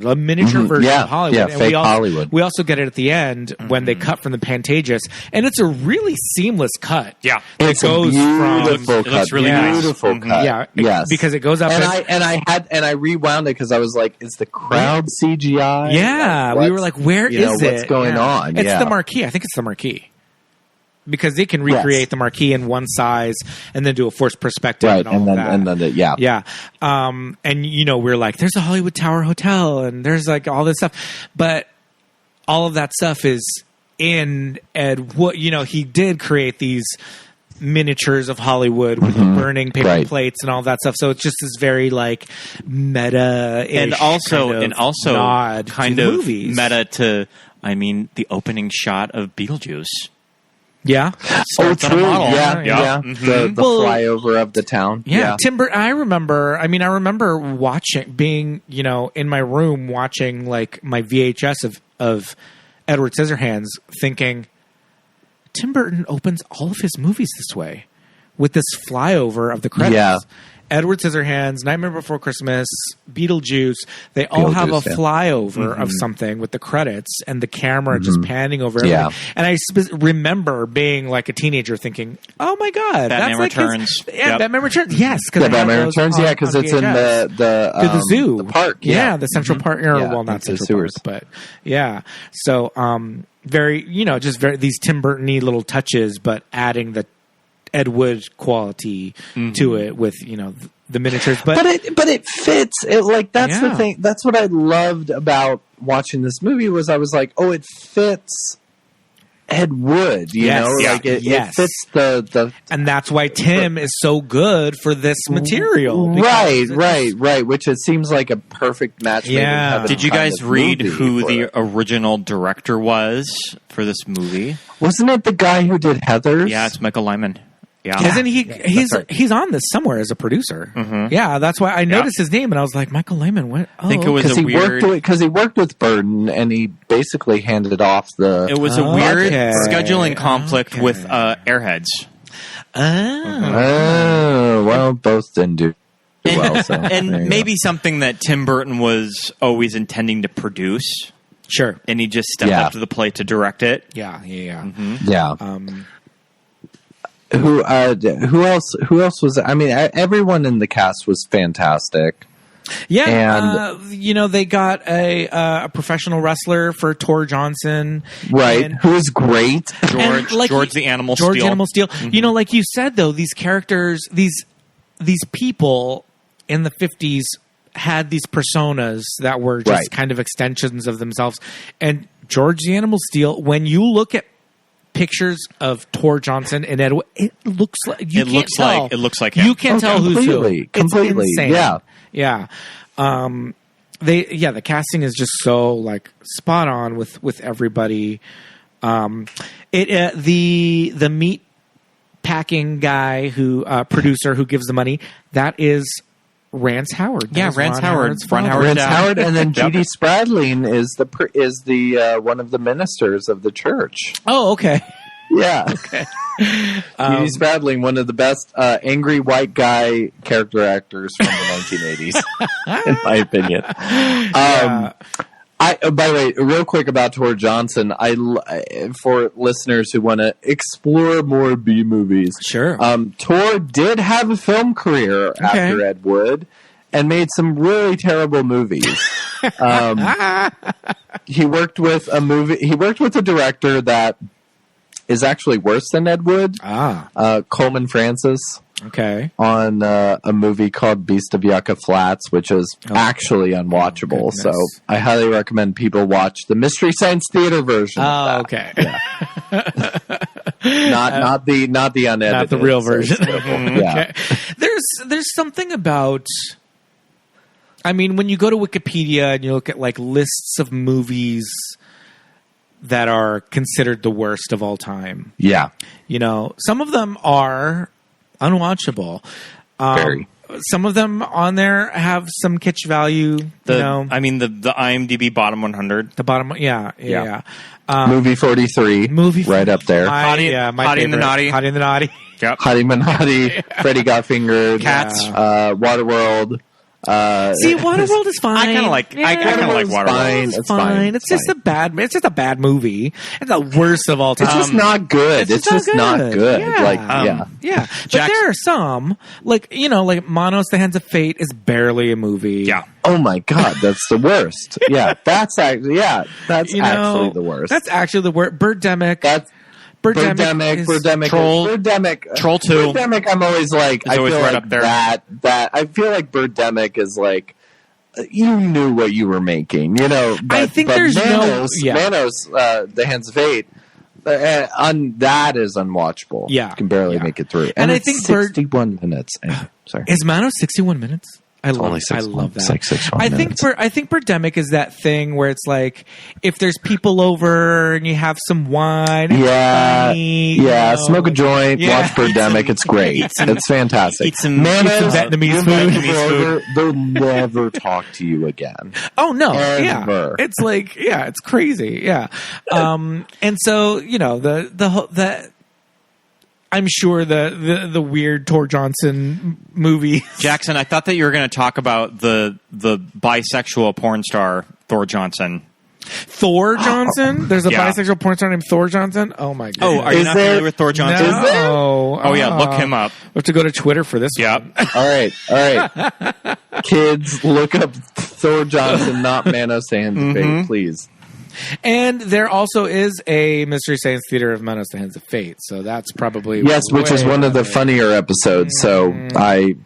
a miniature version of Hollywood. Yeah, fake Hollywood. We also get it at the end when they cut from the Pantages, and it's a really seamless cut. Yeah, it goes beautiful cut. It looks really beautiful cut. Yeah, yes, because it goes up. And I rewound it because I was like, "Is the crowd CGI?" Yeah, we were like, "Where is it? What's going on?" It's the marquee. I think it's the marquee. Because they can recreate the marquee in one size and then do a forced perspective and all that. And then, and we're like, there's a Hollywood Tower Hotel and there's like all this stuff. But all of that stuff is in Ed Wood. He did create these miniatures of Hollywood with burning paper plates and all that stuff. So it's just this very like meta and also nod kind to of movies. Meta to the opening shot of Beetlejuice. Yeah. True. Yeah. The flyover of the town. Yeah. Tim Burton. I remember being, in my room watching like my VHS of Edward Scissorhands, thinking Tim Burton opens all of his movies this way, with this flyover of the credits. Yeah. Edward Scissorhands, Nightmare Before Christmas, Beetlejuice, they all have a flyover of something with the credits and the camera just panning over everything. Yeah. And I remember being like a teenager thinking, oh my God. Batman Returns. Batman Returns. Yes. Batman Returns, because it's in the zoo. The park. Yeah, the Central Park. Well, not Central Park, but yeah. So, very, these Tim Burton-y little touches, but adding the Ed Wood quality to it with the miniatures, but it fits. That's the thing. That's what I loved about watching this movie was I was like, oh, it fits Ed Wood. It fits the and that's why Tim is so good for this material. Right. Which it seems like a perfect match. Yeah. Did you guys read who the original director was for this movie? Wasn't it the guy who did Heathers? Yeah, it's Michael Lyman. Yeah. Isn't he? He's on this somewhere as a producer. Yeah, that's why I noticed his name and I was like, Michael Lehman. What? I think it was because he worked with Burton and he basically handed off the. It was a weird scheduling conflict with Airheads. Well, both didn't do well. So, and maybe something that Tim Burton was always intending to produce. Sure, and he just stepped up to the plate to direct it. Yeah. Who else was? I mean, everyone in the cast was fantastic. Yeah, and they got a professional wrestler for Tor Johnson, right? Who was great. George the Animal Steel. George Animal Steel. Like you said, though, these characters, these people in the 50s had these personas that were just kind of extensions of themselves. And George the Animal Steel, when you look at pictures of Tor Johnson and Ed, it looks like it looks like him. You can't tell who's who. Completely, it's insane. Yeah. The casting is just so like spot on with everybody. The meat packing guy producer who gives the money, that is Rance Howard. Rance Howard. Rance Howard, and then Judy Spradling is the one of the ministers of the church. Oh, okay. Yeah. Okay. Judy Spradling, one of the best angry white guy character actors from the 1980s, in my opinion. By the way, real quick about Tor Johnson, for listeners who want to explore more B movies, sure. Tor did have a film career after Ed Wood, and made some really terrible movies. He worked with a director that is actually worse than Ed Wood. Coleman Francis. Okay. On a movie called Beast of Yucca Flats, which is actually unwatchable. So I highly recommend people watch the Mystery Science Theater version. Oh, okay. Yeah. not the unedited, not the real version. Yeah. Okay. There's something about. I mean, when you go to Wikipedia and you look at like lists of movies that are considered the worst of all time. Yeah. You know, some of them are unwatchable. Very. Some of them on there have some kitsch value. I mean, the IMDb bottom 100. The bottom, yeah. Movie 43, right up there. Hottie and the Naughty. Hottie and the Naughty. Yep. Hottie and Naughty. Freddy Got Fingered. Cats. Waterworld. See, Waterworld is fine. I kind of like Waterworld. It's fine. It's just a bad movie. It's the worst of all time. It's just not good. It's just not good. Yeah. But there are some, like Manos, The Hands of Fate is barely a movie. Yeah. Oh my God, that's the worst. Yeah, that's actually the worst. That's actually the worst. Birdemic. Birdemic, Troll 2. Birdemic, I'm always like, I feel right like up there. I feel like Birdemic is like, you knew what you were making, But, I think there's Manos, The Hands of Fate, that is unwatchable. Yeah. You can barely make it through. And I it's think 61 minutes. Sorry. Is Manos 61 minutes? I love that. It's like 6 I think Birdemic is that thing where it's like if there's people over and you have some wine, smoke a joint, watch Birdemic. It's great. It's fantastic. Eat some Vietnamese food. They'll never talk to you again. Oh no! Ever. Yeah, it's like it's crazy. Yeah, and so the I'm sure the weird Tor Johnson movie. Jackson, I thought that you were going to talk about the bisexual porn star Thor Johnson. Thor Johnson? There's a bisexual porn star named Thor Johnson? Oh my god. Oh, are you not familiar with Thor Johnson? No. Is there? Oh yeah, look him up. We have to go to Twitter for this one. All right. Kids, look up Thor Johnson, not Manos Hands of Fate, please. And there also is a Mystery Science Theater of Manos, The Hands of Fate, so that's probably which is one of the funnier episodes. So I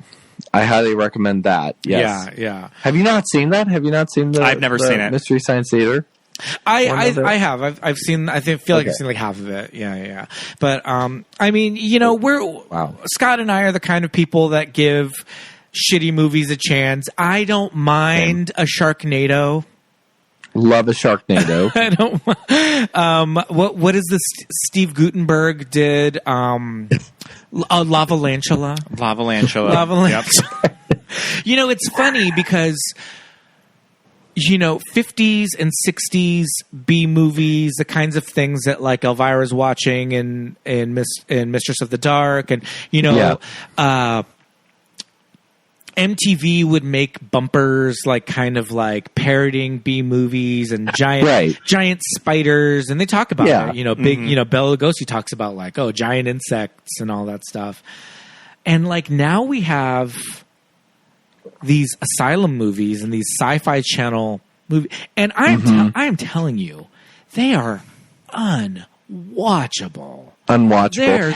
highly recommend that. Yes. Yeah. Have you not seen that? Have you not seen the? I've never seen it. Mystery Science Theater. I have. I've seen. I feel like I've seen like half of it. Yeah. But I mean, we're Scott and I are the kind of people that give shitty movies a chance. I don't mind a Sharknado. Love a Sharknado. I don't. What is this? Steve Guttenberg did Lavalantula. Yep. It's funny because 50s and 60s B movies, the kinds of things that like Elvira's watching in Mistress of the Dark, and MTV would make bumpers like kind of like parroting B movies and giant spiders, and they talk about it. Big Bela Lugosi talks about like giant insects and all that stuff. And like now we have these asylum movies and these Sci-Fi Channel movies, and I am telling you, they are unwatchable. And that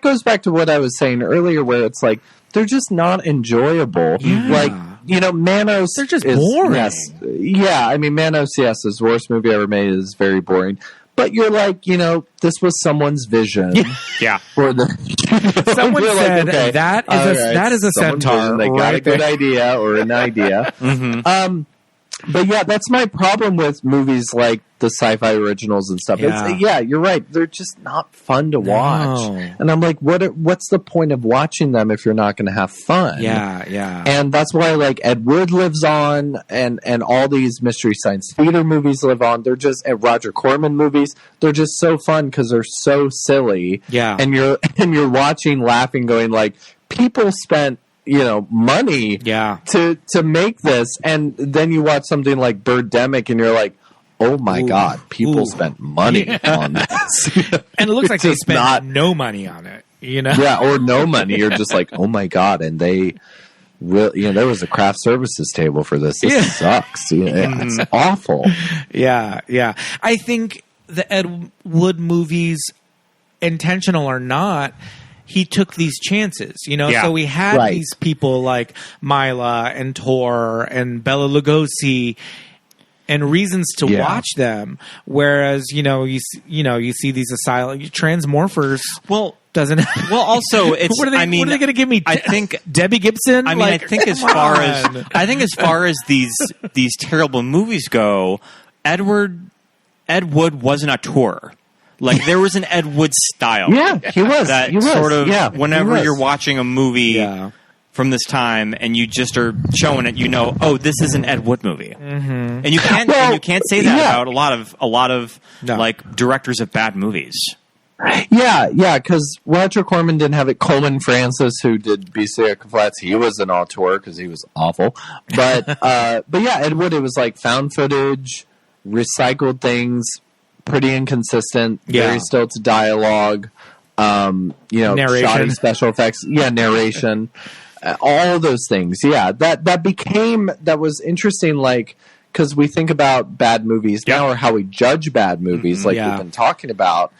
goes back to what I was saying earlier, where it's like they're just not enjoyable. Yeah. Like Manos, they're just boring. I mean Manos, is the worst movie ever made. Is very boring. But you're like, this was someone's vision. Yeah. For the someone said that is a centaur. They got a good idea or an idea. But yeah, that's my problem with movies like the sci-fi originals and stuff. Yeah. You're right. They're just not fun to watch. And I'm like, what's the point of watching them if you're not going to have fun? Yeah. And that's why like Ed Wood lives on, and all these Mystery Science Theater movies live on. They're just Roger Corman movies. They're just so fun because they're so silly. Yeah. And you're watching, laughing, going like, people spent money to make this, and then you watch something like Birdemic and you're like, oh my god, people spent money on this. And it looks like they spent no money on it, or no money. You're just like, oh my god, and they really, there was a craft services table for this. This sucks. It's awful. Yeah. I think the Ed Wood movies, intentional or not, he took these chances, you know? Yeah. So we had these people like Maila and Tor and Bela Lugosi and reasons to watch them. Whereas, you see these asylum transmorphers. Well, doesn't. Well, also, it's. what are they going to give me? I think Debbie Gibson. I mean, I think as far as these terrible movies go, Ed Wood was an auteur. Like there was an Ed Wood style. Yeah, he was. That he was. sort of. Yeah, whenever you're watching a movie from this time and you just are showing it, oh, this is an Ed Wood movie, and you can't say that about a lot of like directors of bad movies. Yeah, because Roger Corman didn't have it. Coleman Francis, who did Beastly Flats, he was an auteur because he was awful. But yeah, Ed Wood, it was like found footage, recycled things, pretty inconsistent, very stilted dialogue, narration. Shoddy special effects, narration, all of those things. Yeah, that was interesting. Like because we think about bad movies now, or how we judge bad movies, like we've been talking about.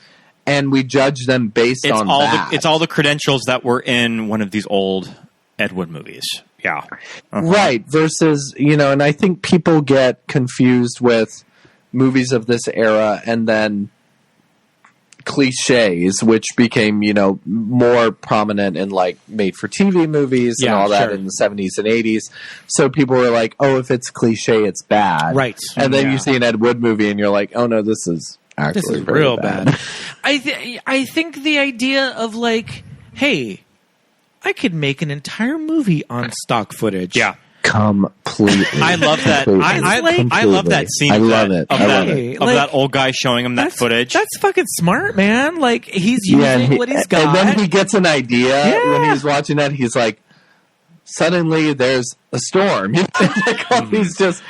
And we judge them based on that. It's all the credentials that were in one of these old Ed Wood movies. Yeah. Right. Versus, and I think people get confused with movies of this era and then cliches, which became, more prominent in like made-for-TV movies and all that in the 70s and 80s. So people were like, oh, if it's cliche, it's bad. Right. And then you see an Ed Wood movie and you're like, oh, no, this is real bad. I think the idea of like, hey, I could make an entire movie on stock footage. Yeah. Completely. I love that. I love that scene. I love it. Of that old guy showing him that footage. That's fucking smart, man. Like he's using what he's got. And then he gets an idea when he's watching that. He's like, suddenly there's a storm. He's just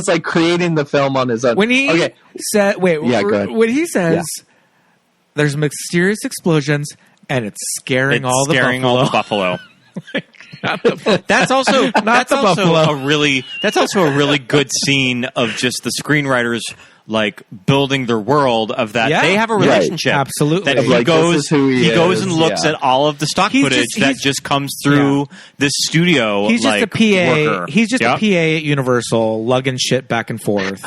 like creating the film on his own. When he said, go ahead. When he says, "There's mysterious explosions and it's scaring all the buffalo." That's also a really good scene of just the screenwriters like building their world of that. They have a relationship. Right. Absolutely. That he goes and looks at all of the stock footage that just comes through this studio. He's just a PA. Worker. He's just a PA at Universal lugging shit back and forth.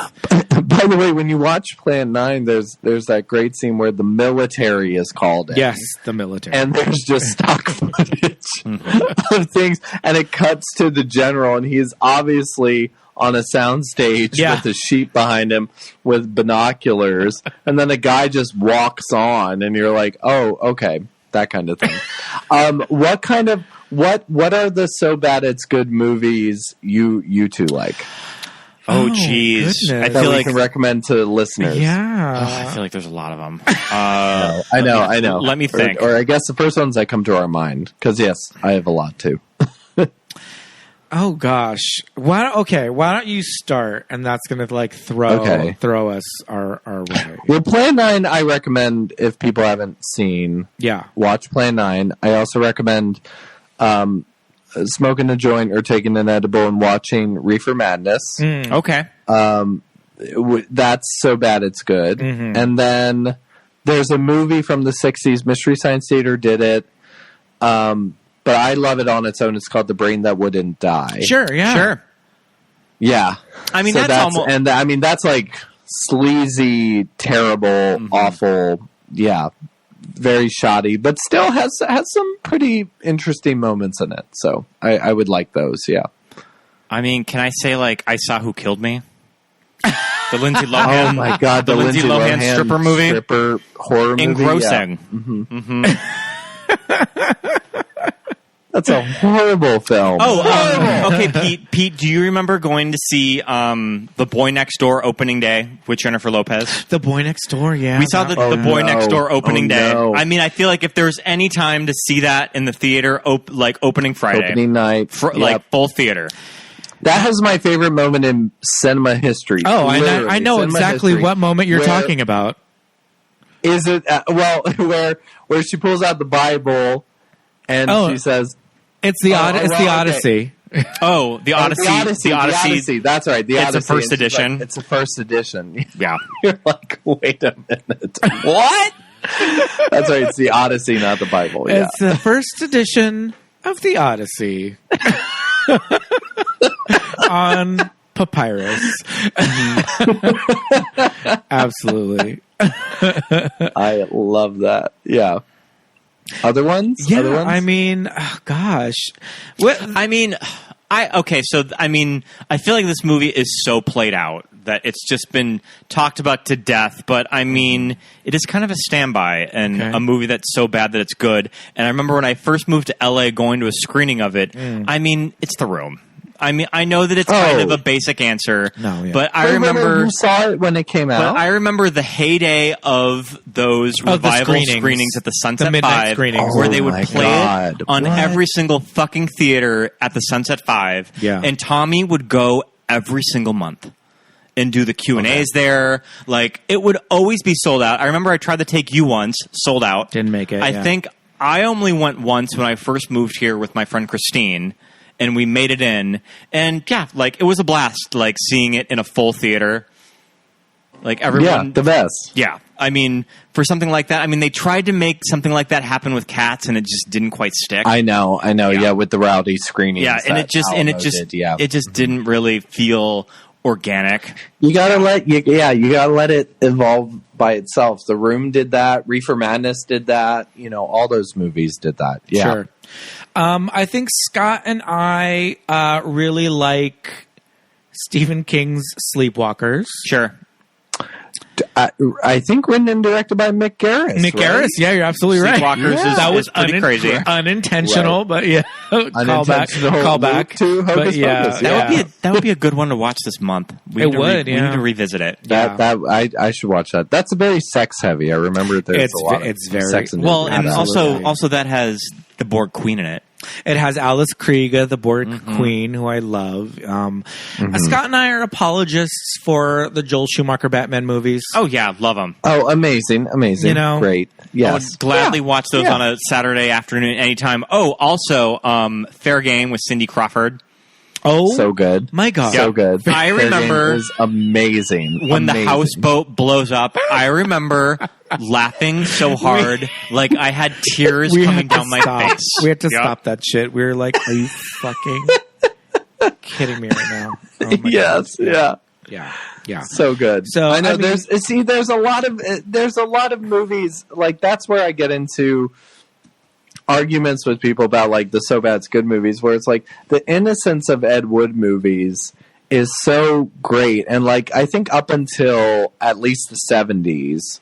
By the way, when you watch Plan 9, there's that great scene where the military is called in. Yes, the military. And there's just stock footage of things. And it cuts to the general, and he's obviously on a sound stage with a sheep behind him with binoculars. And then a guy just walks on, and you're like, oh, okay, that kind of thing. What are the so bad it's good movies you two like? Oh, jeez. I feel like we can recommend to listeners. Yeah. I feel like there's a lot of them. I know. Let me think. Or I guess the first ones that come to our mind. Because, yes, I have a lot, too. Oh, gosh. Why don't you start? And that's going to, like, throw us our way. Well, Plan 9, I recommend if people haven't seen. Yeah. Watch Plan 9. I also recommend smoking a joint or taking an edible and watching Reefer Madness. Okay. That's so bad it's good. Mm-hmm. And then there's a movie from the 60s. Mystery Science Theater did it. But I love it on its own. It's called The Brain That Wouldn't Die. Sure, yeah. Sure. Yeah. I mean, that's almost... And that's like sleazy, terrible, awful, very shoddy, but still has some pretty interesting moments in it. So I would like those, yeah. I mean, can I say, like, I Saw Who Killed Me? The Lindsay Lohan. Oh, my God. The Lindsay Lohan stripper movie. Stripper horror movie. Engrossing. Yeah. Mm-hmm. That's a horrible film. Okay, Pete, do you remember going to see The Boy Next Door opening day with Jennifer Lopez? The Boy Next Door, yeah. We saw the Boy Next Door opening day. I mean, I feel like if there's any time to see that in the theater, like opening Friday. Opening night. Like full theater. That has my favorite moment in cinema history. Oh, and I know exactly what moment you're talking about. Is it, where she pulls out the Bible and she says... It's the Odyssey. Oh, the Odyssey. The Odyssey. That's right. The Odyssey. It's a first edition. It's a first edition. Yeah. You're like, wait a minute. What? That's right. It's the Odyssey, not the Bible. Yeah. It's the first edition of the Odyssey on papyrus. Absolutely. I love that. Yeah. Other ones? Yeah, Other ones? I mean, gosh. I feel like this movie is so played out that it's just been talked about to death, but I mean, it is kind of a standby and a movie that's so bad that it's good. And I remember when I first moved to LA going to a screening of it, I mean, it's The Room. I mean, I know that it's kind of a basic answer, but I remember you saw it when it came out. But I remember the heyday of those revival screenings at the Sunset Five, where they would play it on every single fucking theater at the Sunset Five. Yeah. And Tommy would go every single month and do the Q&As there. Like, it would always be sold out. I remember I tried to take you once, sold out. Didn't make it. I think I only went once when I first moved here with my friend Christine. And we made it in, and like it was a blast, like seeing it in a full theater. Like everyone, the best. Yeah, I mean, for something like that, I mean, they tried to make something like that happen with Cats, and it just didn't quite stick. I know. Yeah, with the rowdy screenings. Yeah, and it just didn't really feel organic. You gotta let it evolve by itself. The Room did that. Reefer Madness did that. You know, all those movies did that. Yeah. Sure. I think Scott and I really like Stephen King's Sleepwalkers. Sure. I think written and directed by Mick Garris. Mick Garris, yeah, you're absolutely right. Sleepwalkers that was pretty crazy. Unintentional, but yeah. Call back. To Hocus Pocus. That would be a good one to watch this month. We need to revisit it. I should watch that. That's very sex heavy. I remember there's a lot of sex in it. Well, and also that has the Borg Queen in it. It has Alice Krige, the Borg Queen, who I love. Scott and I are apologists for the Joel Schumacher Batman movies. Oh, yeah, love them. Oh, amazing. You know, great. Yes. I would gladly watch those on a Saturday afternoon anytime. Oh, also, Fair Game with Cindy Crawford. Oh, so good. My God. So good. I remember is amazing. When the houseboat blows up, I remember laughing so hard, like I had tears coming down my face. We had to stop that shit. We were like, are you fucking kidding me right now? Oh yes. God. Yeah. Yeah. So good. So I know there's a lot of movies, like that's where I get into arguments with people about like the So Bad It's Good movies, where it's like the innocence of Ed Wood movies is so great. And like, I think up until at least the 70s,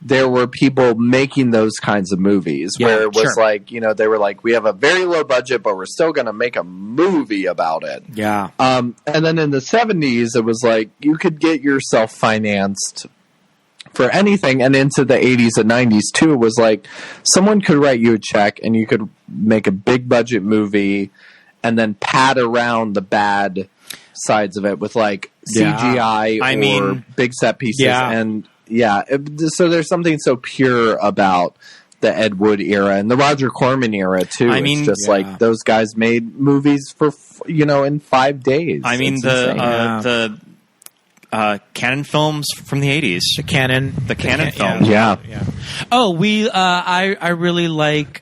there were people making those kinds of movies where it was like, you know, they were like, we have a very low budget, but we're still going to make a movie about it. Yeah. And then in the 70s, it was like, you could get yourself financed for anything, and into the 80s and 90s too, it was like someone could write you a check and you could make a big budget movie and then pad around the bad sides of it with like CGI or big set pieces. And so there's something so pure about the Ed Wood era and the Roger Corman era too. It's just like those guys made movies for, in 5 days. I mean, the Canon films from the 80s. The Canon films. Yeah. Oh, I really like,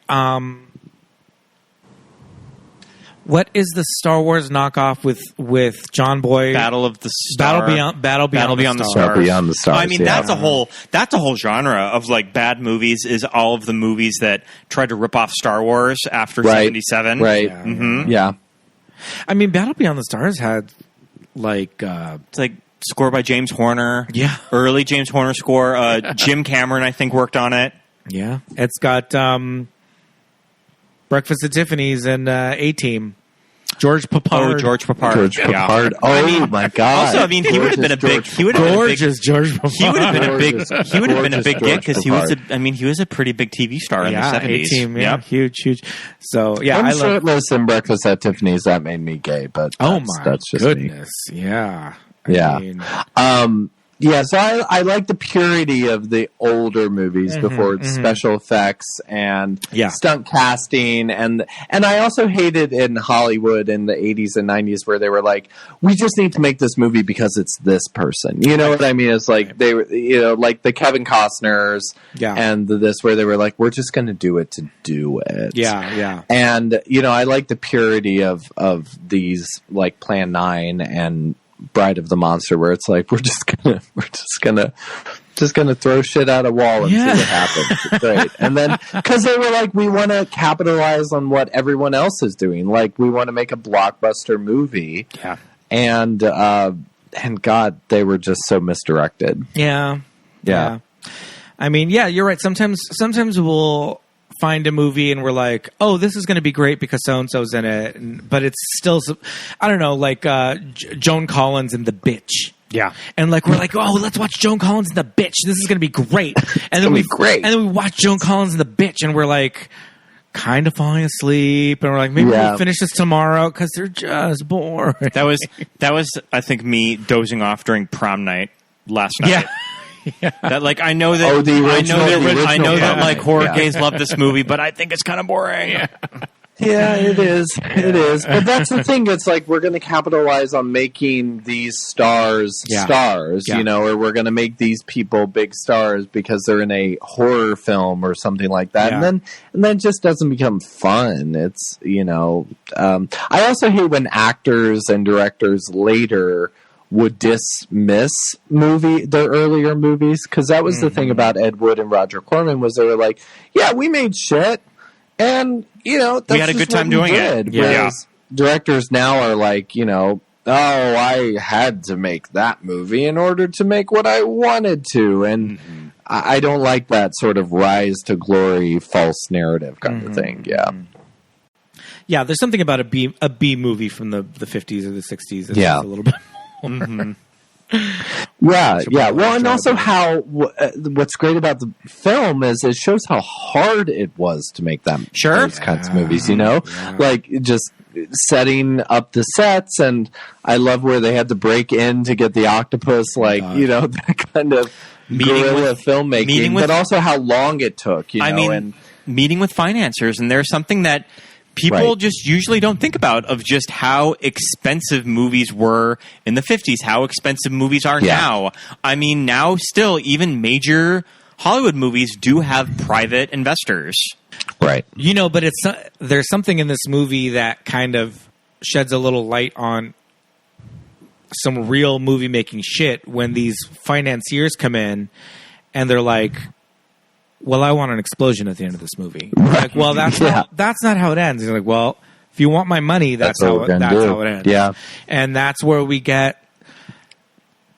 what is the Star Wars knockoff with John Boy? Battle of the Star. Battle Beyond the Stars. Beyond the Stars. I mean, that's a whole genre of like bad movies. Is all of the movies that tried to rip off Star Wars after 77. Right. Yeah. I mean, Battle Beyond the Stars had like it's like score by James Horner. Yeah. Early James Horner score. Jim Cameron, I think, worked on it. Yeah. It's got Breakfast at Tiffany's and A-Team. George Papard. Oh, George Papard. Yeah. Oh, my God. Also, I mean, he would have been a big. He would have been a big get because he was a pretty big TV star in the 70s. A-Team, huge. So yeah, I'm shirtless in Breakfast at Tiffany's. That made me gay, but that's just goodness, me. Yeah. Yeah. Yeah, so I like the purity of the older movies before special effects and stunt casting, and I also hated in Hollywood in the 80s and 90s where they were like, we just need to make this movie because it's this person. You know what I mean? It's like they were, you know, like the Kevin Costners and this where they were like, we're just going to do it to do it. Yeah. And you know, I like the purity of these like Plan 9 and Bride of the Monster, where it's like we're just gonna throw shit at a wall and see what happens. It's great. And then because they were like, we want to capitalize on what everyone else is doing, like we want to make a blockbuster movie. And God, they were just so misdirected. Yeah. I mean, you're right. Sometimes we'll find a movie and we're like, oh, this is going to be great because so-and-so's in it. But it's still, I don't know, like Joan Collins in The Bitch. Yeah. And like, we're like, oh, let's watch Joan Collins in The Bitch. This is going to be great. And then we watch Joan Collins in The Bitch and we're like kind of falling asleep. And we're like, maybe we'll finish this tomorrow because they're just bored. That was, I think, me dozing off during prom night last night. Yeah. That like I know that like horror gays love this movie, but I think it's kind of boring. Yeah, it is. It is. But that's the thing. It's like we're going to capitalize on making these stars, you know, or we're going to make these people big stars because they're in a horror film or something like that. And then it just doesn't become fun. It's, you know, I also hate when actors and directors later would dismiss their earlier movies, because that was the thing about Ed Wood and Roger Corman, was they were like, yeah, we made shit and, you know, that's we had a good time doing it. Whereas directors now are like, you know, oh, I had to make that movie in order to make what I wanted to, and I don't like that sort of rise to glory false narrative kind of thing. Yeah, there's something about a B movie from the 50s or the 60s that's a little bit Well, and also how what's great about the film is it shows how hard it was to make those kinds of movies, you know, like just setting up the sets. And I love where they had to break in to get the octopus, like, you know, that kind of guerrilla filmmaking, but also how long it took, you know, and meeting with financiers. And there's something that people just usually don't think about, of just how expensive movies were in the 50s, how expensive movies are now. I mean, now still, even major Hollywood movies do have private investors. Right. You know, but there's something in this movie that kind of sheds a little light on some real movie making shit when these financiers come in and they're like, well, I want an explosion at the end of this movie. Like, well, that's not how it ends. He's like, well, if you want my money, that's how it ends. Yeah. And that's where we get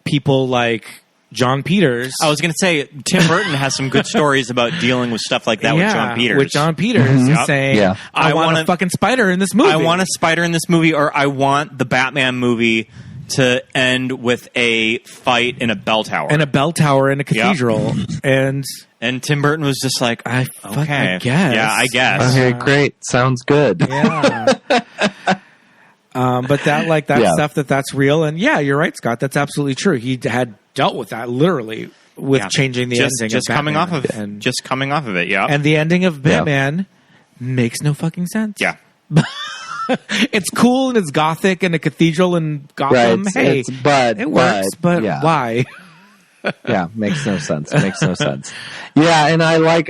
people like John Peters. I was going to say, Tim Burton has some good stories about dealing with stuff like that with John Peters. With John Peters saying, I want a fucking spider in this movie. I want a spider in this movie, or I want the Batman movie to end with a fight in a bell tower. In a bell tower in a cathedral. And Tim Burton was just like, I guess. Yeah, I guess. Okay, great. Sounds good. Yeah. But that stuff that's real. And yeah, you're right, Scott. That's absolutely true. He had dealt with that literally with changing the ending. Just coming off of it. Yeah. And the ending of Batman makes no fucking sense. Yeah. It's cool and it's gothic and a cathedral in Gotham. It works, but why? Yeah, makes no sense. Yeah, and I like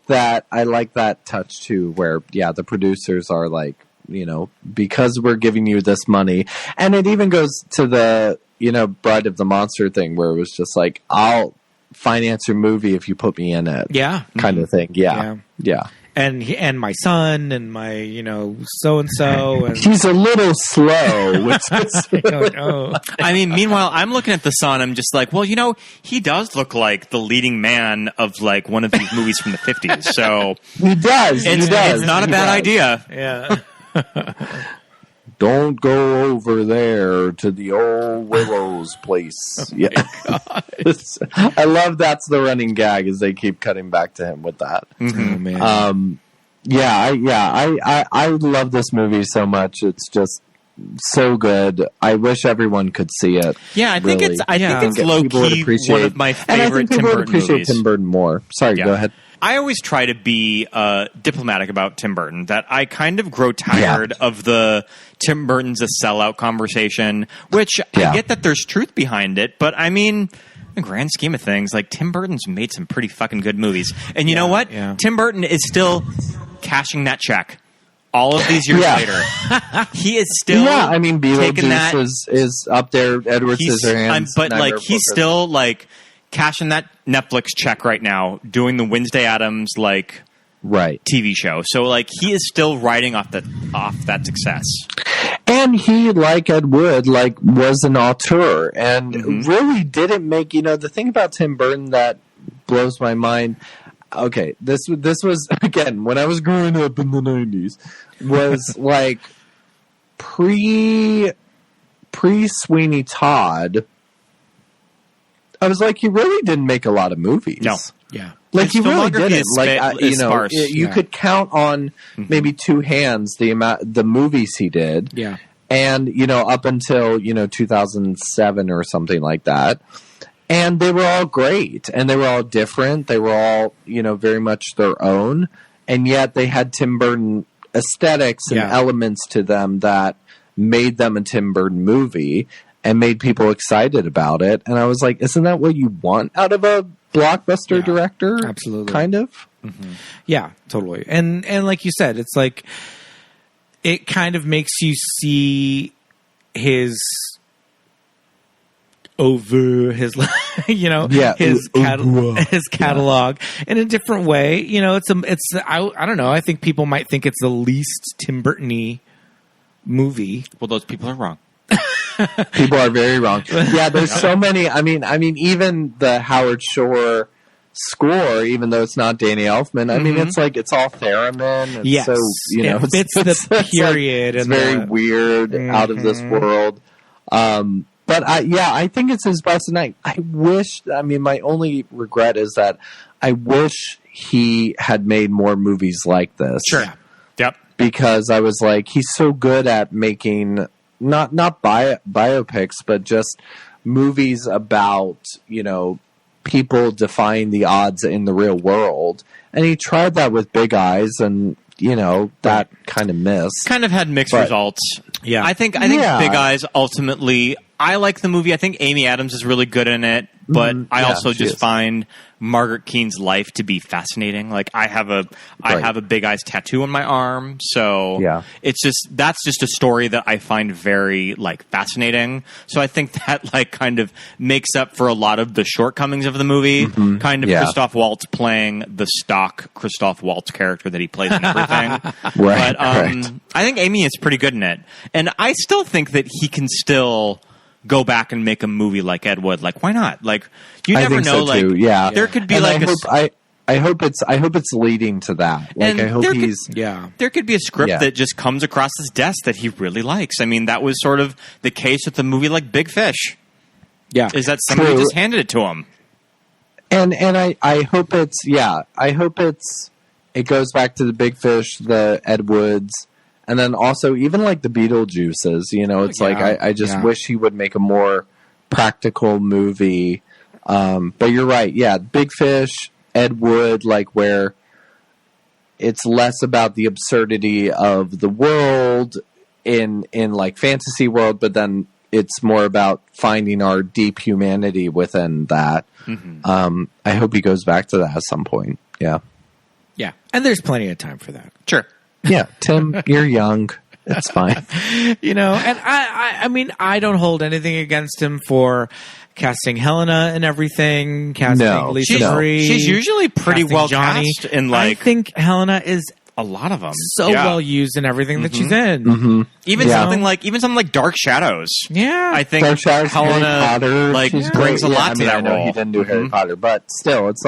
that touch too, where the producers are like, you know, because we're giving you this money, and it even goes to the, you know, Bride of the Monster thing, where it was just like, I'll finance your movie if you put me in it, kind of thing. Yeah. And my son and my, you know, so and so, and he's a little slow. Which is I mean, meanwhile, I'm looking at the son. I'm just like, well, you know, he does look like the leading man of like one of these movies from the 50s. So he does. It's not a bad idea. Yeah. Don't go over there to the old Willow's place. I love that's the running gag, is they keep cutting back to him with that. Oh, man. I love this movie so much. It's just, so good. I wish everyone could see it. Yeah, I think it's low key one of my favorite Tim Burton movies. Tim Burton more. Sorry, go ahead. I always try to be diplomatic about Tim Burton, that I kind of grow tired of the Tim Burton's a sellout conversation, which I get that there's truth behind it, but I mean, in the grand scheme of things, like, Tim Burton's made some pretty fucking good movies. And you know what? Yeah. Tim Burton is still cashing that check. All of these years later, he is still I mean, Beetlejuice is up there. Edward Scissorhands, but like he's still like cashing that Netflix check right now, doing the Wednesday Addams TV show. So like he is still riding off that success. And he, like Ed Wood, was an auteur and really didn't make. The thing about Tim Burton that blows my mind. Okay, this was, again, when I was growing up in the 90s, was like pre Sweeney Todd. I was like, he really didn't make a lot of movies. No. Yeah. Like, he really didn't. You could count on maybe two hands the movies he did. Yeah. And, up until, 2007 or something like that. And they were all great, and they were all different. They were all, very much their own, and yet they had Tim Burton aesthetics and elements to them that made them a Tim Burton movie and made people excited about it. And I was like, isn't that what you want out of a blockbuster director? Absolutely. Kind of? Mm-hmm. Yeah, totally. And like you said, it's like, it kind of makes you see his his catalog in a different way. I don't know. I think people might think it's the least Tim Burton-y movie. Well, those people are wrong. People are very wrong. Yeah, there's so many. I mean, even the Howard Shore score, even though it's not Danny Elfman, I mean, it's all theremin. Yes, so it fits the period. It's very weird, out of this world. But I think it's his best. And I wish, my only regret is that I wish he had made more movies like this. Sure. Yep. Because I was like, he's so good at making, not biopics, but just movies about, people defying the odds in the real world. And he tried that with Big Eyes, and, that kind of missed. Kind of had mixed results. Yeah. I think Big Eyes ultimately, I like the movie. I think Amy Adams is really good in it, but I also just find Margaret Keane's life to be fascinating. Like, I have a Big Eyes tattoo on my arm, so that's just a story that I find very fascinating. So I think that kind of makes up for a lot of the shortcomings of the movie. Kind of Christoph Waltz playing the stock Christoph Waltz character that he plays in everything. But I think Amy is pretty good in it, and I still think that he can still go back and make a movie like Ed Wood. Like, why not? Like, you never know. So too. Yeah, there could be and I hope it's leading to that. Like, I hope there could be a script that just comes across his desk that he really likes. I mean, that was sort of the case with the movie like Big Fish. Yeah, is that somebody just handed it to him? And I hope it goes back to the Big Fish, the Ed Woods. And then also, even the Beetlejuices, I just wish he would make a more practical movie. But you're right. Yeah, Big Fish, Ed Wood, where it's less about the absurdity of the world in fantasy world, but then it's more about finding our deep humanity within that. I hope he goes back to that at some point. Yeah. Yeah. And there's plenty of time for that. Sure. Yeah, Tim, you're young. It's fine. And I mean, I don't hold anything against him for casting Helena and everything, casting Lisa Marie. She's usually pretty well Johnny. Cast in I think Helena is a lot of them so well used in everything that she's in. Even something like Dark Shadows. Yeah, I think Dark Shadows, Helena brings a lot to that I know role. he didn't do Harry Potter, but still, it's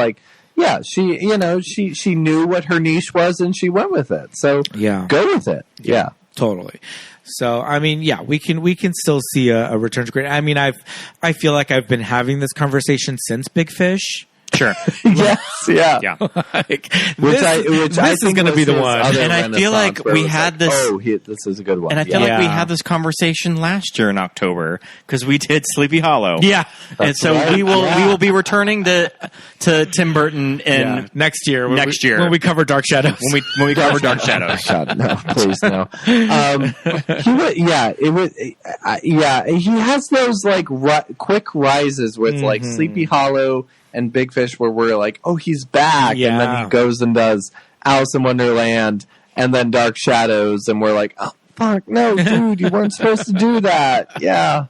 yeah, she knew what her niche was and she went with it. So go with it. Yeah. Totally. So I mean, we can still see a return to great. I mean, I feel like I've been having this conversation since Big Fish. Sure. Yes, yeah. Yeah. This is going to be the one. And I feel like we had this. This is a good one. And I feel like we had this conversation last year in October because we did Sleepy Hollow. Yeah. And so we will be returning to Tim Burton in next year. When we cover Dark Shadows. When we cover Dark Shadows. No, please no. He has those like quick rises with like Sleepy Hollow and Big Fish, where we're like, oh, he's back, and then he goes and does Alice in Wonderland, and then Dark Shadows, and we're like, oh, fuck, no, dude, you weren't supposed to do that. Yeah.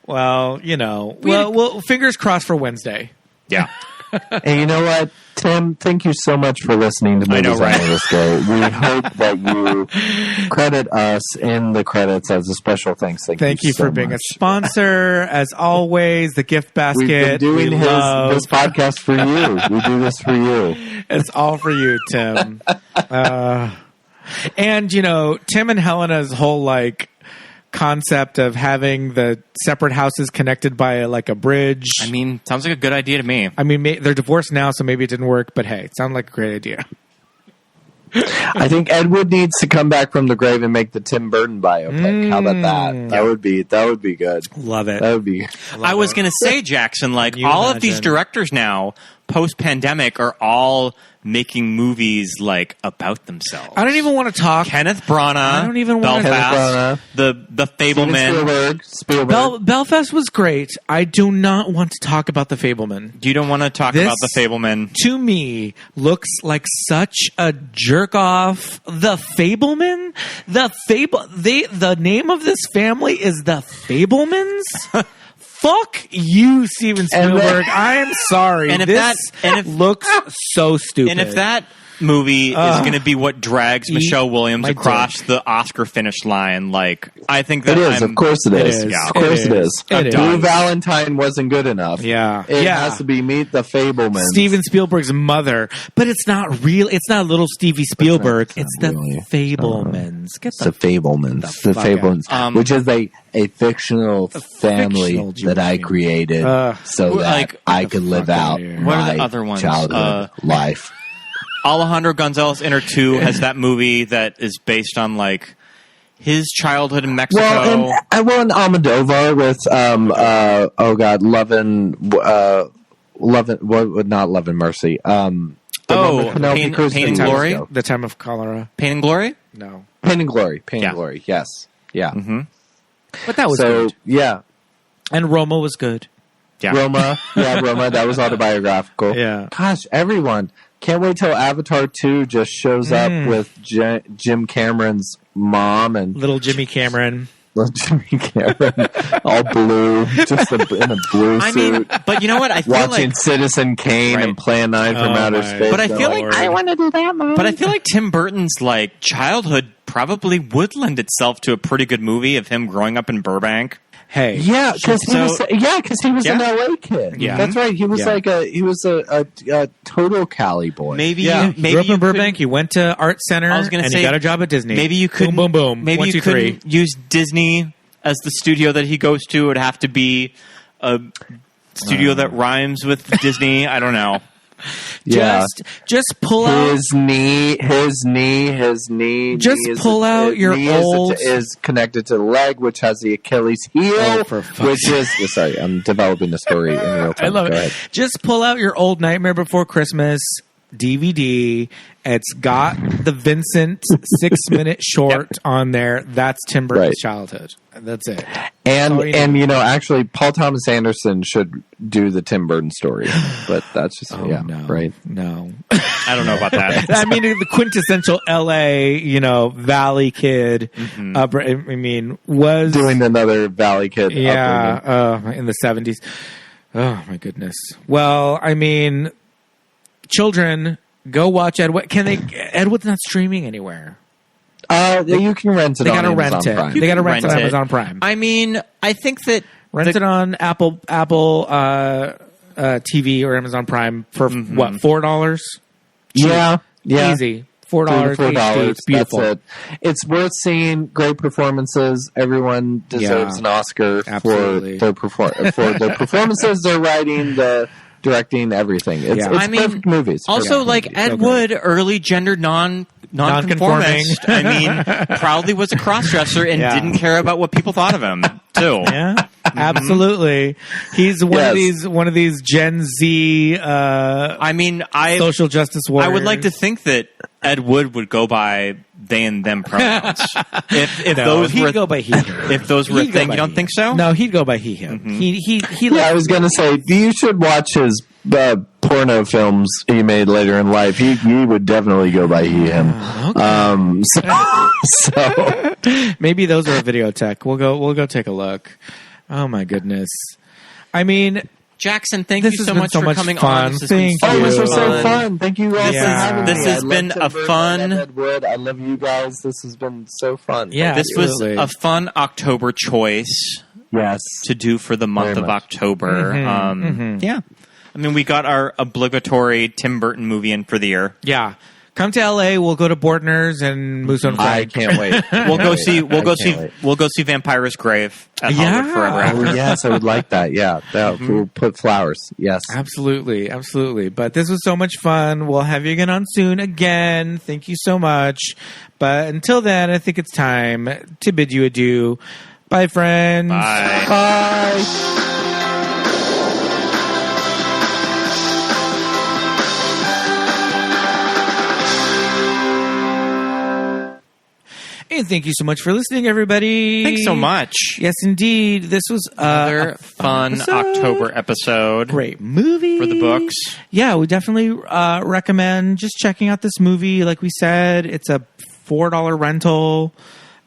Well, well, fingers crossed for Wednesday. Yeah. And you know what, Tim? Thank you so much for listening to Movies on This Day. We hope that you credit us in the credits as a special thanks. Thank you so for being a sponsor, as always. The gift basket. We've been doing this podcast for you. We do this for you. It's all for you, Tim. And Tim and Helena's whole concept of having the separate houses connected by a bridge. I mean, sounds like a good idea to me. I mean, they're divorced now, so maybe it didn't work, but hey, it sounded like a great idea. I think Ed Wood needs to come back from the grave and make the Tim Burton biopic. How about that? That would be good. Love it. That would be. I was going to say, Jackson, all of these directors now, post-pandemic, are all making movies about themselves. I don't even want to talk. Kenneth Branagh. I don't even want to. Belfast. The Fableman. Spielberg. Belfast was great. I do not want to talk about the Fableman. You don't want to talk about the Fableman. To me, looks like such a jerk off. The Fableman. The name of this family is the Fablemans. Fuck you, Steven Spielberg. I am sorry. And if looks so stupid. And if that movie is going to be what drags Michelle Williams across the Oscar finish line, I think that it is. Of course it is. Yeah, of course it is. Blue Valentine wasn't good enough. Yeah. It has to be Meet the Fablemans. Steven Spielberg's mother. But it's not real. It's not little Stevie Spielberg. It's the Fablemans. The Fablemans. The Fablemans. Which is a fictional family that I created so that I could live out my childhood life. Alejandro Gonzalez Inarritu has that movie that is based on his childhood in Mexico. Well, and I won Almodovar with not Love and Mercy. Pain and Glory, The Time of Cholera. Pain and Glory. No, Pain and Glory. Pain and Glory. Yes. Yeah. Mm-hmm. But that was good. Yeah. And Roma was good. Yeah. Roma. That was autobiographical. Yeah. Gosh, everyone. Can't wait till Avatar 2 just shows up with Jim Cameron's mom and little Jimmy Cameron. Little Jimmy Cameron, all blue, just in a blue suit. But you know what? I feel watching Citizen Kane and Plan 9 from Outer Space. But I feel I want to do that, Mom. But I feel like Tim Burton's childhood probably would lend itself to a pretty good movie of him growing up in Burbank. Hey, yeah, because he was an LA kid. Yeah, that's right. He was a total Cali boy. Maybe grew up in Burbank. You went to Art Center. I was going to say, you got a job at Disney. Maybe you could boom. Maybe 1, 2, you couldn't use Disney as the studio that he goes to. It would have to be a studio that rhymes with Disney. I don't know. Just pull out his knee. Just pull out your old is connected to the leg, which has the Achilles heel, which is sorry. I'm developing the story in real time. I love it. Just pull out your old Nightmare Before Christmas DVD. It's got the Vincent 6-minute short on there. That's Tim Burton's childhood. That's it. And actually, Paul Thomas Anderson should do the Tim Burton story. But that's just right. No, I don't know about that. I mean, the quintessential LA, Valley kid. Mm-hmm. Was doing another Valley kid. Yeah, in the 70s. Oh my goodness. Well, children, go watch Ed Wood. Ed Wood's not streaming anywhere. You can rent it. They gotta rent it. They gotta rent it on Amazon Prime. I think that rent it on Apple TV or Amazon Prime for what, $4? Yeah, easy. $4. HD. It's beautiful. That's it. It's worth seeing. Great performances. Everyone deserves an Oscar for their performances. They're writing, the directing, everything. It's perfect movies. Also, like Ed Wood, early gender non-conformist. I mean, proudly was a cross-dresser and didn't care about what people thought of him, too. Yeah, absolutely. He's one of these Gen Z. Social justice warriors. I would like to think that Ed Wood would go by they and them pronouns. He'd go by he. If those were a thing, you don't think so? No, he'd go by he him. I was going to say you should watch his porno films he made later in life. He would definitely go by he him. Okay. So maybe those are a videotech. We'll go take a look. Oh my goodness. I mean, Jackson, thank you so much for coming on. This was so fun. Thank you all for having me. This has been a fun... I love you guys. This has been so fun. Yeah, this was a fun October choice. Yes. To do for the month of October. Yeah. I mean, we got our obligatory Tim Burton movie in for the year. Yeah. Come to LA. We'll go to Bordner's and Moose on Fire. I can't wait. We'll go see Vampira's Grave at Hollywood Forever After. Oh, yes, I would like that. Yeah, we'll put flowers. Yes, absolutely. But this was so much fun. We'll have you on again. Thank you so much. But until then, I think it's time to bid you adieu. Bye, friends. Bye. Bye. And thank you so much for listening, everybody. Thanks so much. Yes, indeed. This was another fun October episode. Great movie. For the books. Yeah, we definitely recommend just checking out this movie. Like we said, it's a $4 rental,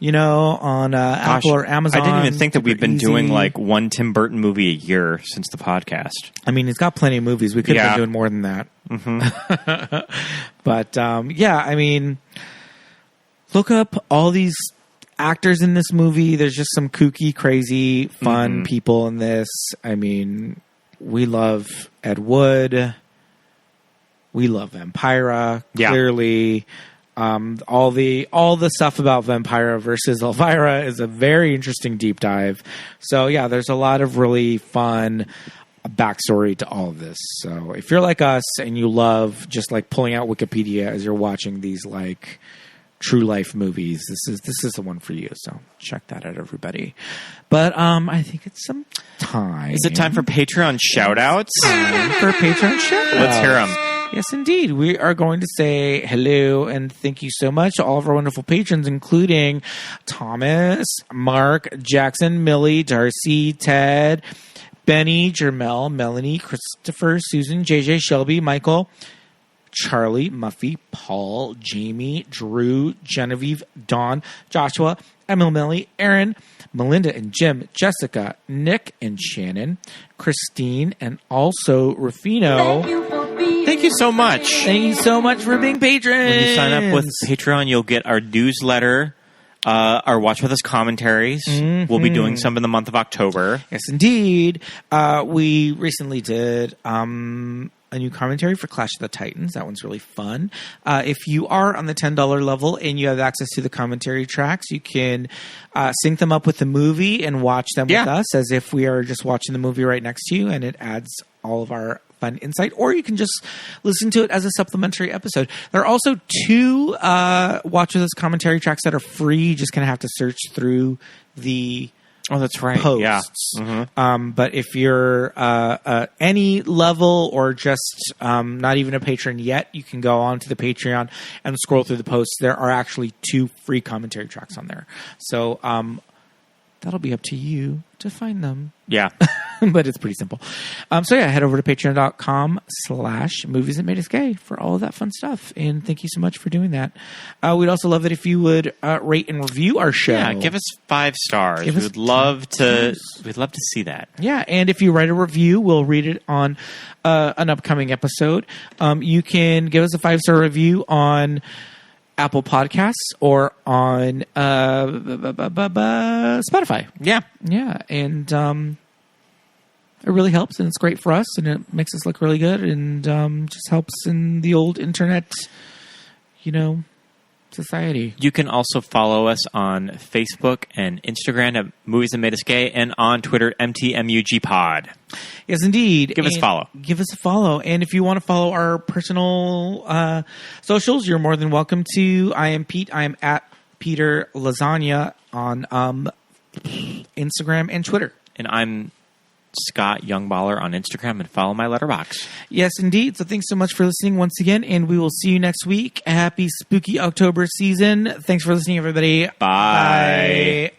on Apple or Amazon. I didn't even think that we've been doing like one Tim Burton movie a year since the podcast. I mean, he's got plenty of movies. We could have been doing more than that. But, I mean... Look up all these actors in this movie. There's just some kooky, crazy, fun people in this. I mean, we love Ed Wood. We love Vampira. Clearly, all the stuff about Vampira versus Elvira is a very interesting deep dive. So yeah, there's a lot of really fun backstory to all of this. So if you're like us and you love just like pulling out Wikipedia as you're watching these like true life movies, this is the one for you. So check that out, everybody. But I think it's some time. Is it time for Patreon shout outs? For Patreon shout outs. Let's hear them. Yes, indeed. We are going to say hello and thank you so much to all of our wonderful patrons, including Thomas, Mark, Jackson, Millie, Darcy, Ted, Benny, Jermel, Melanie, Christopher, Susan, JJ, Shelby, Michael, Charlie, Muffy, Paul, Jamie, Drew, Genevieve, Dawn, Joshua, Emily, Aaron, Melinda and Jim, Jessica, Nick and Shannon, Christine, and also Rufino. Thank you so much. Thank you so much for being patrons. When you sign up with Patreon, you'll get our newsletter, our Watch With Us commentaries. We'll be doing some in the month of October. Yes, indeed. We recently did a new commentary for Clash of the Titans. That one's really fun. If you are on the $10 level and you have access to the commentary tracks, you can sync them up with the movie and watch them with us as if we are just watching the movie right next to you, and it adds all of our fun insight. Or you can just listen to it as a supplementary episode. There are also 2 Watch With Us commentary tracks that are free. You just kind of have to search through the that's right. posts. Yeah. But if you're any level or just not even a patron yet, you can go on to the Patreon and scroll through the posts. There are actually 2 free commentary tracks on there. So that'll be up to you to find them. Yeah. But it's pretty simple. Head over to patreon.com/movies that made us gay for all of that fun stuff. And thank you so much for doing that. We'd also love it if you would rate and review our show. Yeah, give us 5 stars. We'd love to see that. Yeah, and if you write a review, we'll read it on an upcoming episode. You can give us a 5-star review on Apple Podcasts or on Spotify. Yeah. And it really helps, and it's great for us, and it makes us look really good, and just helps in the old internet, society. You can also follow us on Facebook and Instagram at Movies That Made Us Gay, and on Twitter, MTMUGPod. Yes, indeed. Give us a follow. Give us a follow. And if you want to follow our personal socials, you're more than welcome to. I am Pete. I am at Peter Lasagna on Instagram and Twitter. And I'm Scott Youngballer on Instagram, and follow my letterbox. Yes, indeed. So thanks so much for listening once again, and we will see you next week. Happy spooky October season. Thanks for listening, everybody. Bye. Bye.